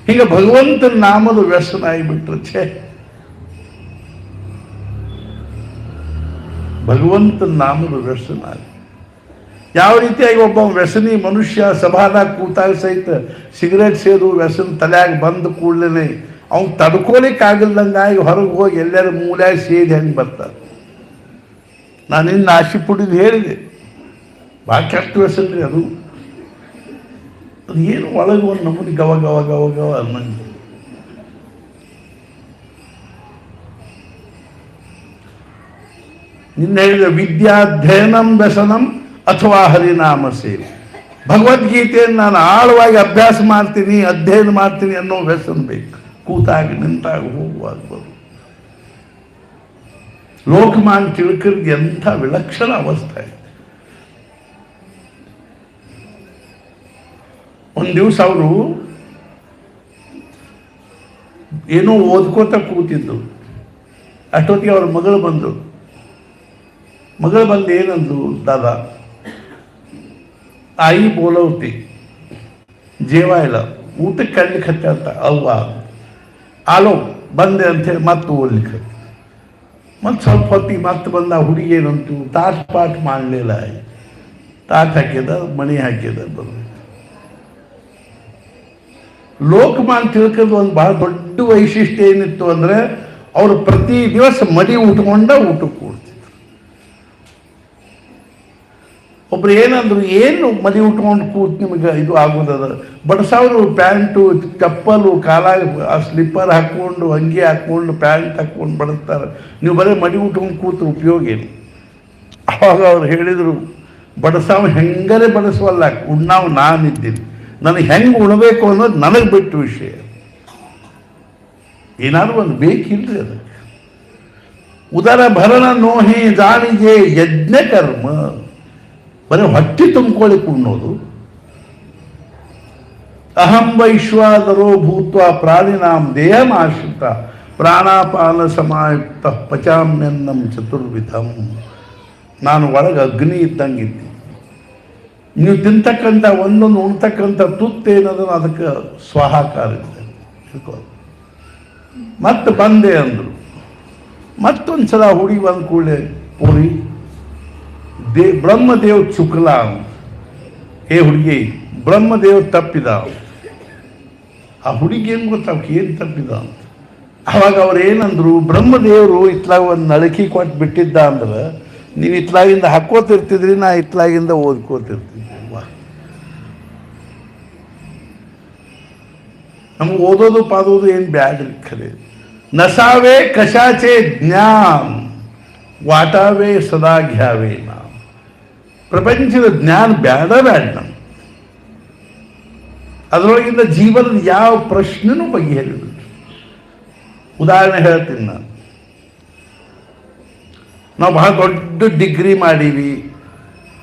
ಹಿಂಗೆ ಭಗವಂತನ ನಾಮದ ವ್ಯಸನ ಆಗಿಬಿಟ್ರೆ ಛೇ, ಭಗವಂತನ ನಾಮದ ವ್ಯಸನ. ಯಾವ ರೀತಿಯಾಗಿ ಒಬ್ಬ ವ್ಯಸನಿ ಮನುಷ್ಯ ಸಭಾದಾಗ ಕೂತಾಗ ಸಹಿತ ಸಿಗರೇಟ್ ಸೇದು ವ್ಯಸನ ತಲೆಯಾಗ ಬಂದ ಕೂಡಲೇ ಅವ್ನು ತಡ್ಕೊಲಿಕ್ಕಾಗಲ್ದಂಗಾಗಿ ಹೊರಗೆ ಹೋಗಿ ಎಲ್ಲರೂ ಮೂಲ್ಯಾಗ ಸೇದಿ ಹೆಂಗೆ ಬರ್ತಾರೆ. ನಾನು ಇನ್ನು ಆಶಿ ಪುಡಿದು ಹೇಳಿದೆ, ಭಾಳ ಕೆಟ್ಟ ವ್ಯಸನ ರೀ ಅದು. ಅದು ಏನು ಒಳಗೆ ಒಂದು ನಮೂನಿ ಗವ ಗವ ಗವ ಗವ ಅನ್ನಂಗೆ. ನಿನ್ನೆ ಹೇಳಿದ ವಿದ್ಯಾಧ್ಯಯನಂ ವ್ಯಸನಂ ಅಥವಾ ಹರಿನಾಮ ಸೇರಿ. ಭಗವದ್ಗೀತೆಯನ್ನು ನಾನು ಆಳವಾಗಿ ಅಭ್ಯಾಸ ಮಾಡ್ತೀನಿ, ಅಧ್ಯಯನ ಮಾಡ್ತೀನಿ ಅನ್ನೋ ವ್ಯಸನ ಬೇಕು. ಕೂತಾಗ ನಿಂತಾಗ ಹೋಗುವಾಗ ಬರು. ಲೋಕಮಾನ್ಯ ತಿಳಕರಿಗೆ ಎಂಥ ವಿಲಕ್ಷಣ ಅವಸ್ಥೆ. ಒಂದು ದಿವಸ ಅವರು ಏನೋ ಓದ್ಕೋತ ಕೂತಿದ್ದು. ಅಷ್ಟೊತ್ತಿಗೆ ಅವ್ರ ಮಗಳು ಬಂದು ಏನಂದ್ರು, ದಾದಾ आई बोलवते जेवायला ಊಟಕ್ಕೆ ಕಣ್ಲಿಕ್ಕೆ ಹತ್ತ ಅವ್ವ ಆಲೋ ಬಂದೆ ಅಂಥೇಳಿ ಮತ್ತೆ ಓದ್ಲಿಕ್ಕೆ ಮತ್ತೆ ಸ್ವಲ್ಪ ಹೊತ್ತಿಗೆ ಮತ್ತೆ ಬಂದ. ಹುಡುಗಿ ಏನಂತು ತಾಟ್ ಪಾಟ್ ಮಾಡಲಿಲ್ಲ, ತಾಟ್ ಹಾಕಿದ ಮಣಿ ಹಾಕಿದ ಬಂದು. ಲೋಕಮಾನ್ಯ ತಿಳಕದ ಒಂದು ಬಹಳ ದೊಡ್ಡ ವೈಶಿಷ್ಟ್ಯ ಏನಿತ್ತು ಅಂದರೆ ಅವರು ಪ್ರತಿ ದಿವಸ ಮಡಿ ಉಟ್ಕೊಂಡ ಊಟಕ್ಕೆ ಕೊಡ್ತಿದ್ರು. ಒಬ್ರು ಏನಂದ್ರು, ಏನು ಮದಿ ಉಟ್ಕೊಂಡು ಕೂತ್ ನಿಮಗೆ ಇದು ಆಗೋದದ, ಬಡಸಾವ್ರು ಪ್ಯಾಂಟು ಚಪ್ಪಲು ಕಾಲಾಗ ಸ್ಲಿಪ್ಪರ್ ಹಾಕ್ಕೊಂಡು ಅಂಗಿ ಹಾಕ್ಕೊಂಡು ಪ್ಯಾಂಟ್ ಹಾಕ್ಕೊಂಡು ಬಡಿಸ್ತಾರೆ, ನೀವು ಬರೀ ಮಡಿ ಉಟ್ಕೊಂಡು ಕೂತು ಉಪಯೋಗ ಏನು? ಆವಾಗ ಅವ್ರು ಹೇಳಿದರು, ಬಡಸಾವ್ ಹೆಂಗರೆ ಬಡಿಸುವಲ್ಲ, ಉಣ್ಣಾವ್ ನಾನಿದ್ದೀನಿ, ನನಗೆ ಹೆಂಗೆ ಉಣಬೇಕು ಅನ್ನೋದು ನನಗೆ ಬಿಟ್ಟು ವಿಷಯ. ಏನಾದ್ರು ಒಂದು ಬೇಕಿಲ್ರಿ ಅದಕ್ಕೆ. ಉದರ ಭರಣ ನೋಹಿ ಜಾಣಿಗೆ ಯಜ್ಞ ಕರ್ಮ, ಬರೀ ಹೊಟ್ಟೆ ತುಂಬಿಕೊಳ್ಳಿಕ್ಕೆ ಉಣ್ಣೋದು. ಅಹಂ ವೈಶ್ವಾದರೋ ಭೂತ್ವ ಪ್ರಾಣಿನಾಂ ದೇಹಮಾಶ್ರಿತ ಪ್ರಾಣಾಪಾನ ಸಮಾಯುಕ್ತ ಪಚಾಮ್ಯನ್ನಂ ಚತುರ್ವಿಧಂ. ನಾನು ಒಳಗೆ ಅಗ್ನಿ ಇದ್ದಂಗಿದ್ದೀನಿ. ನೀವು ತಿಂತಕ್ಕಂಥ ಒಂದೊಂದು ಉಣ್ತಕ್ಕಂಥ ತುತ್ತೇನದನ್ನು ಅದಕ್ಕೆ ಸ್ವಾಹಾಕಾರ ಇದೆ. ಮತ್ತೆ ಬಂದೆ ಅಂದರು. ಮತ್ತೊಂದು ಸಲ ಹುಡುಗಿ ಬಂದ ಕೂಡಲೇ ಪೂರಿ ಬ್ರಹ್ಮದೇವ್ ಚುಕ್ಲ, ಏ ಹುಡುಗಿ ಬ್ರಹ್ಮದೇವ್ ತಪ್ಪಿದ. ಆ ಹುಡುಗಿ ಏನು ಗೊತ್ತಾಗ ಏನು ತಪ್ಪಿದ ಅಂತ. ಅವಾಗ ಅವ್ರು ಏನಂದ್ರು, ಬ್ರಹ್ಮದೇವರು ಇತ್ಲಾಗ ಒಂದು ನಳಕಿ ಕೊಟ್ಟು ಬಿಟ್ಟಿದ್ದ ಅಂದ್ರೆ ನೀವು ಇತ್ಲಾಗಿಂದ ಹಾಕೋತಿರ್ತಿದ್ರಿ, ನಾ ಇತ್ಲಾಗಿಂದ ಓದ್ಕೋತಿರ್ತಿದ್ವಿ. ನಮ್ಗೆ ಓದೋದು ಪಾದೋದು ಏನು ಬ್ಯಾಡ್ರಿ ಖರೆ. ನಸಾವೆ ಕಶಾಚೆ ಜ್ಞಾನ ವಾಟಾವೆ ಸದಾ ಘ್ಯಾವೆ ನಾ. ಪ್ರಪಂಚದ ಜ್ಞಾನ ಬ್ಯಾಡ ನಮ್ಗೆ. ಅದರೊಳಗಿಂದ ಜೀವನದ ಯಾವ ಪ್ರಶ್ನೆನೂ ಬಗೆಹರಿದು. ಉದಾಹರಣೆ ಹೇಳ್ತೀನಿ ನಾನು. ನಾವು ಬಹಳ ದೊಡ್ಡ ಡಿಗ್ರಿ ಮಾಡೀವಿ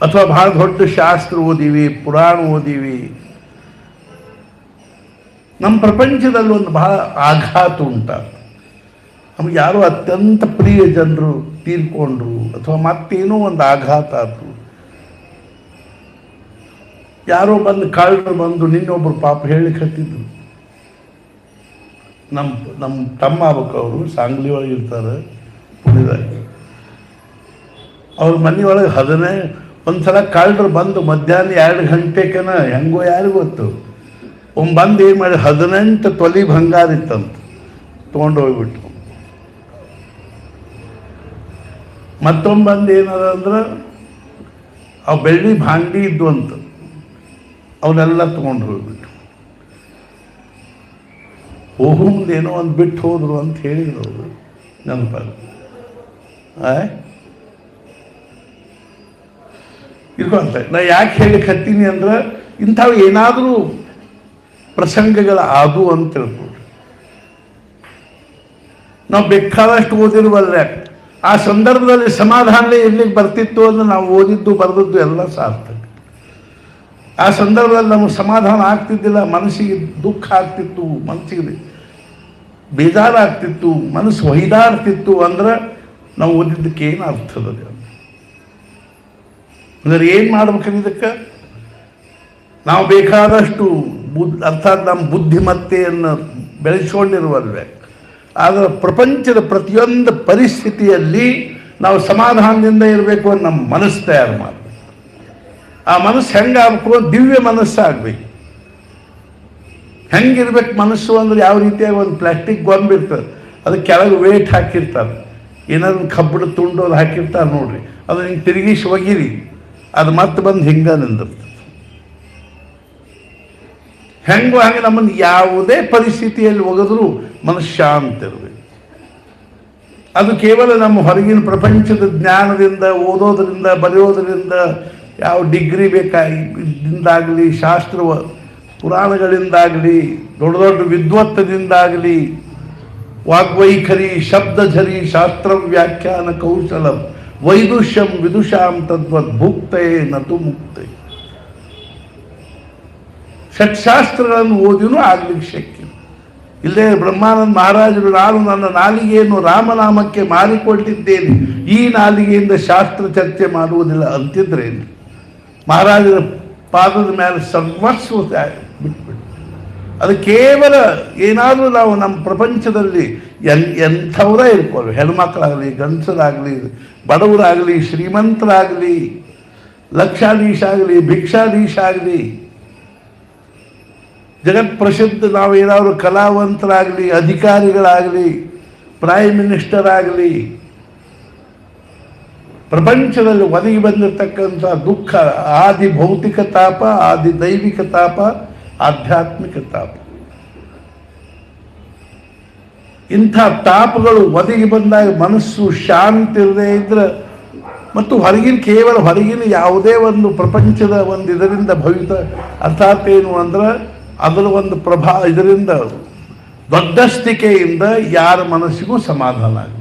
ಅಥವಾ ಬಹಳ ದೊಡ್ಡ ಶಾಸ್ತ್ರ ಓದೀವಿ, ಪುರಾಣ ಓದೀವಿ. ನಮ್ಮ ಪ್ರಪಂಚದಲ್ಲಿ ಒಂದು ಬಹಳ ಆಘಾತ ಉಂಟಾಗ್ತದೆ. ನಮಗೆ ಯಾರೋ ಅತ್ಯಂತ ಪ್ರಿಯ ಜನರು ತೀರ್ಕೊಂಡ್ರು ಅಥವಾ ಮತ್ತೇನೋ ಒಂದು ಆಘಾತ ಆಯಿತು. ಯಾರೋ ಕಳ್ಳರು ಬಂದು ನಿನ್ನೊಬ್ಬರು ಪಾಪ ಹೇಳಿಕ್ಕೆ ಹತ್ತಿದ್ರು. ನಮ್ಮ ತಮ್ಮ ಆಗ್ಬೇಕು, ಅವರು ಸಾಂಗ್ಲಿ ಒಳಗೆ ಇರ್ತಾರೆ ಪುಣ್ಯದಾಗ. ಅವ್ರ ಮನೆಯೊಳಗೆ ಒಂದ್ಸಲ ಕಳ್ಳರು ಬಂದು ಮಧ್ಯಾಹ್ನ 2 ಗಂಟೆಕನ ಹೆಂಗೋ ಯಾರಿಗೂ ಗೊತ್ತು. ಬಂದು ಏನು ಮಾಡಿ 18 ತೊಲಿ ಬಂಗಾರ ಇತ್ತಂತ ತೊಗೊಂಡು ಹೋಗ್ಬಿಟ್ಟು. ಮತ್ತೊಂದು ಏನದ ಅಂದ್ರೆ ಅವು ಬೆಳ್ಳಿ ಭಾಂಡಿ ಇದ್ದು ಅಂತ ಅವನ್ನೆಲ್ಲ ತೊಗೊಂಡು ಹೋಗ್ಬಿಟ್ಟು. ಹೋಗು ಮುಂದೆ ಏನೋ ಒಂದು ಬಿಟ್ಟು ಹೋದ್ರು ಅಂತ ಹೇಳಿದ್ರು ಅವರು. ನೆನಪಾಗ ಇರ್ಕೊಂತ ನಾ ಯಾಕೆ ಹೇಳಿಕ್ಕೆ ಹತ್ತೀನಿ ಅಂದ್ರೆ ಇಂಥವು ಏನಾದರೂ ಪ್ರಸಂಗಗಳ ಆದು ಅಂತ ತಿಳ್ಕೊಳ್ರಿ. ನಾವು ಬೇಕಾದಷ್ಟು ಓದಿರುವಲ್ಲ, ಆ ಸಂದರ್ಭದಲ್ಲಿ ಸಮಾಧಾನ ಎಲ್ಲಿಗೆ ಬರ್ತಿತ್ತು ಅಂದ್ರೆ ನಾವು ಓದಿದ್ದು ಬರೆದದ್ದು ಎಲ್ಲ ಸಾರ್ಥಕ. ಆ ಸಂದರ್ಭದಲ್ಲಿ ನಮಗೆ ಸಮಾಧಾನ ಆಗ್ತಿದ್ದಿಲ್ಲ, ಮನಸ್ಸಿಗೆ ದುಃಖ ಆಗ್ತಿತ್ತು, ಮನಸ್ಸಿಗೆ ಬೇಜಾರಾಗ್ತಿತ್ತು, ಮನಸ್ಸು ಹೊಯ್ದಾಡ್ತಿತ್ತು ಅಂದ್ರೆ ನಾವು ಓದಿದ್ದಕ್ಕೆ ಏನು ಅರ್ಥದ ಅಂದ್ರೆ ಏನು ಮಾಡ್ಬೇಕಂದ್ರೆ ಇದಕ್ಕೆ ನಾವು ಬೇಕಾದಷ್ಟು ಅರ್ಥಾತ್ ನಮ್ಮ ಬುದ್ಧಿಮತ್ತೆಯನ್ನು ಬೆಳೆಸ್ಕೊಂಡಿರುವಲ್ವೇ. ಆದರೆ ಪ್ರಪಂಚದ ಪ್ರತಿಯೊಂದು ಪರಿಸ್ಥಿತಿಯಲ್ಲಿ ನಾವು ಸಮಾಧಾನದಿಂದ ಇರಬೇಕು ಅಂತ ನಮ್ಮ ಮನಸ್ಸು ತಯಾರು ಮಾಡಬೇಕು. ಆ ಮನಸ್ಸು ಹೆಂಗಾಗಬೇಕು? ದಿವ್ಯ ಮನಸ್ಸಾಗಬೇಕು. ಹೆಂಗಿರ್ಬೇಕು ಮನಸ್ಸು ಅಂದ್ರೆ ಯಾವ ರೀತಿಯಾಗಿ ಒಂದು ಪ್ಲಾಸ್ಟಿಕ್ ಗೊಂಬಿರ್ತದೆ, ಅದಕ್ಕೆ ಕೆಳಗೆ ವೇಟ್ ಹಾಕಿರ್ತಾರೆ, ಏನಾದ್ರು ಕಬ್ಬಿಣ ತುಂಡು ಅದು ಹಾಕಿರ್ತಾರೆ ನೋಡ್ರಿ, ಅದು ಹಿಂಗೆ ತಿರುಗಿಸಿ ಒಗಿರಿ, ಅದು ಮತ್ತೆ ಬಂದು ಹಿಂಗೆ ನಿಂದಿರ್ತದೆ. ಹೆಂಗೋ ಹಂಗೆ ನಮ್ಮನ್ನು ಯಾವುದೇ ಪರಿಸ್ಥಿತಿಯಲ್ಲಿ ಒಗೆದ್ರೂ ಮನಸ್ಸು ಶಾಂತ ಇರಬೇಕು. ಅದು ಕೇವಲ ನಮ್ಮ ಹೊರಗಿನ ಪ್ರಪಂಚದ ಜ್ಞಾನದಿಂದ, ಓದೋದ್ರಿಂದ, ಬರೆಯೋದ್ರಿಂದ, ಯಾವ ಡಿಗ್ರಿ ಬೇಕಾಗಿದ್ದಾಗಲಿ, ಶಾಸ್ತ್ರ ಪುರಾಣಗಳಿಂದಾಗಲಿ ದೊಡ್ಡ ದೊಡ್ಡ ವಿದ್ವತ್ತದಿಂದಾಗಲಿ ವಾಗ್ವೈಖರಿ ಶಬ್ದಝರಿ ಶಾಸ್ತ್ರ ವ್ಯಾಖ್ಯಾನ ಕೌಶಲಂ ವೈದುಷ್ಯಂ ವಿದುಷಾಂ ತದ್ವದ್ ಭುಕ್ತೇ ನತು ಮುಕ್ತೇ. ಷಟ್ಶಾಸ್ತ್ರಗಳನ್ನು ಓದಿನೂ ಆಗ್ಲಿಕ್ಕೆ ಶಕ್ಯ. ಇಲ್ಲೇ ಬ್ರಹ್ಮಾನಂದ ಮಹಾರಾಜರು ನಾನು ನನ್ನ ನಾಲಿಗೆಯನ್ನು ರಾಮನಾಮಕ್ಕೆ ಮಾರಿಕೊಟ್ಟಿದ್ದೇನೆ, ಈ ನಾಲಿಗೆಯಿಂದ ಶಾಸ್ತ್ರ ಚರ್ಚೆ ಮಾಡುವುದಿಲ್ಲ ಅಂತಿದ್ರೇನು? ಮಹಾರಾಜರ ಪಾದದ ಮೇಲೆ ಸರ್ವಸ್ವ ಬಿಟ್ಬಿಟ್ಟು ಅದು ಕೇವಲ ಏನಾದರೂ ನಾವು ನಮ್ಮ ಪ್ರಪಂಚದಲ್ಲಿ ಎಂಥವರೇ ಇರ್ಬೋದು, ಹೆಣ್ಮಕ್ಳಾಗಲಿ ಗಂಡಸರಾಗಲಿ ಬಡವರಾಗಲಿ ಶ್ರೀಮಂತರಾಗಲಿ ಲಕ್ಷಾಧೀಶ ಆಗಲಿ ಭಿಕ್ಷಾಧೀಶ ಆಗಲಿ ಜಗತ್ ಪ್ರಸಿದ್ಧ ನಾವೇನಾದರೂ ಕಲಾವಂತರಾಗಲಿ ಅಧಿಕಾರಿಗಳಾಗಲಿ ಪ್ರೈಮ್ ಮಿನಿಸ್ಟರ್ ಆಗಲಿ ಪ್ರಪಂಚದಲ್ಲಿ ಒದಗಿ ಬಂದಿರತಕ್ಕಂಥ ದುಃಖ ಆದಿ ಭೌತಿಕ ತಾಪ ಆದಿ ದೈವಿಕ ತಾಪ ಆಧ್ಯಾತ್ಮಿಕ ತಾಪ, ಇಂಥ ತಾಪಗಳು ಒದಗಿ ಬಂದಾಗ ಮನಸ್ಸು ಶಾಂತಿ ಇರದೇ ಇದ್ರೆ ಮತ್ತು ಕೇವಲ ಹೊರಗಿನ ಯಾವುದೇ ಒಂದು ಪ್ರಪಂಚದ ಒಂದು ಇದರಿಂದ ಭವಿತ ಅರ್ಥಾತ್ ಏನು ಅಂದ್ರೆ ಅದರ ಒಂದು ಇದರಿಂದ ದೊಡ್ಡಸ್ತಿಕೆಯಿಂದ ಯಾರ ಮನಸ್ಸಿಗೂ ಸಮಾಧಾನ ಆಗಲಿ.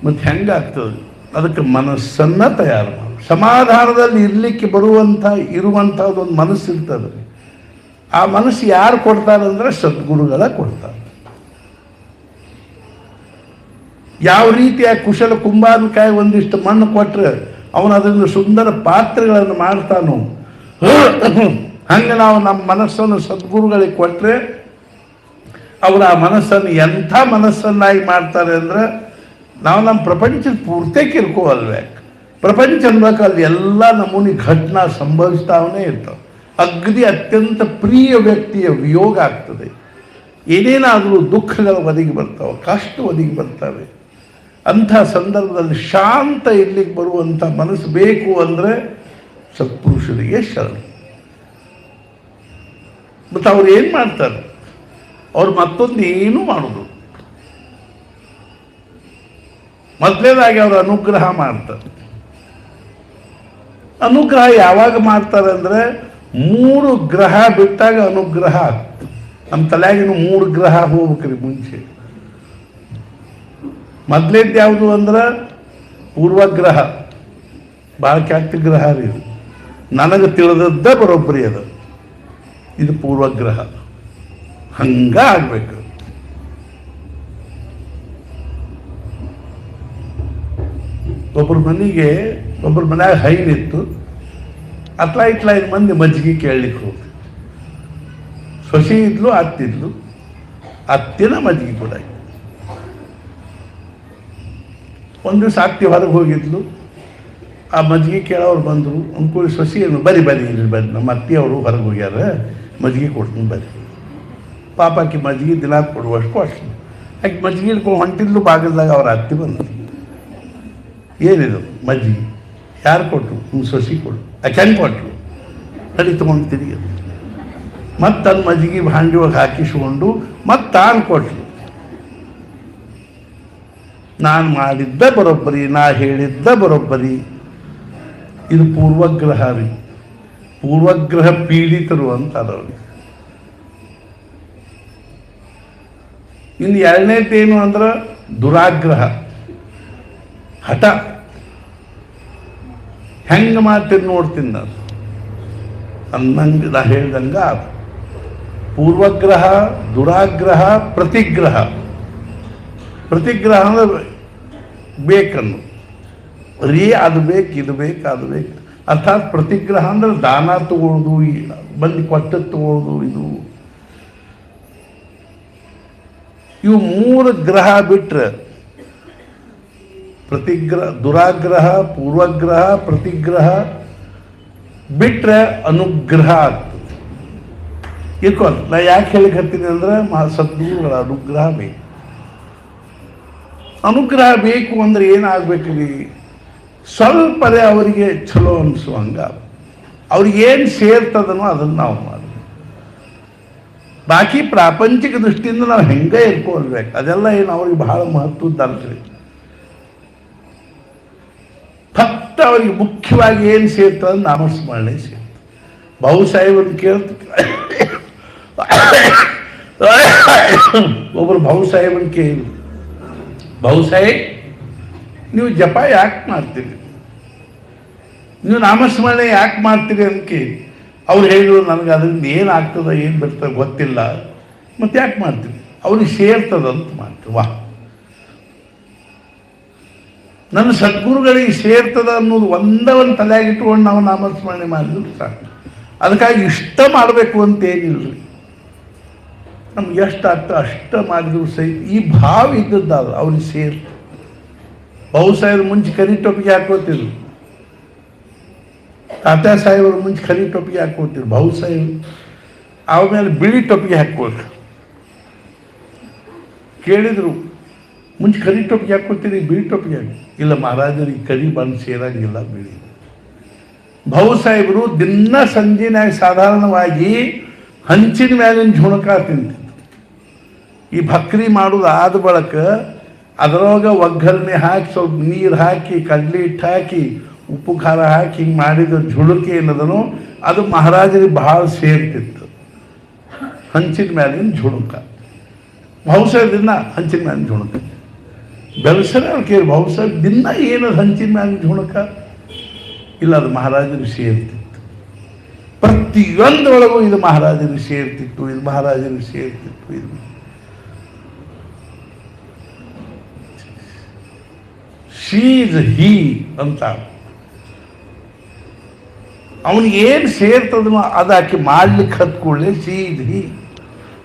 ಮತ್ತು ಹೆಂಗಾಗ್ತದೆ? ಅದಕ್ಕೆ ಮನಸ್ಸನ್ನ ತಯಾರು ಮಾಡಿ ಸಮಾಧಾನದಲ್ಲಿ ಇರಲಿಕ್ಕೆ ಇರುವಂಥದ್ದು ಒಂದು ಮನಸ್ಸು ಇರ್ತದೆ. ಆ ಮನಸ್ಸು ಯಾರು ಕೊಡ್ತಾರಂದ್ರೆ ಸದ್ಗುರುಗಳ ಕೊಡ್ತಾರೆ. ಯಾವ ರೀತಿಯ ಕುಶಲ ಕುಂಬಾರಕಾಯಿ ಒಂದಿಷ್ಟು ಮಣ್ಣು ಕೊಟ್ಟರೆ ಅವನು ಅದರಿಂದ ಸುಂದರ ಪಾತ್ರೆಗಳನ್ನು ಮಾಡ್ತಾನೋ ಹಂಗೆ ನಾವು ನಮ್ಮ ಮನಸ್ಸನ್ನು ಸದ್ಗುರುಗಳಿಗೆ ಕೊಟ್ಟರೆ ಅವರು ಆ ಮನಸ್ಸನ್ನು ಎಂಥ ಮನಸ್ಸನ್ನಾಗಿ ಮಾಡ್ತಾರೆ ಅಂದರೆ ನಾವು ನಮ್ಮ ಪ್ರಪಂಚದ ಪೂರ್ತಿ ಕಿರ್ಕೋವಲ್ವೇ. ಪ್ರಪಂಚ ಅನ್ಬೇಕು ಅಲ್ಲಿ ಎಲ್ಲ ನಮೂನಿ ಘಟನಾ ಸಂಭವಿಸ್ತಾವೇ ಇರ್ತವೆ. ಅಗದಿ ಅತ್ಯಂತ ಪ್ರಿಯ ವ್ಯಕ್ತಿಯ ವಿಯೋಗ ಆಗ್ತದೆ, ಏನೇನಾದರೂ ದುಃಖಗಳು ಒದಗಿ ಬರ್ತಾವೆ, ಕಷ್ಟ ಒದಗಿ ಬರ್ತವೆ. ಅಂಥ ಸಂದರ್ಭದಲ್ಲಿ ಶಾಂತ ಇರ್ಲಿಕ್ಕೆ ಬರುವಂಥ ಮನಸ್ಸು ಬೇಕು ಅಂದರೆ ಸತ್ಪುರುಷರಿಗೆ ಶರಣ. ಮತ್ತು ಅವ್ರು ಏನು ಮಾಡ್ತಾರೆ? ಅವ್ರು ಮತ್ತೊಂದು ಏನೂ ಮಾಡೋದು, ಮೊದಲನೇದಾಗಿ ಅವರು ಅನುಗ್ರಹ ಮಾಡ್ತಾರೆ. ಅನುಗ್ರಹ ಯಾವಾಗ ಮಾಡ್ತಾರೆ ಅಂದರೆ 3 ಗ್ರಹ ಬಿಟ್ಟಾಗ ಅನುಗ್ರಹ ಆಗ್ತದೆ. ನಮ್ಮ ತಲೆಯಾಗಿನ 3 ಗ್ರಹ ಹೋಗ್ಬೇಕ್ರಿ ಮುಂಚೆ. ಮೊದಲೇದು ಯಾವುದು ಅಂದ್ರೆ ಪೂರ್ವಗ್ರಹ, ಭಾಳ ಕೆಟ್ಟ ಗ್ರಹ ರೀ ಇದು. ನನಗೆ ತಿಳಿದದ್ದ ಬರೋಬ್ಬರಿ ಅದು. ಇದು ಪೂರ್ವಗ್ರಹ, ಹಂಗ ಆಗ್ಬೇಕು. ಒಬ್ಬರ ಮನ್ಯಾಗ ಹೈನಿತ್ತು, ಇಟ್ಲ ಮಂದಿ ಮಜ್ಜಿಗೆ ಕೇಳಲಿಕ್ಕೆ ಹೋಗಿ ಸೊಸಿ ಇದ್ಲು, ಅತ್ತಿದ್ಲು, ಅತ್ತಿನ ಮಜ್ಜಿಗೆ ಕೂಡ. ಒಂದು ದಿವಸ ಅತ್ತಿ ಹೊರಗೆ ಹೋಗಿದ್ಲು, ಆ ಮಜ್ಜಿಗೆ ಕೇಳೋರು ಬಂದರು. ಅಂದ್ಕೊಳ್ಳಿ ಸೊಸಿಯನ್ನು ಬರ್ರಿ ಇಲ್ಲಿ ಬರ್ರಿ, ನಮ್ಮ ಅತ್ತಿಯವರು ಹೊರಗೆ ಹೋಗ್ಯಾರ, ಮಜ್ಜಿಗೆ ಕೊಡ್ತೀನಿ ಬರ್ರಿ. ಪಾಪಕ್ಕೆ ಮಜ್ಜಿಗೆ ದಿನ ಕೊಡುವಷ್ಟು ಅಷ್ಟು ಆಕೆ ಮಜ್ಜಿಗೆ ಇಟ್ಕೊಂಡು ಹೊಂಟಿದ್ಲು. ಬಾಗಿಲ್ದಾಗ ಅವ್ರ ಅತ್ತಿ ಬಂದರು. ಏನಿದು ಮಜ್ಜಿಗೆ? ಯಾರು ಕೊಟ್ಟರು? ನಿಮ್ಮ ಸೊಸಿ ಕೊಡು. ಆಕೆ ಹೆಂಗೆ ಕೊಟ್ಟರು? ನಡಿ ತೊಗೊಂಡು ತಿರುಗಿ ಮತ್ತು ತನ್ನ ಮಜ್ಜಿಗೆ ಭಾಂಡಿ ಒಳಗೆ ಹಾಕಿಸ್ಕೊಂಡು ಮತ್ತು ತಾನು ಕೊಟ್ಟರು. ನಾನು ಮಾಡಿದ್ದ ಬರೋಬ್ಬರಿ, ನಾ ಹೇಳಿದ್ದ ಬರೋಬ್ಬರಿ. ಇದು ಪೂರ್ವಗ್ರಹ ರೀ, ಪೂರ್ವಗ್ರಹ ಪೀಡಿತರು ಅಂತಾರೆ. ಇನ್ನು ಎರಡನೇದೇನು ಅಂದ್ರೆ ದುರಾಗ್ರಹ, ಹಠ. ಹೆಂಗೆ ಮಾಡ್ತೀನಿ ನೋಡ್ತೀನಿ ನಾನು ಅನ್ನಂಗೆ ನಾ ಹೇಳ್ದಂಗೆ. ಪೂರ್ವಗ್ರಹ, ದುರಾಗ್ರಹ, ಪ್ರತಿಗ್ರಹ. ಪ್ರತಿಗ್ರಹ ಅಂದ್ರೆ ಬೇಕನ್ನು ಅದು ಬೇಕು, ಇದು ಬೇಕು, ಅದು ಬೇಕು. ಅರ್ಥಾತ್ ಪ್ರತಿಗ್ರಹ ಅಂದ್ರೆ ದಾನ ತಗೊಳ್ಳೋದು, ಬಂದು ಕೊಟ್ಟದ್ದು ತಗೊಳ್ಳೋದು. ಇವು 3 ಗ್ರಹ ಬಿಟ್ರೆ ದುರಾಗ್ರಹ, ಪೂರ್ವಗ್ರಹ, ಪ್ರತಿಗ್ರಹ ಬಿಟ್ರೆ ಅನುಗ್ರಹ ಆಗ್ತದೆ. ಇಟ್ಕೊಂಡು ನಾ ಯಾಕೆ ಹೇಳಿಕತ್ತೀನಿ ಅಂದ್ರೆ ಸದ್ಗುರುಗಳ ಅನುಗ್ರಹ ಬೇಕು. ಅನುಗ್ರಹ ಬೇಕು ಅಂದ್ರೆ ಏನಾಗಬೇಕ್ರಿ? ಸ್ವಲ್ಪದೇ ಅವರಿಗೆ ಚಲೋ ಅನಿಸುವಂಗ, ಅವ್ರಿಗೆ ಏನು ಸೇರ್ತದನೋ ಅದನ್ನು ನಾವು ಮಾಡಬೇಕು. ಬಾಕಿ ಪ್ರಾಪಂಚಿಕ ದೃಷ್ಟಿಯಿಂದ ನಾವು ಹೆಂಗೆ ಇರ್ಕೊಳ್ಬೇಕು, ಅದೆಲ್ಲ ಏನು ಅವ್ರಿಗೆ ಬಹಳ ಮಹತ್ವದ್ದಲ್ರಿ. ಫಸ್ಟ್ ಅವರಿಗೆ ಮುಖ್ಯವಾಗಿ ಏನು ಸೇರ್ತದೆ? ನಾಮಸ್ಮರಣೆ ಸೇರ್ತದೆ. ಬಾಬುಸಾಹೇಬನ್ನು ಕೇಳ್ತ ಒಬ್ಬರು ಬಾಬುಸಾಹೇಬನ್ನು ಕೇಳಿ, ಬಾಬುಸಾಹೇಬ್ ನೀವು ಜಪ ಯಾಕೆ ಮಾಡ್ತೀರಿ, ನೀವು ನಾಮಸ್ಮರಣೆ ಯಾಕೆ ಮಾಡ್ತೀರಿ ಅಂತ ಕೇಳಿ. ಅವ್ರು ಹೇಳಿದ್ರು, ನನಗೆ ಅದರಿಂದ ಏನು ಆಗ್ತದೆ ಏನು ಬರ್ತದೆ ಗೊತ್ತಿಲ್ಲ, ಮತ್ತೆ ಯಾಕೆ ಮಾಡ್ತೀವಿ? ಅವ್ರಿಗೆ ಸೇರ್ತದಂತ ಮಾಡ್ತೀವಿ. ವಾಹ್, ನನ್ನ ಸದ್ಗುರುಗಳಿಗೆ ಸೇರ್ತದ ಅನ್ನೋದು ಒಂದವನ್ನು ತಲೆಯಾಗಿಟ್ಕೊಂಡು ನಾವು ನಾಮಸ್ಮರಣೆ ಮಾಡಿದ್ರು ಸಾಕು. ಅದಕ್ಕಾಗಿ ಇಷ್ಟ ಮಾಡಬೇಕು ಅಂತೇನಿಲ್ಲ ರೀ, ನಮ್ಗೆ ಎಷ್ಟು ಆಗ್ತದೆ ಅಷ್ಟ ಮಾಡಿದ್ರು ಸಹಿತ ಈ ಭಾವ ಇದ್ದದ್ದಲ್ಲ ಅವ್ರಿಗೆ ಸೇರ್ತ. ಬಾಬುಸಾಹೇಬ್ರು ಮುಂಚೆ ಕರಿ ಟೊಪ್ಪಿಗೆ ಹಾಕೋತಿದ್ರು, ತಾತ್ಯಾ ಸಾಹೇಬರು ಮುಂಚೆ ಕರಿ ಟೊಪ್ಪಿಗೆ ಹಾಕೋತಿದ್ರು, ಬಾಬುಸಾಹೇಬ್ ಆಮೇಲೆ ಬಿಳಿ ಟೊಪ್ಪಿಗೆ ಹಾಕ್ಕೊಳ್ರಿ. ಕೇಳಿದ್ರು, ಮುಂಚೆ ಕರಿ ಟೊಪ್ಪಿಗೆ ಹಾಕ್ಕೊತೀರಿ, ಬಿಳಿ ಟೊಪ್ಪಿಗೆ ಹಾಕಿ. ಇಲ್ಲ ಮಹಾರಾಜರಿಗೆ ಕರಿ ಬಂದು ಸೇರಂಗಿಲ್ಲ, ಬಿಳಿ. ಬಾಬುಸಾಹೇಬರು ದಿನ ಸಂಜೆನಾಗ ಸಾಧಾರಣವಾಗಿ ಹಂಚಿನ ಮ್ಯಾಲಿನ ಝುಣಕ ತಿಂತಿದ್ರು. ಈ ಭಕ್ರಿ ಮಾಡೋದು ಆದ ಬಳಕ ಅದರೊಳಗೆ ಒಗ್ಗರಣೆ ಹಾಕಿ ಸ್ವಲ್ಪ ನೀರು ಹಾಕಿ ಕಡ್ಲಿ ಹಿಟ್ಟು ಹಾಕಿ ಉಪ್ಪು ಖಾರ ಹಾಕಿ ಹಿಂಗೆ ಮಾಡಿದ ಝುಣುಕೆ ಏನದನೋ ಅದು ಮಹಾರಾಜರಿಗೆ ಭಾಳ ಸೇರ್ತಿತ್ತು. ಹಂಚಿನ ಮ್ಯಾಲಿನ ಝುಣಕ ಬಾಬುಸಾಹೇಬ್ ದಿನ ಹಂಚಿನ ಮ್ಯಾಲಿನ ಝುಣಕ. ಬೆಳೆಸರೆ ಅವ್ರು ಕೇಳಿ, ಬಾಬುಸಾಹೇಬ್ ದಿನ ಏನದು ಹಂಚಿನ ಮ್ಯಾಲಿನ ಝುಣಕ? ಇಲ್ಲ, ಅದು ಮಹಾರಾಜರಿಗೆ ಸೇರ್ತಿತ್ತು. ಪ್ರತಿಯೊಂದರೊಳಗೂ ಇದು ಮಹಾರಾಜರಿಗೆ ಸೇರ್ತಿತ್ತು, ಇದು ಮಹಾರಾಜರಿಗೆ ಸೇರ್ತಿತ್ತು. ಇದು ಶೀಸ್ ಹೀ ಅಂತ ಅವನಿಗೆ ಏನು ಸೇರ್ತದನೋ ಅದು ಆಕೆ ಮಾಡ್ಲಿಕ್ಕೆ ಹತ್ಕೊಳ್ಳೆ ಶೀಸ್ ಹೀ.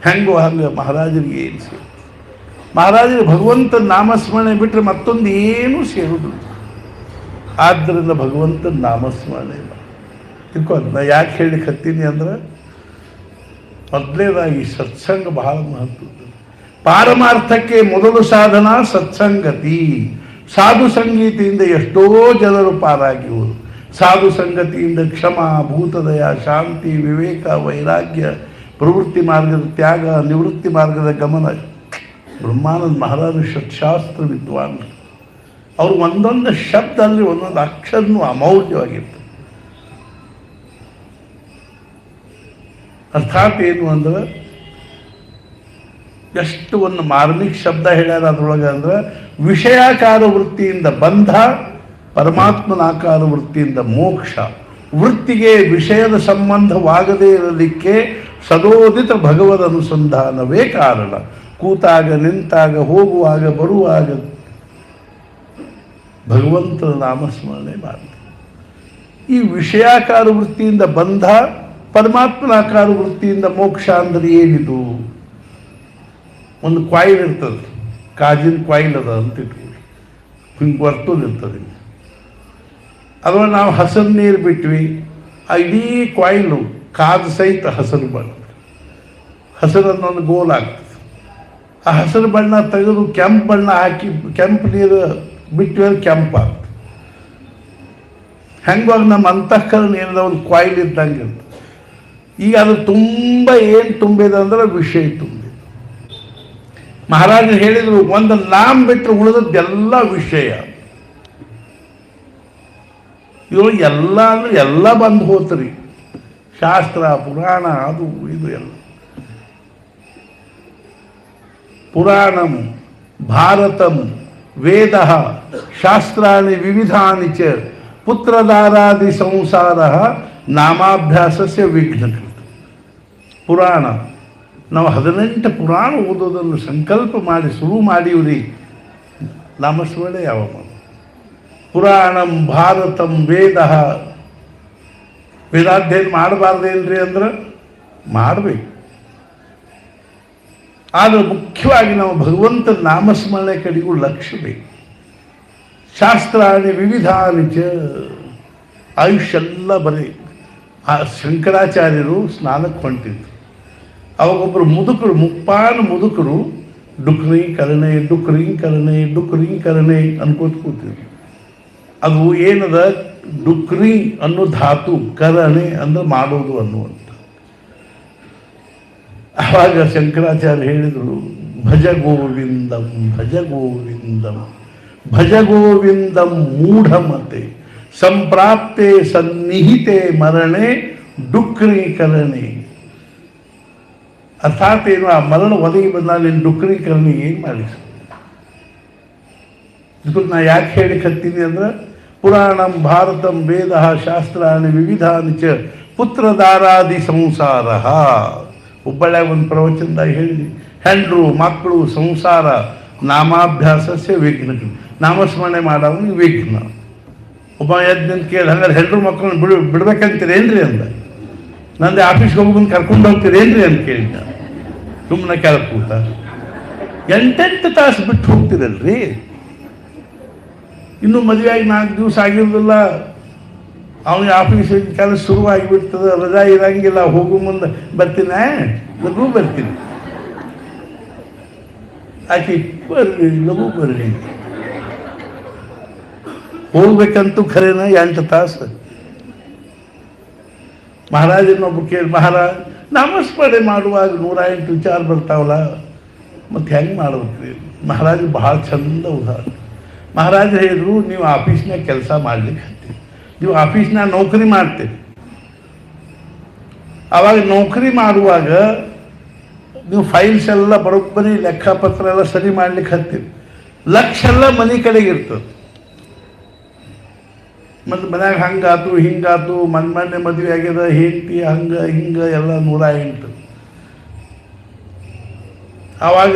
ಹೆಂಗೋ ಹಂಗೆ ಮಹಾರಾಜರಿಗೆ ಏನು ಸೇರ್ತದೆ? ಮಹಾರಾಜರಿಗೆ ಭಗವಂತನ ನಾಮಸ್ಮರಣೆ ಬಿಟ್ಟರೆ ಮತ್ತೊಂದು ಏನೂ ಸೇರುವುದಿಲ್ಲ. ಆದ್ದರಿಂದ ಭಗವಂತನ ನಾಮಸ್ಮರಣೆ ತಿಳ್ಕೊ. ನಾ ಯಾಕೆ ಹೇಳಲಿಕ್ಕೆ ಹತ್ತೀನಿ ಅಂದ್ರೆ, ಮೊದಲನೇದಾಗಿ ಸತ್ಸಂಗ ಬಹಳ ಮಹತ್ವದ್ದು. ಪಾರಮಾರ್ಥಕ್ಕೆ ಮೊದಲು ಸಾಧನ ಸತ್ಸಂಗತಿ. ಸಾಧು ಸಂಗತಿಯಿಂದ ಎಷ್ಟೋ ಜನರು ಪಾರಾಗಿವರು. ಸಾಧು ಸಂಗತಿಯಿಂದ ಕ್ಷಮ, ಭೂತದಯ, ಶಾಂತಿ, ವಿವೇಕ, ವೈರಾಗ್ಯ, ಪ್ರವೃತ್ತಿ ಮಾರ್ಗದ ತ್ಯಾಗ, ನಿವೃತ್ತಿ ಮಾರ್ಗದ ಗಮನ. ಬ್ರಹ್ಮಾನಂದ ಮಹಾರಾಜ ಶಸ್ತ್ರ ವಿದ್ವಾನ್. ಅವರು ಒಂದೊಂದು ಶಬ್ದ ಅಲ್ಲಿ ಒಂದೊಂದು ಅಕ್ಷರನೂ ಅಮೌಲ್ಯವಾಗಿರ್ತದೆ. ಅರ್ಥಾತ್ ಏನು ಅಂದ್ರೆ, ಎಷ್ಟು ಒಂದು ಮಾರ್ಮಿಕ ಶಬ್ದ ಹೇಳ್ಯಾರ ಅದರೊಳಗೆ ಅಂದ್ರೆ, ವಿಷಯಾಕಾರ ವೃತ್ತಿಯಿಂದ ಬಂಧ, ಪರಮಾತ್ಮನಾಕಾರ ವೃತ್ತಿಯಿಂದ ಮೋಕ್ಷ. ವೃತ್ತಿಗೆ ವಿಷಯದ ಸಂಬಂಧವಾಗದೇ ಇರಲಿಕ್ಕೆ ಸದೋದಿತ ಭಗವದ್ ಅನುಸಂಧಾನವೇ ಕಾರಣ. ಕೂತಾಗ, ನಿಂತಾಗ, ಹೋಗುವಾಗ, ಬರುವಾಗ ಭಗವಂತನ ನಾಮಸ್ಮರಣೆ ಮಾಡ್ತಾರೆ. ಈ ವಿಷಯಾಕಾರ ವೃತ್ತಿಯಿಂದ ಬಂಧ, ಪರಮಾತ್ಮನಾಕಾರ ವೃತ್ತಿಯಿಂದ ಮೋಕ್ಷ ಅಂದ್ರೆ ಏನಿದು? ಒಂದು ಕಾಯಿಲ್ ಇರ್ತದೆ, ಕಾಜಿನ ಕಾಯಿಲ್ ಅದ ಅಂತ ಇಟ್ಕೊಳ್ಳಿ, ಹಿಂಗೆ ಬರ್ತದಿರ್ತದೆ. ಅದ್ರಲ್ಲಿ ನಾವು ಹಸರು ನೀರು ಬಿಟ್ವಿ, ಆ ಇಡೀ ಕಾಯಿಲು ಕಾದ ಸಹಿತ ಹಸರು ಬಣ್ಣ, ಹಸರು ಅನ್ನೊಂದು ಗೋಲ್ ಆಗ್ತದೆ. ಆ ಹಸಿರು ಬಣ್ಣ ತೆಗೆದು ಕೆಂಪು ಬಣ್ಣ ಹಾಕಿ ಕೆಂಪು ನೀರು ಬಿಟ್ಟು ಕೆಂಪಾಗ್ತದೆ. ಹೆಂಗಾಗಿ ನಮ್ಮ ಅಂತಃಕರಣ ಏನದ ಒಂದು ಕಾಯಿಲ್ ಇದ್ದಂಗೆ ಇರ್ತದೆ. ಈಗ ಅದು ತುಂಬ ಏನು ತುಂಬಿದೆ ಅಂದ್ರೆ ವಿಷಯ ತುಂಬಿದೆ. ಮಹಾರಾಜರು ಹೇಳಿದರು, ಒಂದು ನಾಮ ಬಿಟ್ಟರೆ ಉಳಿದದ್ದೆಲ್ಲ ವಿಷಯ. ಇದ್ರೊಳಗೆ ಎಲ್ಲ ಅಂದ್ರೆ ಎಲ್ಲ ಬಂದು ಹೋತ್ರಿ, ಶಾಸ್ತ್ರ, ಪುರಾಣ, ಅದು ಇದು ಎಲ್ಲ. ಪುರಾಣಂ, ಭಾರತಂ, ವೇದ, ಶಾಸ್ತ್ರಾಣಿ ವಿವಿಧಾನಿ ಚ ಪುತ್ರದಾರಾದಿ ಸಂಸಾರ ನಾಮಾಭ್ಯಾಸಸ್ಯ ವಿಘ್ನಕೃತ. ಪುರಾಣ, ನಾವು 18 ಪುರಾಣ ಓದೋದನ್ನು ಸಂಕಲ್ಪ ಮಾಡಿ ಶುರು ಮಾಡೀವ್ರಿ, ನಾಮಸ್ಮರಣೆ ಯಾವ ಮಾಡು. ಪುರಾಣಂ, ಭಾರತಂ, ವೇದ. ವೇದಾಧ್ಯಯನ ಮಾಡಬಾರ್ದೇನ್ರಿ ಅಂದ್ರೆ ಮಾಡಬೇಕು. ಆದರೆ ಮುಖ್ಯವಾಗಿ ನಾವು ಭಗವಂತನ ನಾಮಸ್ಮರಣೆ ಕಡೆಗೂ ಲಕ್ಷ್ಯ ಬೇಕು. ಶಾಸ್ತ್ರಾಣಿ ವಿವಿಧಾನಿ ಚ. ಆಯುಷ್ಯ ಎಲ್ಲ ಬರೀ ಆ ಶಂಕರಾಚಾರ್ಯರು ಸ್ನಾನಕ್ಕೆ ಹೊಂಟಿದ್ರು. ಅವಾಗೊಬ್ಬರು ಮುದುಕರು, ಮುಪ್ಪಾನ ಮುದುಕರು ಡುಕ್ರಿ ಕರಣೆ ಡುಕ್ರಿ ಕರಣೆ ಡುಕ್ರಿ ಕರಣೆ ಅನ್ಕೋತ ಕೂತಿದ್ರು. ಅದು ಏನದ, ಡುಕ್ರಿ ಅನ್ನೋ ಧಾತು, ಕರಣೆ ಅಂದ್ರೆ ಮಾಡೋದು ಅನ್ನುವಂಥ. ಆವಾಗ ಶಂಕರಾಚಾರ್ಯ ಹೇಳಿದರು, ಭಜ ಗೋವಿಂದಂ ಭಜ ಗೋವಿಂದಂ ಭಜ ಗೋವಿಂದಂ ಮೂಢಮತೆ ಸಂಪ್ರಾಪ್ತೆ ಸನ್ನಿಹಿತೆ ಮರಣೆ ಡುಕ್ರೀಕರಣೆ. ಅರ್ಥಾತ್ ಏನು, ಆ ಮರಣ ಒದಗಿ ಬಂದಾಗ ನೀನು ಡುಕ್ರೀಕರಣೆ ಏನು ಮಾಡಿ. ಇದಕ್ಕೆ ನಾ ಯಾಕೆ ಹೇಳಿಕತ್ತೀನಿ ಅಂದ್ರೆ, ಪುರಾಣಂ ಭಾರತಂ ವೇದ ಶಾಸ್ತ್ರಾಣಿ ವಿವಿಧಾನಿ ಚ ಪುತ್ರದಾರಾದಿ ಸಂಸಾರ. ಹುಬ್ಬಳ್ಳಿಯಾಗ ಒಂದು ಪ್ರವಚನದಾಗ ಹೇಳಿದ್ವಿ, ಹೆಂಡ್ರು ಮಕ್ಕಳು ಸಂಸಾರ ನಾಮಾಭ್ಯಾಸಸ್ಯ ವಿಘ್ನ. ನಾಮಸ್ಮರಣೆ ಮಾಡವನು ವಿಘ್ನ. ಒಬ್ಬ ಎದ್ದು ಕೇಳಿ, ಹಂಗಾರೆ ಹೆಂಡ್ರು ಮಕ್ಕಳನ್ನ ಬಿಡ್ಬೇಕಂತೀರೇನ್ರಿ ಅಂದ. ನಂದು ಆಫೀಸ್ಗೆ ಹೋಗ್ಬಂದು ಕರ್ಕೊಂಡು ಹೋಗ್ತೀರೇನ್ರಿ ಅಂತ ಕೇಳಿದ್ದ. ಸುಮ್ಮನೆ ಕೆಳಗೆ ಕೂತ 8 ತಾಸು ಬಿಟ್ಟು ಹೋಗ್ತಿರಲ್ರಿ. ಇನ್ನೂ ಮದುವೆ ಆಗಿ 4 ದಿವಸ ಆಗಿರೋದಿಲ್ಲ, ಅವನಿಗೆ ಆಫೀಸ್ ಕೆಲಸ ಶುರುವಾಗಿಬಿಡ್ತದೆ, ರಜಾ ಇರಂಗಿಲ್ಲ. ಹೋಗೋ ಮುಂದೆ ಬರ್ತೀನಿ, ಲಘು ಬರ್ತೀನಿ, ಆಕೆ ಬರ್ರಿ ಲಘು ಬರ್ರಿ. ಹೋಗ್ಬೇಕಂತೂ ಖರೇನ 8 ತಾಸು. ಮಹಾರಾಜನೊಬ್ಬ ಕೇಳಿ, ಮಹಾರಾಜ್ ನಾಮಸ್ಮರಣೆ ಮಾಡುವಾಗ 108 ವಿಚಾರ ಬರ್ತಾವಲ್ಲ, ಮತ್ತು ಹೆಂಗೆ ಮಾಡ್ಬೇಕ್ರಿ? ಮಹಾರಾಜ್ ಭಾಳ ಚಂದ ಉದಾಹರಣೆ. ಮಹಾರಾಜ್ ಹೇಳಿದ್ರು, ನೀವು ಆಫೀಸ್ನಾಗ ಕೆಲಸ ಮಾಡ್ಲಿಕ್ಕೆ ಹತ್ತೀರಿ, ನೀವು ಆಫೀಸ್ನಾಗ ನೌಕರಿ ಮಾಡ್ತೀರಿ. ಆವಾಗ ನೌಕರಿ ಮಾಡುವಾಗ ನೀವು ಫೈಲ್ಸ್ ಎಲ್ಲ ಬರೋಬ್ಬರಿ ಲೆಕ್ಕಪತ್ರ ಎಲ್ಲ ಸರಿ ಮಾಡ್ಲಿಕ್ಕೆ ಹತ್ತೀರಿ. ಲಕ್ಷ ಎಲ್ಲ ಮನೆ ಕಡೆಗೆ ಇರ್ತದೆ. ಮತ್ತು ಮನ್ಯಾಗ ಹಂಗಾತು ಹಿಂಗಾತು, ಮೊನ್ನೆ ಮದುವೆ ಆಗ್ಯದ, ಹೆಂಡತಿ ಹಂಗೆ ಹಿಂಗೆ ಎಲ್ಲ 108. ಆವಾಗ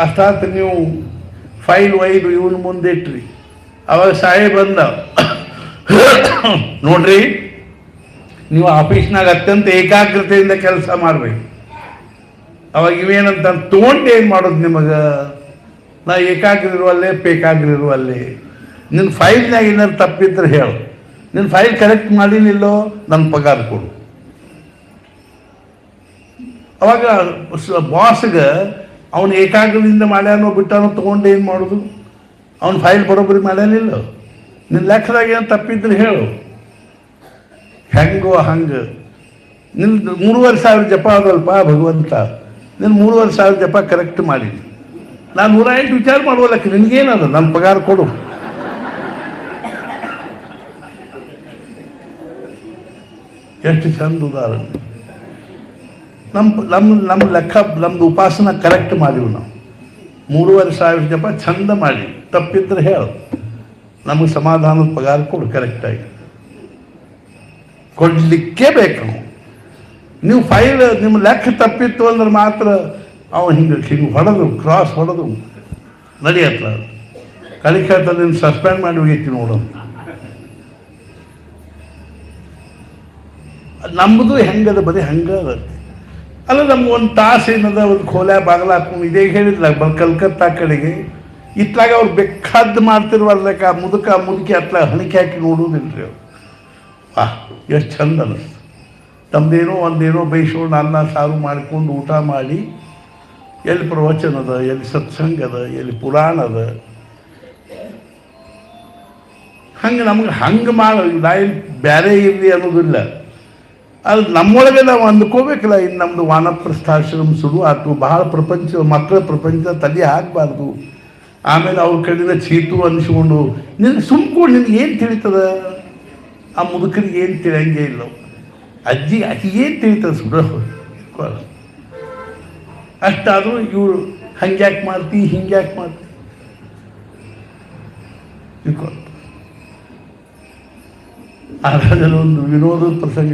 ಅರ್ಥಾತ್ ನೀವು ಫೈಲ್ ಒಯ್ದು ಇವನು ಮುಂದೆ ಇಟ್ರಿ. ಅವಾಗ ಸಾಹೇಬ್ ಬಂದ, ನೋಡ್ರಿ ನೀವು ಆಫೀಸ್ನಾಗ ಅತ್ಯಂತ ಏಕಾಗ್ರತೆಯಿಂದ ಕೆಲಸ ಮಾಡ್ಬೇಕು. ಅವಾಗ ಇವೇನಂತ ತೊಗೊಂಡು ಏನು ಮಾಡೋದು ನಿಮಗೆ? ನಾ ಏಕಾಗ್ರ ಇರುವಲ್ಲೇ ಪೇಕಾಗ್ರ ಇರುವಲ್ಲೇ. ನಿನ್ನ ಫೈಲ್ನಾಗ ಏನಾದ್ರು ತಪ್ಪಿದ್ರೆ ಹೇಳು, ನಿನ್ನ ಫೈಲ್ ಕರೆಕ್ಟ್ ಮಾಡಿನಿಲ್ಲೋ ನನ್ನ ಪಗಾರ ಕೊಡು. ಅವಾಗ ಬಾಸ್ಗೆ ಅವನು ಏಕಾಗ್ರದಿಂದ ಮಾಡ್ಯಾನೋ ಬಿಟ್ಟಾನೋ ತೊಗೊಂಡು ಏನು ಮಾಡೋದು? ಅವನ ಫೈಲ್ ಬರೋಬ್ಬರಿ ಮಾಡ್ಯಾನಿಲ್ಲ, ನಿನ್ನ ಲೆಕ್ಕದಾಗ ಏನು ತಪ್ಪಿದ್ರೆ ಹೇಳು. ಹೆಂಗೋ ಹಂಗೆ ನಿನ್ನ 3,500 ಜಪ ಅದಲ್ಪ ಭಗವಂತ, ನಿನ್ನ 3,500 ಜಪ ಕರೆಕ್ಟ್ ಮಾಡಿ. ನಾನು 108 ವಿಚಾರ ಮಾಡುವ ಲೆಕ್ಕ, ನಿನಗೇನದ? ನನ್ನ ಪಗಾರ ಕೊಡು. ಎಷ್ಟು ಚಂದ ಉದಾಹರಣೆ. ನಮ್ಮ ಲೆಕ್ಕ, ನಮ್ದು ಉಪಾಸನ ಕರೆಕ್ಟ್ ಮಾಡಿವು ನಾವು. 3,500 ಜಪ ಚಂದ ಮಾಡಿ, ತಪ್ಪಿದ್ರೆ ಹೇಳು, ನಮಗೆ ಸಮಾಧಾನದ ಪಗಾರ ಕೊಡು ಕರೆಕ್ಟಾಗಿ. ಕೊಡಲಿಕ್ಕೆ ಬೇಕು. ನೀವು ಫೈಲ್ ನಿಮ್ಮ ಲೆಕ್ಕ ತಪ್ಪಿತ್ತು ಅಂದ್ರೆ ಮಾತ್ರ ಅವನು ಹಿಂಗೆ ಹೊಡೆದು ಕ್ರಾಸ್ ಹೊಡೆದು ನಡೆಯತ್ತ. ಕಲಿಕತ್ತ ನೀನು ಸಸ್ಪೆಂಡ್ ಮಾಡಿ ಹೋಗೈತಿ ನೋಡೋದು. ನಮ್ಮದು ಹೆಂಗದ, ಬರೀ ಹಂಗದ ಅಲ್ಲ. ನಮ್ಗೆ ಒಂದು ತಾಸು ಏನದ, ಒಂದು ಖೋಲೆ ಬಾಗಲ ಹಾಕೊಂಡು ಇದೇ ಹೇಳಿದ್ಲ ಕಲ್ಕತ್ತಾ ಕಡೆಗೆ ಇತ್ಲಾಗ ಅವ್ರು ಬೇಕಾದ್ದು ಮಾಡ್ತಿರುವಲ್ಲಕ, ಮುದುಕಿ ಅತ್ಲಾಗ ಹಣಿಕೆ ಹಾಕಿ ನೋಡುವುದಿಲ್ರಿ ಅವ್ರು. ಎಷ್ಟು ಚಂದ ಅನ್ನಿಸ್ತು. ತಮ್ಮದೇನೋ ಒಂದೇನೋ ಬೈಸ್ಕೊಂಡು ಅನ್ನ ಸಾರು ಮಾಡಿಕೊಂಡು ಊಟ ಮಾಡಿ, ಎಲ್ಲಿ ಪ್ರವಚನ ಅದ, ಎಲ್ಲಿ ಸತ್ಸಂಗ ಅದ, ಎಲ್ಲಿ ಪುರಾಣ ಅದ, ಹಂಗೆ ನಮ್ಗೆ ಹಂಗೆ ಏನು ಬೇರೆ ಇರಲಿ ಅನ್ನೋದಿಲ್ಲ. ಅದು ನಮ್ಮೊಳಗೆ ನಾವು ಅಂದ್ಕೋಬೇಕಲ್ಲ. ಇನ್ನು ನಮ್ಮದು ವಾನಪ್ರಸ್ಥಾಶ್ರಮ ಶುರು ಆಯ್ತು, ಭಾಳ ಪ್ರಪಂಚ ಮಕ್ಕಳ ಪ್ರಪಂಚ ತಲೆ ಹಾಕಬಾರ್ದು. ಆಮೇಲೆ ಅವ್ರ ಕಡೆಯಿಂದ ಚೀತು ಅನಿಸ್ಕೊಂಡು ನಿನಗೆ ಸುಮ್ಕೊಂಡು ನಿನಗೆ ಏನು ತಿಳಿತದ? ಆ ಮುದುಕರಿಗೆ ಏನು ತಿಳಿಯಂಗೆ ಇಲ್ಲ. ಆಕೆ ಏನು ತಿಳಿತದೆ? ಸುಡ ಅಷ್ಟಾದರೂ ಇವರು ಹಂಗ್ಯಾಕೆ ಮಾಡ್ತಿ, ಹಿಂಗ್ಯಾಕೆ ಮಾಡ್ತಿ ಆದ್ರೆ ಒಂದು ವಿನೋದದ ಪ್ರಸಂಗ.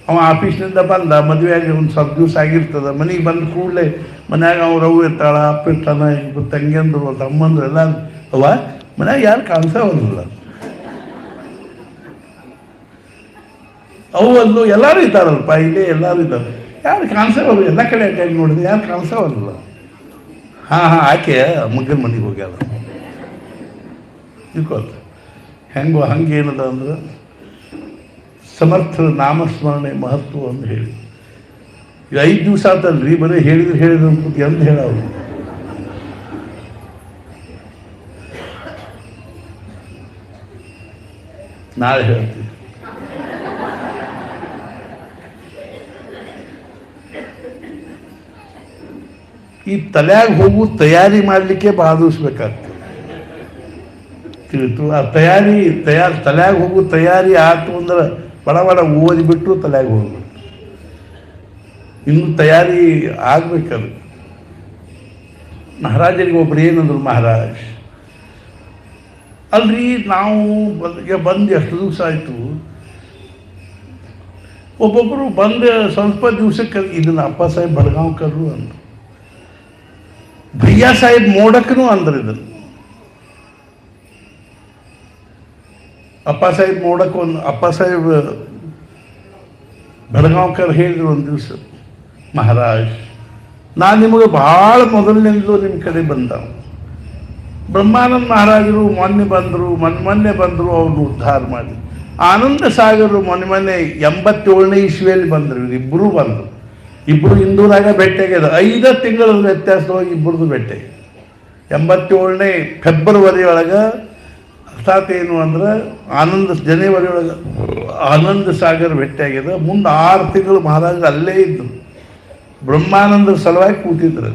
ಅವ ಆಫೀಸ್ನಿಂದ ಬಂದ, ಮದುವೆಯಾಗಿ ಒಂದು ಸ್ವಲ್ಪ ದಿವಸ ಆಗಿರ್ತದೆ. ಮನೆಗೆ ಬಂದ ಕೂಡಲೇ ಮನ್ಯಾಗ ಅವ್ರು ಅವು ಇರ್ತಾಳ, ಅಪ್ಪ ಇರ್ತಾನ, ಇಬ್ಬರು ತಂಗಿಯಂದ್ರು ತಮ್ಮಂದ್ರು ಎಲ್ಲ. ಅವ ಮನ್ಯಾಗ ಯಾರು ಕಾಣಿಸೋಲ್ಲ. ಅವು ಅಲ್ಲೂ ಎಲ್ಲರೂ ಇದ್ದಾರಲ್ಪ, ಇಲ್ಲೇ ಎಲ್ಲರೂ ಇದ್ದಾರೆ. ಯಾರು ಕಾಣಿಸೋಲ್ಲ, ಎಲ್ಲ ಕಡೆ ಅಟ್ಯಾಗಿ ನೋಡಿದ್ರೆ ಯಾರು ಕಾಣಿಸೋಲ್ಲ. ಹಾಂ ಆಕೆ ಮಗನ ಮನೆಗೆ ಹೋಗ್ಯಾರ. ತಿಳ್ಕೊಳ್ತ ಹೆಂಗೋ ಹಂಗೇನದ ಅಂದ್ರೆ ಸಮರ್ಥರ ನಾಮಸ್ಮರಣೆ ಮಹತ್ವ ಅಂತ ಹೇಳಿ. ಈಗ 5 ದಿವಸ ಆತಲ್ರಿ, ಬರೀ ಹೇಳಿದ್ರು ಅನ್ಕೂತಿ ಅಂತ ಹೇಳವ್ರು. ನಾಳೆ ಹೇಳ್ತೀವಿ. ಈ ತಲೆಯಾಗ ಹೋಗು ತಯಾರಿ ಮಾಡಲಿಕ್ಕೆ ಭಾಳ ದಿವಸ ಬೇಕಾಗ್ತದೆ. ತಿಳಿತು. ಆ ತಲೆಯಾಗ ಹೋಗು ತಯಾರಿ ಆಯ್ತು ಅಂದ್ರೆ ಬಡ ಬಡ ಓದಿಬಿಟ್ಟು ತಲೆಯಾಗ ಹೋಗ್ಬಿಟ್ಟು ಇನ್ನು ತಯಾರಿ ಆಗ್ಬೇಕದು. ಮಹಾರಾಜರಿಗೆ ಒಬ್ರು ಏನಂದ್ರು, ಮಹಾರಾಜ್ ಅಲ್ರಿ ನಾವು ಬಂದು ಎಷ್ಟು ದಿವಸ ಆಯಿತು, ಒಬ್ಬೊಬ್ಬರು ಬಂದು ಸ್ವಲ್ಪ ದಿವಸಕ್ಕೆ ಇದನ್ನ ಅಪ್ಪ ಸಾಹೇಬ್ ಬಡ್ಗಾಂವ್ಕರು ಅಂದರು, ಭಯ್ಯಾ ಸಾಹೇಬ್ ಮೋಡಕನು ಅಂದ್ರೆ ಇದನ್ನು ಅಪ್ಪ ಸಾಹೇಬ್ ಮೋಡಕ್ ಒಂದು ಅಪ್ಪ ಸಾಹೇಬ್ ಬಡ್ಗಾಂವ್ಕರ್ ಹೇಳಿದ್ರು ಒಂದು ದಿವಸ, ಮಹಾರಾಜ್ ನಾನು ನಿಮಗೆ ಭಾಳ ಮೊದಲಿನಿಂದಲೂ ನಿಮ್ಮ ಕಡೆ ಬಂದ, ಬ್ರಹ್ಮಾನಂದ ಮಹಾರಾಜರು ಮೊನ್ನೆ ಬಂದರು ಅವ್ರನ್ನ ಉದ್ಧಾರ ಮಾಡಿ, ಆನಂದ ಸಾಗರರು ಮೊನ್ನೆ 87ನೇ ಇಸ್ವಿಯಲ್ಲಿ ಬಂದರು, ಇಬ್ಬರು ಬಂದರು, ಇಬ್ಬರು ಇಂದೂರಾಗ ಭೇಟಿಯಾಗ್ಯದ, 5 ತಿಂಗಳ ವ್ಯತ್ಯಾಸವಾಗಿ ಇಬ್ಬರದು ಭೇಟಿಯಾಗಿದೆ. 87ನೇ ಫೆಬ್ರವರಿ ಒಳಗೆ, ಅರ್ಥಾತ್ ಏನು ಅಂದ್ರೆ ಜನವರಿ ಒಳಗೆ ಆನಂದ ಸಾಗರ್ ಭೇಟಿಯಾಗ್ಯದ. ಮುಂದೆ 6 ತಿಂಗಳು ಮಹಾರಾಜರು ಅಲ್ಲೇ ಇದ್ದರು, ಬ್ರಹ್ಮಾನಂದರ ಸಲುವಾಗಿ ಕೂತಿದ್ರು.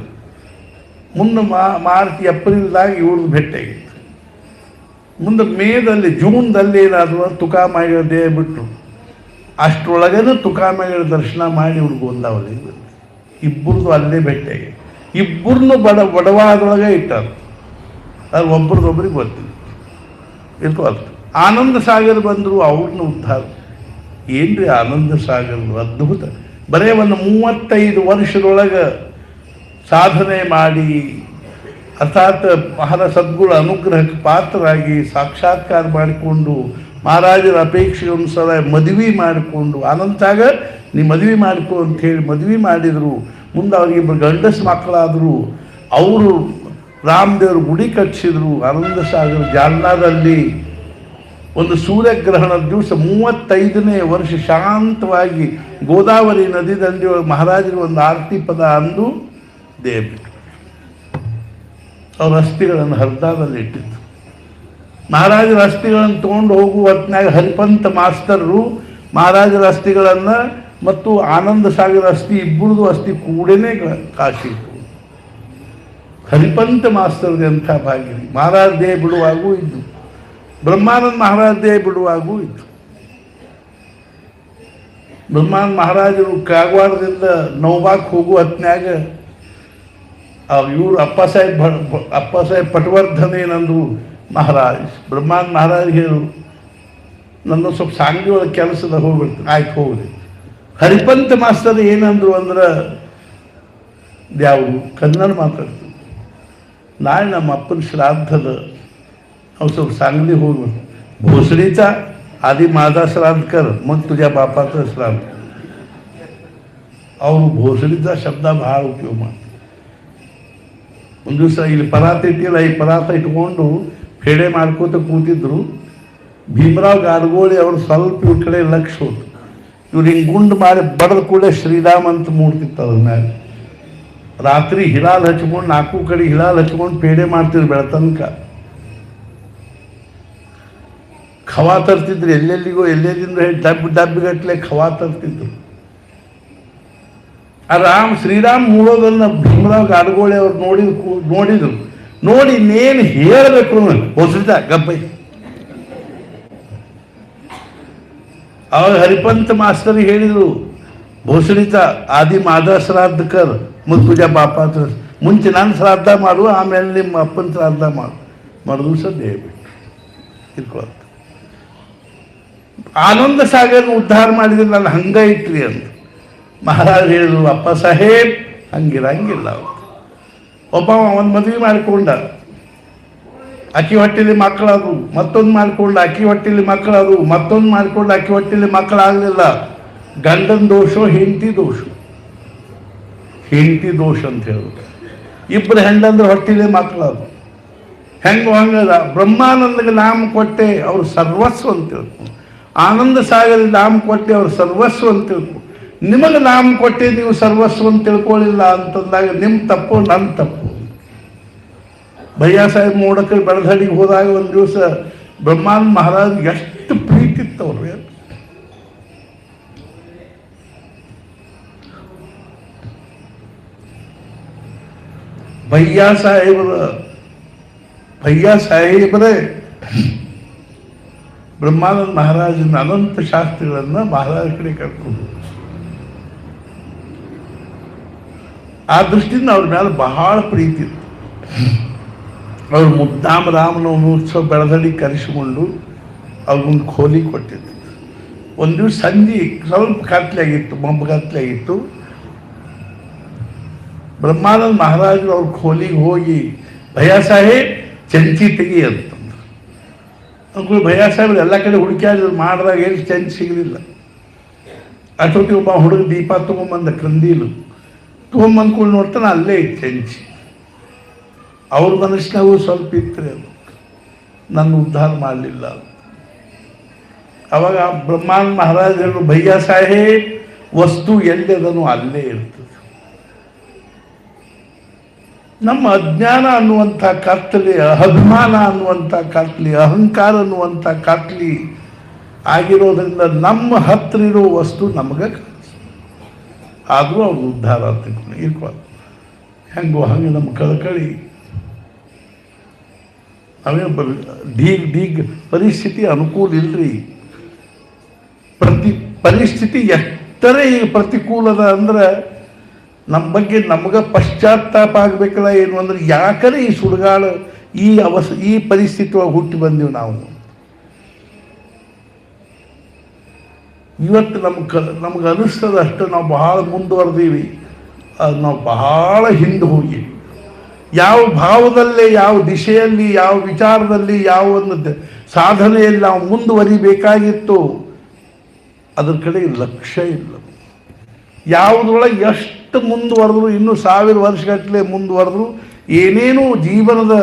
ಮುಂದೆ ಮಾರ್ಚ್ ಏಪ್ರಿಲ್ದಾಗ ಇವ್ರದ್ದು ಭೇಟಿಯಾಗಿತ್ತು. ಮುಂದೆ ಮೇದಲ್ಲಿ ಜೂನ್ದಲ್ಲಿ ಏನಾದ್ರು ತುಕಾಮಾಯಿಗಳ ದೇಹ ಬಿಟ್ಟರು, ಅಷ್ಟರೊಳಗೇನು ತುಕಾಮಾಯಿಗಳ ದರ್ಶನ ಮಾಡಿ ಇವ್ರಿಗೆ ಗೋಂದಾವಳಿ ಇಬ್ಬರದು ಅಲ್ಲೇ ಭೇಟಿಯಾಗಿ ಇಬ್ಬರನ್ನು ಬಡವಾದೊಳಗೆ ಇಟ್ಟಾರ. ಅದು ಒಬ್ರದೊಬ್ರಿಗೆ ಬರ್ತೀವಿ ಇರ್ಕೋದು. ಆನಂದ ಸಾಗರ್ ಬಂದರು, ಅವ್ರನ್ನ ಉದ್ಧಾರ. ಏನ್ರಿ ಆನಂದ ಸಾಗರ್ ಅದ್ಭುತ, ಬರೇ ಒಂದು 35 ವರ್ಷದೊಳಗೆ ಸಾಧನೆ ಮಾಡಿ, ಅರ್ಥಾತ್ ಮಹಾರಾಜ ಸದ್ಗುರು ಅನುಗ್ರಹಕ್ಕೆ ಪಾತ್ರರಾಗಿ ಸಾಕ್ಷಾತ್ಕಾರ ಮಾಡಿಕೊಂಡು, ಮಹಾರಾಜರ ಅಪೇಕ್ಷೆ ಅನುಸಾರ ಮದುವೆ ಮಾಡಿಕೊಂಡು, ಆನಂದ ಸಾಗರ್ ನೀ ಮದುವೆ ಮಾಡ್ಕೊ ಅಂಥೇಳಿ ಮದುವೆ ಮಾಡಿದರು. ಮುಂದೆ ಅವ್ರಿಗೆ ಇಬ್ಬರು ಗಂಡಸು ಮಕ್ಕಳಾದರು. ಅವರು ರಾಮದೇವ್ರ ಗುಡಿ ಕಟ್ಟಿಸಿದ್ರು. ಆನಂದ ಸಾಗರ್ ಜಾಲ್ನಾದಲ್ಲಿ ಒಂದು ಸೂರ್ಯಗ್ರಹಣದ ದಿವಸ 35ನೇ ವರ್ಷ ಶಾಂತವಾಗಿ ಗೋದಾವರಿ ನದಿ ದಂಡಿ ಮಹಾರಾಜರು ಒಂದು ಆರತಿ ಪದ ಅಂದು ದೇಹ ಬಿಟ್ಟರು. ಅವ್ರ ಅಸ್ಥಿಗಳನ್ನು ಹರ್ದಾದಲ್ಲಿ ಇಟ್ಟಿತ್ತು. ಮಹಾರಾಜರ ಅಸ್ಥಿಗಳನ್ನು ತೊಗೊಂಡು ಹೋಗುವ ಹೊತ್ತಿನಾಗ ಹರಿಪಂತ ಮಾಸ್ತರರು ಮಹಾರಾಜರ ಅಸ್ಥಿಗಳನ್ನು ಮತ್ತು ಆನಂದ ಸಾಗರ ಅಸ್ಥಿ ಇಬ್ಬರದು ಅಸ್ಥಿ ಕೂಡೇನೆ ಕಾಶಿ ಇತ್ತು. ಹರಿಪಂತ ಮಾಸ್ತರ್ಗೆ ಅಂಥ ಭಾಗ್ಯ. ಮಹಾರಾಜ ದೇಹ ಬಿಡುವಾಗೂ ಇದ್ದು, ಬ್ರಹ್ಮಾನಂದ ಮಹಾರಾಜ ದೇಹ ಬಿಡುವಾಗೂ ಇತ್ತು. ಬ್ರಹ್ಮಾನಂದ ಮಹಾರಾಜರು ಕಾಗವಾಡದಿಂದ ನೌಬಾಕ್ ಹೋಗುವ ಹೊತ್ತಿನಾಗ ಇವರು ಅಪ್ಪ ಸಾಹೇಬ್ ಪಟವರ್ಧನ ಏನಂದ್ರು, ಮಹಾರಾಜ್ ಬ್ರಹ್ಮಾನಂದ ಮಹಾರಾಜ್ ಹೇಳು, ನನ್ನ ಸ್ವಲ್ಪ ಸಾಂಗ್ಲಿ ಒಳಗೆ ಕೆಲಸದ ಹೋಗ್ಬಿಡ್ತೀನಿ. ಆಯ್ತು ಹೋಗ್ರಿ. ಹರಿಪಂತ ಮಾಸ್ತರ್ ಏನಂದ್ರು ಅಂದ್ರೆ, ಯಾವುದು ಕನ್ನಡ ಮಾತಾಡ್ತೀವಿ, ನಾಳೆ ನಮ್ಮ ಅಪ್ಪನ ಶ್ರಾದ್ದದ, ಅವ್ರು ಸ್ವಲ್ಪ सांगली होऊन भोसडीचा आधी माझा श्राद्ध कर, मग तुझ्या बापाचं श्राद्ध. ಅವರು ಭೋಸಡಿचा ಶಬ್ದ ಭಾಳ ಉಪಯೋಗ ಮಾಡ್ತಾರೆ. ಒಂದು ದಿವಸ ಇಲ್ಲಿ ಪರಾತ ಇಟ್ಟಿಲ್ಲ, ಈ ಪರಾತ ಇಟ್ಕೊಂಡು ಫೇಡೆ ಮಾಡ್ಕೋತ ಕೂತಿದ್ರು. ಭೀಮರಾವ್ ಗಾರಗೋಳಿ ಅವರು ಸ್ವಲ್ಪ ಇವ್ರ ಕಡೆ ಲಕ್ಷ ಹೋತು. ಇವ್ರು ಹಿಂಗೆ ಗುಂಡು ಮಾಡಿ ಬಡದ ಕೂಡ ಶ್ರೀರಾಮ್ ಅಂತ ಮೂಡ್ತಿತ್ತು ಅದ್ರ ಮ್ಯಾಲೆ. ರಾತ್ರಿ ಹಿಲಾಲ್ ಹಚ್ಕೊಂಡು 4 ಕಡೆ ಹಿಲಾಲ್ ಹಚ್ಕೊಂಡು ಪೇಡೆ ಮಾಡ್ತಿದ್ರು ಬೆಳತನಕ. ಖವಾ ತರ್ತಿದ್ರು, ಎಲ್ಲೆಲ್ಲಿಂದ ಡಬ್ಬಿಗಟ್ಟಲೆ ಖವಾ ತರ್ತಿದ್ರು. ಆ ಶ್ರೀರಾಮ್ ಮೂಡೋದನ್ನ ಭೀಮರಾವ್ ಗಾಡಗೋಳಿ ಅವ್ರು ನೋಡಿದ್ರು. ನೋಡಿ ಇನ್ನೇನು ಹೇಳಬೇಕು ಹೊಸದ ಗಬ್ಬೈ. ಅವಾಗ ಹರಿಪಂತ ಮಾಸ್ತರ್ ಹೇಳಿದ್ರು, ಭೋಸಡಿತ ಆದಿ ಮಾದ ಶ್ರಾದ್ದ ಕರ್, ಮತ್ತು ತುಜಾ ಬಾಪ ಮುಂಚೆ ನಾನು ಶ್ರಾದ್ದ ಮಾಡು, ಆಮೇಲೆ ನಿಮ್ಮ ಅಪ್ಪನ ಶ್ರಾದ್ದ ಮಾಡಿದ್ರು ಸದ್ಯ ಹೇಳ್ಬಿಟ್ಟು ಇಟ್ಕೊಳ್ತ. ಆನಂದ ಸಾಗರ್ನ ಉದ್ಧಾರ ಮಾಡಿದ್ರೆ ನಾನು ಹಂಗ ಇಟ್ರಿ ಅಂತ ಮಹಾರಾಜ್ ಹೇಳಿದ್ರು. ಅಪ್ಪ ಸಾಹೇಬ್ ಹಂಗಿರಂಗಿಲ್ಲ. ಒಬ್ಬ ಒಂದು ಮದುವೆ ಮಾಡಿಕೊಂಡ, ಅಕ್ಕಿ ಹೊಟ್ಟೆಲಿ ಮಕ್ಕಳಾದವು. ಮತ್ತೊಂದು ಮಾಡಿಕೊಂಡ, ಅಕ್ಕಿ ಹೊಟ್ಟೆಲಿ ಮಕ್ಕಳಾದವು. ಮತ್ತೊಂದು ಮಾಡಿಕೊಂಡು ಅಕ್ಕಿ ಹೊಟ್ಟೆಲಿ ಮಕ್ಕಳಾಗಲಿಲ್ಲ. ಗಂಡನ ದೋಷ, ಹೆಂಡತಿ ದೋಷ. ಹೆಂಡತಿ ದೋಷ ಅಂತ ಹೇಳೋದು. ಇಬ್ಬರು ಹೆಂಡಂದ್ರೆ ಹೊಟ್ಟೆಲಿ ಮಕ್ಕಳಾದವು. ಹಂಗದ ಬ್ರಹ್ಮಾನಂದಗೆ ನಾಮ ಕೊಟ್ಟೆ, ಅವ್ರು ಸರ್ವಸ್ವ ಅಂತ ತಿಳ್ಕೊಂಡು. ಆನಂದ ಸಾಗರ ನಾಮ ಕೊಟ್ಟೆ, ಅವ್ರು ಸರ್ವಸ್ವ ಅಂತ ತಿಳ್ಕೊಂಡು. ನಿಮಗೆ ನಾಮ ಕೊಟ್ಟೆ, ನೀವು ಸರ್ವಸ್ವ ಅಂತ ತಿಳ್ಕೊಳ್ಳಿಲ್ಲ ಅಂತಂದಾಗ ನಿಮ್ಮ ತಪ್ಪು, ನನ್ನ ತಪ್ಪು. ಭಯ್ಯಾ ಸಾಹೇಬ್ ಮೋಡಕರ್ ಬೆಳದಡಿಗೆ ಹೋದಾಗ ಒಂದು ದಿವಸ ಬ್ರಹ್ಮಾನಂದ ಮಹಾರಾಜ್ ಎಷ್ಟು ಪ್ರೀತಿತ್ತು ಅವ್ರಿಗೆ. ಭಯ್ಯಾ ಸಾಹೇಬ್ರೆ ಬ್ರಹ್ಮಾನಂದ ಮಹಾರಾಜನ ಅನಂತ ಶಾಸ್ತ್ರಿಗಳನ್ನು ಮಹಾರಾಜ ಕಡೆ ಕರ್ಕೊಂಡು ಆ ದೃಷ್ಟಿಯಿಂದ ಅವ್ರ ಮೇಲೆ ಬಹಳ ಪ್ರೀತಿ ಇತ್ತು. ಅವ್ರು ಮುದ್ದಾಮ ರಾಮನವಮಿ ಉತ್ಸವ ಬೆಳದಡಿ ಕರೆಸಿಕೊಂಡು ಅವ್ರಿಗೊಂದು ಖೋಲಿ ಕೊಟ್ಟಿದ್ದು. ಒಂದು ದಿವಸ ಸಂಜೆ ಸ್ವಲ್ಪ ಕತ್ಲೆ ಆಗಿತ್ತು, ಮೊಬ್ಬು ಕತ್ಲೆ ಆಗಿತ್ತು. ಬ್ರಹ್ಮಾನಂದ ಮಹಾರಾಜರು ಅವ್ರ ಖೋಲಿಗೆ ಹೋಗಿ ಭಯ್ಯ ಸಾಹೇಬ್ ಚಂಚಿ ತೆಗಿ ಅಂತಂದ್ರು. ಅಂಕುಲ್ ಭಯ್ಯ ಸಾಹೇಬ್ರು ಎಲ್ಲ ಕಡೆ ಹುಡುಕ್ಯಾದ್ರು, ಮಾಡಿದಾಗ ಎಲ್ಲಿ ಚಂಚಿ ಸಿಗಲಿಲ್ಲ. ಅಷ್ಟೊತ್ತಿಗೆ ಒಬ್ಬ ಹುಡುಗ ದೀಪ ತೊಗೊಂಬಂದ ಕಂದೀಲು ತೊಗೊಂಬಂದ್ಕೊಂಡು ನೋಡ್ತಾನೆ, ಅಲ್ಲೇ ಇತ್ತು ಚಂಚಿ. ಅವ್ರ ಮನಸ್ಸಿನಾಗೂ ಸ್ವಲ್ಪ ಇತ್ತರೆ ಅದು, ನನ್ನ ಉದ್ಧಾರ ಮಾಡಲಿಲ್ಲ. ಅವಾಗ ಬ್ರಹ್ಮಾನಂದ ಮಹಾರಾಜ ಹೇಳು, ಭಯ್ಯ ಸಾಹೇಬ್ ವಸ್ತು ಎಲ್ಲಿದನೋ ಅಲ್ಲೇ ಇರ್ತದೆ. ನಮ್ಮ ಅಜ್ಞಾನ ಅನ್ನುವಂಥ ಕತ್ತಲೆ, ಅಭಿಮಾನ ಅನ್ನುವಂಥ ಕತ್ತಲೆ, ಅಹಂಕಾರ ಅನ್ನುವಂಥ ಕತ್ತಲೆ ಆಗಿರೋದ್ರಿಂದ ನಮ್ಮ ಹತ್ರ ಇರೋ ವಸ್ತು ನಮಗೆ ಆದರೂ ಅವ್ರು ಉದ್ಧಾರ ಅಂತ ಇರ್ಕೊಂಡು ಹೆಂಗೋ ಹಂಗೆ ನಮ್ಮ ಕಳಕಳಿ ಅವೇ ಡೀಗ್ ಪರಿಸ್ಥಿತಿ ಅನುಕೂಲ ಇಲ್ರಿ. ಪರಿಸ್ಥಿತಿ ಎಷ್ಟರೇ ಈಗ ಪ್ರತಿಕೂಲದ ಅಂದ್ರೆ ನಮ್ಮ ಬಗ್ಗೆ ನಮ್ಗೆ ಪಶ್ಚಾತ್ತಾಪ ಆಗಬೇಕಲ್ಲ. ಏನು ಅಂದ್ರೆ ಯಾಕರೆ ಈ ಸುಡುಗಾಡು ಈ ಪರಿಸ್ಥಿತಿ ಒಳಗೆ ಹುಟ್ಟಿ ಬಂದೀವಿ ನಾವು. ಇವತ್ತು ನಮ್ಗೆ ಅನಿಸ್ತದ ಅಷ್ಟು ನಾವು ಬಹಳ ಮುಂದುವರೆದೀವಿ, ಅದು ನಾವು ಬಹಳ ಹಿಂದೆ ಹೋಗಿ ಯಾವ ಭಾವದಲ್ಲಿ, ಯಾವ ದಿಶೆಯಲ್ಲಿ, ಯಾವ ವಿಚಾರದಲ್ಲಿ, ಯಾವ ಒಂದು ಸಾಧನೆಯಲ್ಲಿ ನಾವು ಮುಂದುವರಿಬೇಕಾಗಿತ್ತು ಅದ್ರ ಕಡೆ ಲಕ್ಷ್ಯ ಇಲ್ಲ. ಯಾವುದ್ರೊಳಗೆ ಎಷ್ಟು ಮುಂದುವರೆದ್ರು, ಇನ್ನೂ 1000 ವರ್ಷಗಟ್ಟಲೆ ಮುಂದುವರೆದ್ರು ಏನೇನೂ ಜೀವನದ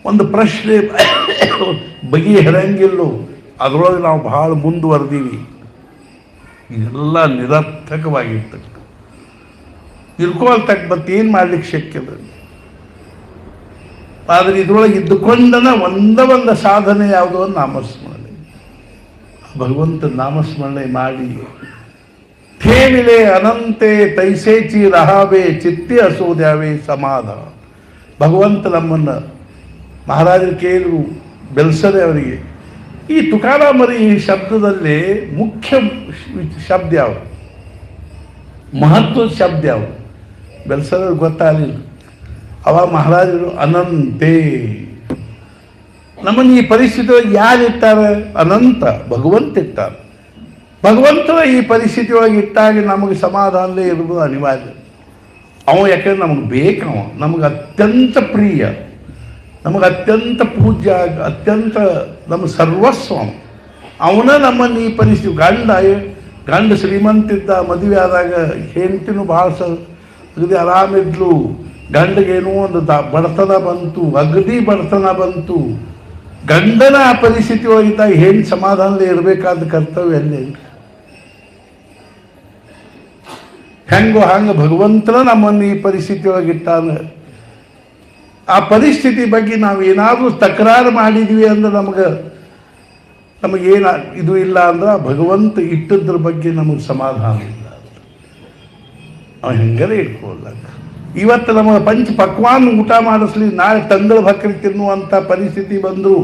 ಒಂದು ಪ್ರಶ್ನೆ ಬಗೆಹರಂಗಿಲ್ಲೋ ಅದರೊಳಗೆ ನಾವು ಬಹಳ ಮುಂದುವರೆದೀವಿ. ಇದೆಲ್ಲ ನಿರರ್ಥಕವಾಗಿರ್ತಕ್ಕ ತಿಳ್ಕೊಳ್ತಕ್ಕ ಮತ್ತೇನು ಮಾಡ್ಲಿಕ್ಕೆ ಶಕ್ಯದ. ಆದರೆ ಇದರೊಳಗೆ ಇದ್ದುಕೊಂಡನ ಒಂದು ಸಾಧನೆ ಯಾವುದೋ ನಾಮಸ್ಮರಣೆ. ಭಗವಂತ ನಾಮಸ್ಮರಣೆ ಮಾಡಿ ಥೇವಿಲೆ ಅನಂತೆ ತೈಸೇಚಿ ರಹಾವೆ ಚಿತ್ತಿ ಅಸೋದ್ಯಾವೆ ಸಮಾಧ. ಭಗವಂತ ನಮ್ಮನ್ನು ಮಹಾರಾಜರು ಕೇಳಿದ್ರು, ಬೆಲ್ಸದೆ ಅವರಿಗೆ ಈ ತುಕಾರಾಮರಿ ಈ ಶಬ್ದದಲ್ಲಿ ಮುಖ್ಯ ಶಬ್ದ ಯಾವುದು, ಮಹತ್ವದ ಶಬ್ದ ಯಾವುದು ಬೆಲ್ಸದವ್ರಿಗೆ ಗೊತ್ತಾಗಲಿಲ್ಲ. ಅವಾಗ ಮಹಾರಾಜರು ಅನಂತೆ, ನಮ್ಮನ್ನು ಈ ಪರಿಸ್ಥಿತಿಯೊಳಗೆ ಯಾರು ಇಟ್ಟಾರೆ? ಅನಂತ ಭಗವಂತ ಇಟ್ಟಾರೆ. ಭಗವಂತನ ಈ ಪರಿಸ್ಥಿತಿ ಒಳಗೆ ಇಟ್ಟಾಗ ನಮಗೆ ಸಮಾಧಾನದೇ ಇರುವುದು ಅನಿವಾರ್ಯ. ಅವ ಯಾಕಂದ್ರೆ ನಮಗೆ ಬೇಕವ, ನಮಗೆ ಅತ್ಯಂತ ಪ್ರಿಯ, ನಮಗೆ ಅತ್ಯಂತ ಪೂಜ್ಯ, ಅತ್ಯಂತ ನಮ್ಮ ಸರ್ವಸ್ವ ಅವನ ನಮ್ಮನ್ನು ಈ ಪರಿಸ್ಥಿತಿ. ಗಂಡ ಶ್ರೀಮಂತಿದ್ದ, ಮದುವೆ ಆದಾಗ ಹೆಂಡತಿನೂ ಭಾಳ ಅಗದಿ ಆರಾಮಿದ್ಲು. ಗಂಡಗೇನೋ ಒಂದು ಬಡತನ ಬಂತು, ಅಗದಿ ಬಡತನ ಬಂತು. ಗಂಡನ ಆ ಪರಿಸ್ಥಿತಿ ಒಳಗಿದ್ದಾಗ ಹೆಣ್ಣು ಸಮಾಧಾನದಲ್ಲಿ ಇರಬೇಕಾದ ಕರ್ತವ್ಯ ಅಲ್ಲೇ. ಹೆಂಗೋ ಹಂಗೆ ಭಗವಂತನ ನಮ್ಮನ್ನು ಈ ಪರಿಸ್ಥಿತಿ ಒಳಗಿಟ್ಟಾನ. ಆ ಪರಿಸ್ಥಿತಿ ಬಗ್ಗೆ ನಾವು ಏನಾದರೂ ತಕರಾರು ಮಾಡಿದ್ವಿ ಅಂದ್ರೆ ನಮಗೇನು ಇದು ಇಲ್ಲ ಅಂದ್ರೆ ಭಗವಂತ ಇಟ್ಟದ್ರ ಬಗ್ಗೆ ನಮಗೆ ಸಮಾಧಾನ ಇಲ್ಲ. ಅವ ಹೆಂಗರೇ ಇಟ್ಕೊಳ್ಳಲ್ಲ. ಇವತ್ತು ನಮಗೆ ಪಂಚ ಪಕ್ವಾನ್ ಊಟ ಮಾಡಿಸ್ಲಿ, ನಾಳೆ ತಂಗಳ ಭಕ್ರಿ ತಿನ್ನುವಂಥ ಪರಿಸ್ಥಿತಿ ಬಂದರು.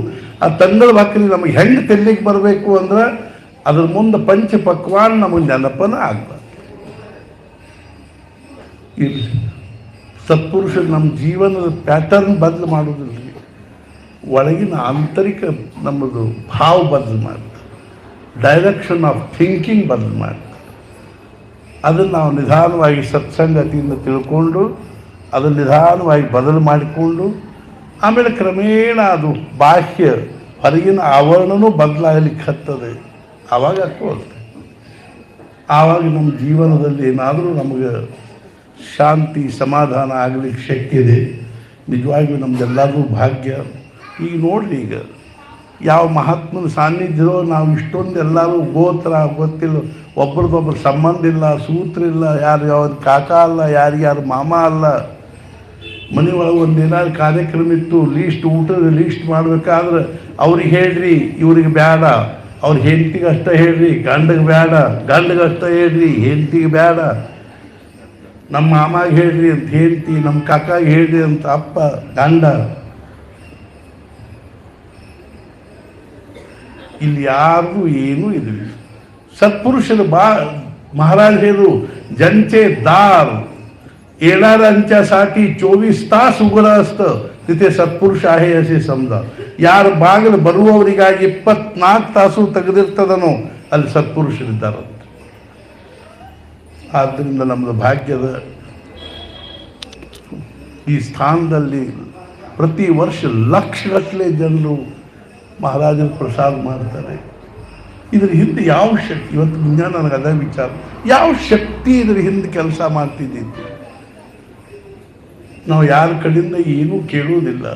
ಆ ತಂಗಳ ಭಕ್ರಿ ನಮಗೆ ಹೆಂಗೆ ತಿನ್ಲಿಕ್ಕೆ ಬರಬೇಕು ಅಂದ್ರೆ ಅದ್ರ ಮುಂದೆ ಪಂಚ ಪಕ್ವಾನ್ ನಮಗೆ ನೆನಪನ ಆಗ್ಬಾರ್ದು. ಇಲ್ಲಿ ಸತ್ಪುರುಷರು ನಮ್ಮ ಜೀವನದ ಪ್ಯಾಟರ್ನ್ ಬದಲು ಮಾಡೋದಿಲ್ಲ, ಒಳಗಿನ ಆಂತರಿಕ ನಮ್ಮದು ಭಾವ ಬದಲು ಮಾಡ್ತಾರೆ, ಡೈರೆಕ್ಷನ್ ಆಫ್ ಥಿಂಕಿಂಗ್ ಬದಲು ಮಾಡ್ತಾರೆ. ಅದನ್ನು ನಾವು ನಿಧಾನವಾಗಿ ಸತ್ಸಂಗತಿಯಿಂದ ತಿಳ್ಕೊಂಡು ಅದನ್ನು ನಿಧಾನವಾಗಿ ಬದಲು ಮಾಡಿಕೊಂಡು ಆಮೇಲೆ ಕ್ರಮೇಣ ಅದು ಬಾಹ್ಯ ಹೊರಗಿನ ಆವರಣನೂ ಬದಲಾಗಲಿಕ್ಕೆ ಹತ್ತದೆ. ಆವಾಗ ಆಗ್ತದೆ. ಆವಾಗ ನಮ್ಮ ಜೀವನದಲ್ಲಿ ಏನಾದರೂ ನಮಗೆ ಶಾಂತಿ ಸಮಾಧಾನ ಆಗಲಿಕ್ಕೆ ಶಕ್ಯ ಇದೆ. ನಿಜವಾಗಿಯೂ ನಮ್ದೆಲ್ಲರಿಗೂ ಭಾಗ್ಯ. ಈಗ ನೋಡ್ರಿ, ಈಗ ಯಾವ ಮಹಾತ್ಮನ ಸಾನ್ನಿಧ್ಯವೋ ನಾವು ಇಷ್ಟೊಂದು ಎಲ್ಲರೂ ಗೋತ್ರ ಗೊತ್ತಿಲ್ಲ, ಒಬ್ರದ್ದೊಬ್ರು ಸಂಬಂಧ ಇಲ್ಲ, ಸೂತ್ರ ಇಲ್ಲ, ಯಾರು ಯಾವ್ದು ಕಾಕ ಅಲ್ಲ, ಯಾರು ಮಾಮ ಅಲ್ಲ. ಮನೆಯೊಳಗೆ ಒಂದು ಏನಾದ್ರು ಕಾರ್ಯಕ್ರಮ ಇತ್ತು, ಊಟದ ಲೀಸ್ಟ್ ಮಾಡಬೇಕಾದ್ರೆ ಅವ್ರಿಗೆ ಹೇಳ್ರಿ, ಇವ್ರಿಗೆ ಬೇಡ, ಅವ್ರ ಹೆಂಡತಿಗೆ ಅಷ್ಟೇ ಹೇಳ್ರಿ, ಗಂಡಗೆ ಬೇಡ, ಗಂಡಗೆ ಅಷ್ಟೇ ಹೇಳ್ರಿ, ಹೆಂಡತಿಗೆ ಬೇಡ, ನಮ್ಮ ಮಾಮಾಗೆ ಹೇಳ್ರಿ ಅಂತ ಹೆಂಡತಿ, ನಮ್ಮ ಕಾಕಾಗೆ ಹೇಳ್ರಿ ಅಂತ ಅಪ್ಪ ಗಂಡ. ಇಲ್ಲಿ ಯಾರು ಏನೂ ಇರಲಿಲ್ಲ. सत्पुरुषर महाराज हेरू ज्यांचे दार येणाऱ्यांच्यासाठी 24 तास उघड असतं तिथे सत्पुरुष आहे असे समजा. यार बागल ಬರುವವರಿಗಾಗಿ 24 ತಾಸು ತೆಗೆದಿರ್ತದನೋ ಅಲ್ಲಿ ಸತ್ಪುರುಷರಿದ್ದಾರೆ. ಆದ್ದರಿಂದ ನಮ್ಮದು ಭಾಗ್ಯದ ಈ ಸ್ಥಾನದಲ್ಲಿ ಪ್ರತಿ ವರ್ಷ ಲಕ್ಷಗಟ್ಟಲೆ ಜನರು ಮಹಾರಾಜರ ಪ್ರಸಾದ ಮಾಡ್ತಾರೆ. ಇದ್ರ ಹಿಂದೆ ಯಾವ ಶಕ್ತಿ, ಇವತ್ತು ಮುಂಜಾನೆ ನನಗೆ ಅದೇ ವಿಚಾರ, ಯಾವ ಶಕ್ತಿ ಇದ್ರ ಹಿಂದೆ ಕೆಲಸ ಮಾಡ್ತಿದ್ದಿತ್ತು. ನಾವು ಯಾರ ಕಡೆಯಿಂದ ಏನೂ ಕೇಳುವುದಿಲ್ಲ.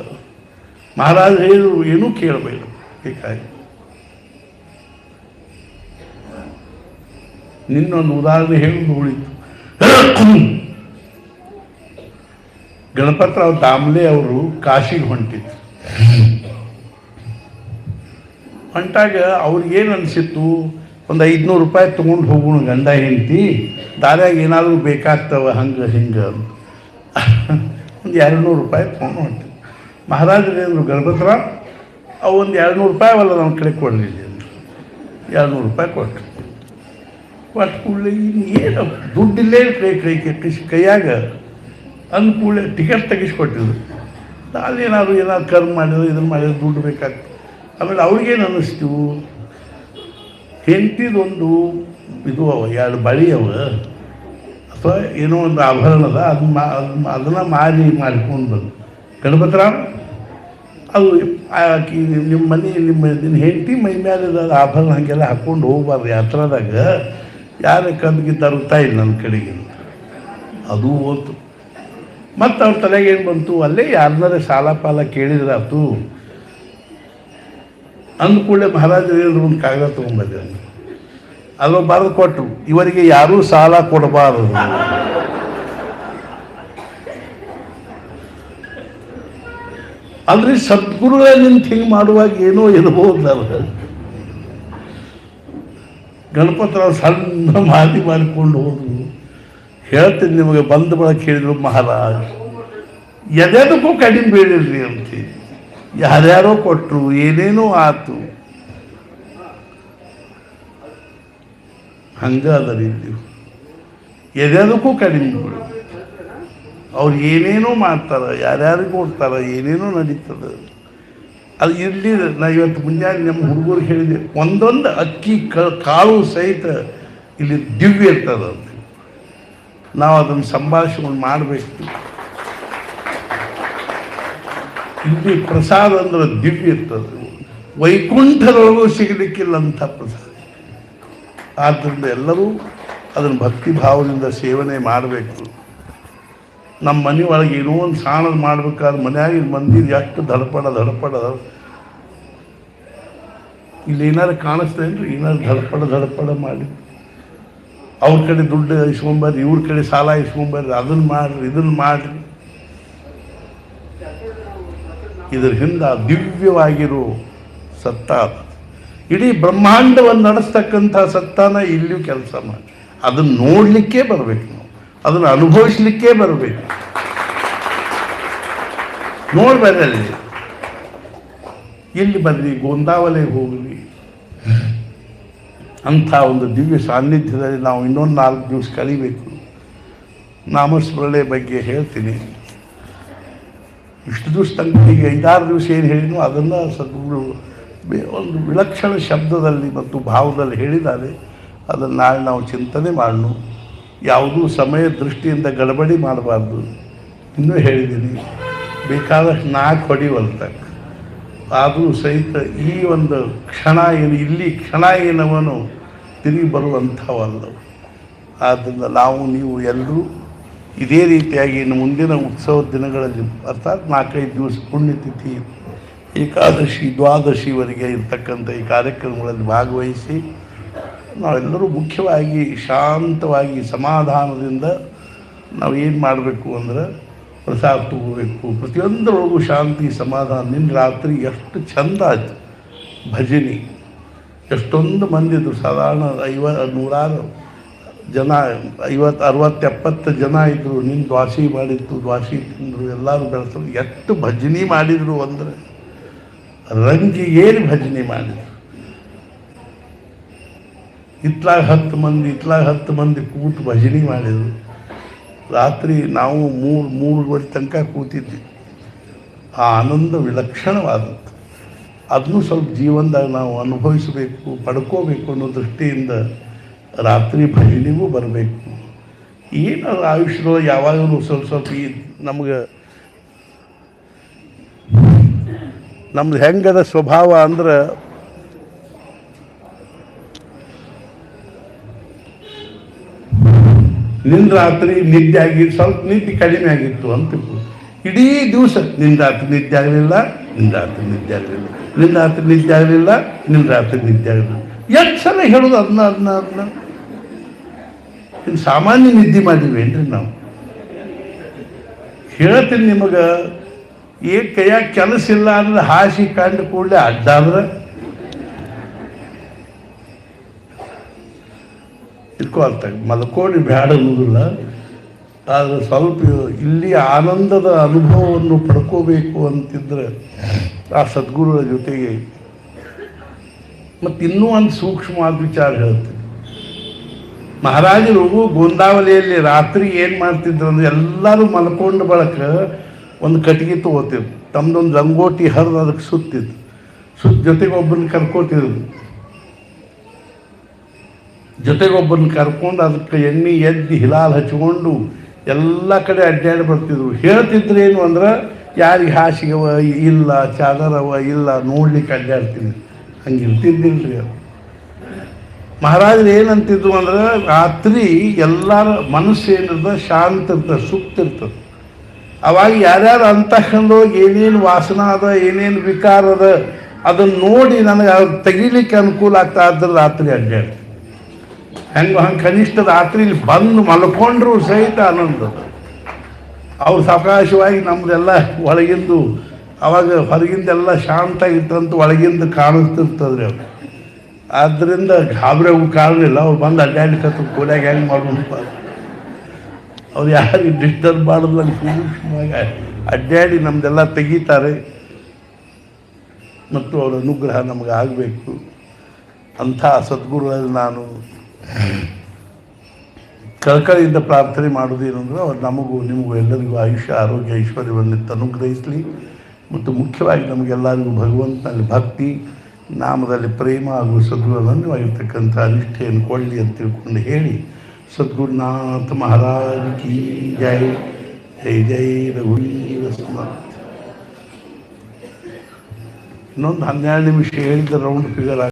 ಮಹಾರಾಜ ಹೇಳಿದ್ರು ಏನೂ ಕೇಳಬೇಡ ಬೇಕಾಗಿ. ನಿನ್ನೊಂದು ಉದಾಹರಣೆ ಹೇಳುವುದು ಉಳಿತು. ಗಣಪತರಾವ್ ದಾಮ್ಲೆ ಅವರು ಕಾಶಿಗೆ ಹೊಂಟಿದ್ರು. ಹೊಂಟಾಗ ಅವ್ರಿಗೇನು ಅನಿಸಿತ್ತು, ಒಂದು 500 ರೂಪಾಯಿ ತೊಗೊಂಡು ಹೋಗೋಣ ಗಂಡ ಹೆಂಡತಿ, ದಾರ್ಯಾಗ ಏನಾದರೂ ಬೇಕಾಗ್ತವೆ ಹಂಗೆ ಹಿಂಗೆ ಅಂತ. ಒಂದು 200 ರೂಪಾಯಿ ತೊಗೊಂಡು ಹೊಂಟಿದ್ರು. ಮಹಾರಾಜರು ಹೇಳಿದ್ರು, ಗಣಪತರಾವ್ ಅವು ಒಂದು 200 ರೂಪಾಯಿ ಅವಲ್ಲ ನಮ್ಮ ಕಡೆ ಕೊಡಲಿ ಅಂದರು. 200 ರೂಪಾಯಿ ಕೊಟ್ಟರು. ಕೊಟ್ಟು ಕೂಡಲೇ ಏನು ದುಡ್ಡಿಲ್ಲೇ ಕೈಯಾಗ ಅಂದ ಕೂಡಲೇ ಟಿಕೆಟ್ ತೆಗಿಸ್ಕೊಟ್ಟಿದ್ರು. ಅಲ್ಲೇನಾದ್ರು ಕರ್ಮ ಮಾಡಿದ್ರು ಇದನ್ನು ಮಾಡಿದ್ರು ದುಡ್ಡು ಬೇಕಾಗ್ತದೆ. ಆಮೇಲೆ ಅವ್ರಿಗೇನು ಅನ್ನಿಸ್ತೀವು, ಹೆಂಡತಿದೊಂದು ಇದು ಅವ 2 ಬಳಿ ಅವ ಅಥವಾ ಏನೋ ಒಂದು ಆಭರಣದ ಅದನ್ನು ಮಾಡ್ಕೊಂಡು ಬಂದು ಗಣಪತರಾವ್ ಅದು ಆಕಿ ನಿಮ್ಮ ಮನೆ ನಿನ್ನ ಹೆಂಡತಿ ಮೈ ಮೇಲೆ ಆಭರಣ ಹಾಗೆಲ್ಲ ಹಾಕ್ಕೊಂಡು ಹೋಗ್ಬಾರ್ದು ಯಾತ್ರದಾಗ, ಯಾರು ಕದ್ಗೆ ತರುತ್ತಾ ಇಲ್ಲ ನನ್ನ ಕಡೆಗೆ. ಅದು ಹೋತು. ಮತ್ತು ಅವ್ರ ತಲೆಗೆ ಏನು ಬಂತು, ಅಲ್ಲೇ ಯಾರನ್ನಾರ ಸಾಲ ಪಾಲ ಕೇಳಿದ್ರಾತು ಅಂದ್ಕೂಡಲೇ ಮಹಾರಾಜರು ಹೇಳಿದ್ರು, ಒಂದು ಕಾಗದ ತೊಗೊಂಬಂದೆ ಅಂದರು. ಅದು ಬರೆದು ಕೊಟ್ಟರು, ಇವರಿಗೆ ಯಾರೂ ಸಾಲ ಕೊಡಬಾರದು. ಅಂದರೆ ಸದ್ಗುರುಗಳ ನಿಂತು ಹಿಂಗೆ ಮಾಡುವಾಗ ಏನೋ ಇರಬಹುದಲ್ಲ. ಗಣಪತರಾವ್ ಸಣ್ಣ ಮಾತಿ ಮಾಡಿಕೊಂಡು ಹೋದ್ರು. ಹೇಳ್ತೀನಿ ನಿಮಗೆ, ಬಂದ ಬಳಕೆ ಹೇಳಿದ್ರು, ಮಹಾರಾಜ್ ಎದೆದಕ್ಕೂ ಕಡಿಮೆ ಬೇಡಿರ್ರಿ ಅಂತ. ಯಾರ್ಯಾರೋ ಕೊಟ್ಟರು, ಏನೇನೋ ಆತು. ಹಂಗೆ ಅದ ರೀತಿ ಎದೆದಕ್ಕೂ ಕಡಿಮೆ ಬಿಡು. ಅವ್ರು ಏನೇನೋ ಮಾಡ್ತಾರೆ, ಯಾರ್ಯಾರಿಗೂ ಕೊಡ್ತಾರೆ, ಏನೇನೋ ನಡೀತದೆ. ಅದು ಇರಲಿ. ನಾ ಇವತ್ತು ಮುಂಜಾನೆ ನಮ್ಮ ಹುಡುಗರಿಗೆ ಹೇಳಿದೆ, ಒಂದೊಂದು ಅಕ್ಕಿ ಕಾಳು ಸಹಿತ ಇಲ್ಲಿ ದಿವ್ಯ ಇರ್ತದೆ ಅಂತ. ನಾವು ಅದನ್ನು ಸಂಭಾಷಣೆ ಮಾಡಬೇಕು. ಇಲ್ಲಿ ಪ್ರಸಾದ ಅಂದ್ರೆ ದಿವ್ಯ ಇರ್ತದೆ, ವೈಕುಂಠದೊಳಗೂ ಸಿಗಲಿಕ್ಕಿಲ್ಲ ಅಂಥ ಪ್ರಸಾದ. ಆದ್ದರಿಂದ ಎಲ್ಲರೂ ಅದನ್ನು ಭಕ್ತಿ ಭಾವದಿಂದ ಸೇವನೆ ಮಾಡಬೇಕು. ನಮ್ಮ ಮನೆ ಒಳಗೆ ಏನೋ ಒಂದು ಸಾಣದು ಮಾಡ್ಬೇಕಾದ್ರೆ ಮನೆಯಾಗಿ ಮಂದಿ ಎಷ್ಟು ಧಡಪಡ ಇಲ್ಲಿ ಏನಾರು ಕಾಣಿಸ್ತೇನ್ರಿ, ಏನಾರು ಧಡಪಡ ಮಾಡಿ ಅವ್ರ ಕಡೆ ದುಡ್ಡು ಇಸ್ಕೊಂಬರ್ರಿ, ಇವ್ರ ಕಡೆ ಸಾಲ ಇಸ್ಕೊಂಬರ್ರಿ, ಅದನ್ನು ಮಾಡ್ರಿ, ಇದನ್ನು ಮಾಡ್ರಿ. ಇದರ ಹಿಂದೆ ದಿವ್ಯವಾಗಿರೋ ಸತ್ತ, ಇಡೀ ಬ್ರಹ್ಮಾಂಡವನ್ನು ನಡೆಸ್ತಕ್ಕಂಥ ಸತ್ತಾನ ಇಲ್ಲಿಯೂ ಕೆಲಸ ಮಾಡಿ. ಅದನ್ನು ನೋಡಲಿಕ್ಕೆ ಬರಬೇಕು, ನಾವು ಅದನ್ನು ಅನುಭವಿಸ್ಲಿಕ್ಕೆ ಬರಬೇಕು. ನೋಡ್ಬೇಡ್ರಿ, ಅಲ್ಲಿ ಇಲ್ಲಿ ಬರ್ರಿ, ಗೋಂದಾವಲೆಗೆ ಹೋಗಲಿ. ಅಂಥ ಒಂದು ದಿವ್ಯ ಸಾನ್ನಿಧ್ಯದಲ್ಲಿ ನಾವು ಇನ್ನೊಂದು 4 ದಿವಸ ಕಲಿಬೇಕು. ನಾಮಸ್ಮರಣೆ ಬಗ್ಗೆ ಹೇಳ್ತೀನಿ. ಇಷ್ಟು ದಿವಸ ತನಕ ಈಗ 5-6 ದಿವಸ ಏನು ಹೇಳಿನೋ ಅದನ್ನು ಸದ್ಗುರು ಒಂದು ವಿಲಕ್ಷಣ ಶಬ್ದದಲ್ಲಿ ಮತ್ತು ಭಾವದಲ್ಲಿ ಹೇಳಿದ್ದಾರೆ. ಅದನ್ನು ನಾಳೆ ನಾವು ಚಿಂತನೆ ಮಾಡೋಣ. ಯಾವುದೂ ಸಮಯ ದೃಷ್ಟಿಯಿಂದ ಗಡಬಡಿ ಮಾಡಬಾರ್ದು. ಇನ್ನೂ ಹೇಳಿದ್ದೀನಿ, ಬೇಕಾದಷ್ಟು 4 ಹೊಡಿವಲ್ತ. ಆದರೂ ಸಹಿತ ಈ ಒಂದು ಕ್ಷಣ ಏನು, ಇಲ್ಲಿ ಕ್ಷಣ ಏನವನು ತಿರುಗಿ ಬರುವಂಥವಲ್ಲ. ಆದ್ದರಿಂದ ನಾವು ನೀವು ಎಲ್ಲರೂ ಇದೇ ರೀತಿಯಾಗಿ ಇನ್ನು ಮುಂದಿನ ಉತ್ಸವದ ದಿನಗಳಲ್ಲಿ, ಅರ್ಥಾತ್ 4-5 ದಿವಸ ಪುಣ್ಯತಿಥಿ, ಏಕಾದಶಿ, ದ್ವಾದಶಿವರೆಗೆ ಇರ್ತಕ್ಕಂಥ ಈ ಕಾರ್ಯಕ್ರಮಗಳಲ್ಲಿ ಭಾಗವಹಿಸಿ ನಾವೆಲ್ಲರೂ ಮುಖ್ಯವಾಗಿ ಶಾಂತವಾಗಿ ಸಮಾಧಾನದಿಂದ ನಾವು ಏನು ಮಾಡಬೇಕು ಅಂದ್ರೆ ಪ್ರಸಾದ ತಗೋಬೇಕು. ಪ್ರತಿಯೊಂದರೊಳಗೂ ಶಾಂತಿ ಸಮಾಧಾನ. ನಿನ್ನ ರಾತ್ರಿ ಎಷ್ಟು ಚಂದ ಆಯ್ತು ಭಜನೆ, ಎಷ್ಟೊಂದು ಮಂದಿದ್ರು. ಸಾಧಾರಣ 100 ಜನ, 50, 60, 70 ಜನ ಇದ್ದರು. ನಿನ್ನ ದ್ವಾಸಿ ಮಾಡಿತ್ತು, ದ್ವಾಸಿ ತಿಂದರು, ಎಲ್ಲರೂ ಬೆಳೆಸಲು ಎಷ್ಟು ಭಜನೆ ಮಾಡಿದರು ಅಂದರೆ ರಂಗಿಗೇರಿ ಭಜನೆ ಮಾಡಿದರು. ಇತ್ಲಾಗ 10 ಮಂದಿ ಇತ್ಲಾಗ 10 ಮಂದಿ ಕೂತು ಭಜನೆ ಮಾಡಿದ್ರು. ರಾತ್ರಿ ನಾವು ಮೂರುವರೆ ತನಕ ಕೂತಿದ್ವಿ. ಆ ಆನಂದ ವಿಲಕ್ಷಣವಾದದ್ದು. ಅದನ್ನು ಸ್ವಲ್ಪ ಜೀವನದಾಗ ನಾವು ಅನುಭವಿಸಬೇಕು, ಪಡ್ಕೋಬೇಕು ಅನ್ನೋ ದೃಷ್ಟಿಯಿಂದ ರಾತ್ರಿ ಭಜನೆಗೂ ಬರಬೇಕು. ಏನಾದ್ರು ಆಯುಷ್ಯದೊಳಗೆ ಯಾವಾಗಲೂ ಸ್ವಲ್ಪ ನಮ್ಗೆ ನಮ್ದು ಹೆಂಗದ ಸ್ವಭಾವ ಅಂದ್ರೆ ನಿನ್ನ ರಾತ್ರಿ ನಿದ್ದೆ ಆಗಿದ್ದು ಸ್ವಲ್ಪ ನಿದ್ದೆ ಕಡಿಮೆ ಆಗಿತ್ತು ಅಂತ ಇಡೀ ದಿವಸ ನಿನ್ನ ರಾತ್ರಿ ನಿದ್ದೆ ಆಗಲಿಲ್ಲ, ನಿನ್ನ ರಾತ್ರಿ ನಿದ್ದೆ ಆಗಲಿಲ್ಲ, ನಿನ್ನ ರಾತ್ರಿ ನಿದ್ದೆ ಆಗಲಿಲ್ಲ, ನಿನ್ನ ರಾತ್ರಿ ನಿದ್ದೆ ಆಗಲಿಲ್ಲ. ಎಷ್ಟು ಸಲ ಹೇಳೋದು ಅದನ್ನ ಇನ್ನು ಸಾಮಾನ್ಯ ನಿದ್ದೆ ಮಾಡಿವೇನ್ರಿ ನಾವು? ಹೇಳ್ತೀನಿ ನಿಮಗೆ, ಕೈಯಾಗ ಕೆಲಸ ಇಲ್ಲ ಅಂದ್ರೆ ಹಾಸಿ ಕಂಡು ಕೂಡಲೇ ಅಡ್ಡಾದ್ರೆ ಇಟ್ಕೊಳ್ತಾರೆ. ಮಲ್ಕೊಂಡು ಬ್ಯಾಡ ಅನ್ನೋದಿಲ್ಲ, ಆದರೆ ಸ್ವಲ್ಪ ಇಲ್ಲಿ ಆನಂದದ ಅನುಭವವನ್ನು ಪಡ್ಕೋಬೇಕು ಅಂತಿದ್ರೆ ಆ ಸದ್ಗುರುಗಳ ಜೊತೆಗೆ. ಮತ್ತು ಇನ್ನೂ ಒಂದು ಸೂಕ್ಷ್ಮವಾದ ವಿಚಾರ ಹೇಳ್ತೀನಿ. ಮಹಾರಾಜರು ಗೋಂದಾವಲಿಯಲ್ಲಿ ರಾತ್ರಿ ಏನು ಮಾಡ್ತಿದ್ರು ಅಂದ್ರೆ ಎಲ್ಲರೂ ಮಲ್ಕೊಂಡು ಬಳಕ ಒಂದು ಕಟ್ಟಿಗೆ ತೊಗೋತಿದ್ರು, ತಮ್ಮದೊಂದು ಲಂಗೋಟಿ ಹರಿದು ಅದಕ್ಕೆ ಸುತ್ತಿದ್ದು ಜೊತೆಗೊಬ್ಬರನ್ನ ಕರ್ಕೋತಿದ್ರು. ಜೊತೆಗೊಬ್ಬರನ್ನ ಕರ್ಕೊಂಡು ಅದಕ್ಕೆ ಎಣ್ಣೆ ಎದ್ದು ಹಿಲಾಲ್ ಹಚ್ಕೊಂಡು ಎಲ್ಲ ಕಡೆ ಅಡ್ಡಾಡಿ ಬರ್ತಿದ್ರು. ಹೇಳ್ತಿದ್ರು ಏನು ಅಂದ್ರೆ ಯಾರಿಗೆ ಹಾಸಿಗೆವ ಇಲ್ಲ, ಚಾದರವ ಇಲ್ಲ, ನೋಡ್ಲಿಕ್ಕೆ ಅಡ್ಡಾಡ್ತೀನಿ. ಹಂಗೆ ಇರ್ತಿದ್ದಿಲ್ರಿ ಅದು. ಮಹಾರಾಜರು ಏನಂತಿದ್ರು ಅಂದ್ರೆ ರಾತ್ರಿ ಎಲ್ಲರ ಮನಸ್ಸು ಏನಿರ್ತದೆ ಶಾಂತ ಇರ್ತದೆ, ಸುಪ್ತ ಇರ್ತದೆ. ಅವಾಗ ಯಾರ್ಯಾರು ಅಂತಃಕಂಡೋಗಿ ಏನೇನು ವಾಸನ ಅದ, ಏನೇನು ವಿಕಾರ ಅದ ಅದನ್ನು ನೋಡಿ ನನಗೆ ಅವ್ರು ತೆಗಿಲಿಕ್ಕೆ ಅನುಕೂಲ ಆಗ್ತಾ ಇದ್ರೆ ರಾತ್ರಿ ಅಡ್ಡಾಡಿ ಹಂಗೆ ಕನಿಷ್ಠ ರಾತ್ರಿಲಿ ಬಂದು ಮಲ್ಕೊಂಡ್ರು ಸಹಿತ ಆನಂದ. ಅವ್ರು ಸಾವಕಾಶವಾಗಿ ನಮ್ಮದೆಲ್ಲ ಒಳಗಿಂದು ಅವಾಗ ಹೊರಗಿಂದೆಲ್ಲ ಶಾಂತ ಆಗಿತ್ತಂತ ಒಳಗಿಂದ ಕಾಣಿಸ್ತಿರ್ತದ್ರಿ ಅವ್ರು. ಆದ್ದರಿಂದ ಗಾಬರಿ ಹೋಗೋ ಕಾರಣ ಇಲ್ಲ. ಅವ್ರು ಬಂದು ಅಡ್ಡಾಡ್ಲಿಕ್ಕೆ ಕೋಡ್ಯಾಗ ಹೆಂಗೆ ಮಾಡೋಣಪ್ಪ, ಅವ್ರು ಯಾರಿಗೆ ಡಿಸ್ಟರ್ಬ್ ಮಾಡೋದು ಅಲ್ಲಿ ಸೂಕ್ಷ್ಮವಾಗಿ ಅಡ್ಡಾಡಿ ನಮ್ಮದೆಲ್ಲ ತೆಗಿತಾರೆ. ಮತ್ತು ಅವರ ಅನುಗ್ರಹ ನಮಗೆ ಆಗಬೇಕು. ಅಂಥ ಸದ್ಗುರುಗಳಲ್ಲಿ ನಾನು ಕಳಕಳಿಯಿಂದ ಪ್ರಾರ್ಥನೆ ಮಾಡೋದೇನೆಂದ್ರೆ ಅವ್ರು ನಮಗೂ ನಿಮಗೂ ಎಲ್ಲರಿಗೂ ಆಯುಷ್ಯ, ಆರೋಗ್ಯ, ಐಶ್ವರ್ಯವನ್ನು ಅನುಗ್ರಹಿಸಲಿ. ಮತ್ತು ಮುಖ್ಯವಾಗಿ ನಮಗೆಲ್ಲರಿಗೂ ಭಗವಂತನಲ್ಲಿ ಭಕ್ತಿ, ನಾಮದಲ್ಲಿ ಪ್ರೇಮ ಹಾಗೂ ಸದ್ಗುರುವನ್ಯವಾಗಿರ್ತಕ್ಕಂಥ ನಿಷ್ಠೆಯನ್ನು ಕೊಡಲಿ ಅಂತ ತಿಳ್ಕೊಂಡು ಹೇಳಿ, ಸದ್ಗುರುನಾಥ ಮಹಾರಾಜ್ ಕಿ ಜೈ. ಜೈ ಜೈ ರಘುವೀರ ಸಮರ್ಥ. ಇನ್ನೊಂದು 12 ನಿಮಿಷ ಹೇಳಿದ ರೌಂಡ್ ಫಿಗರ್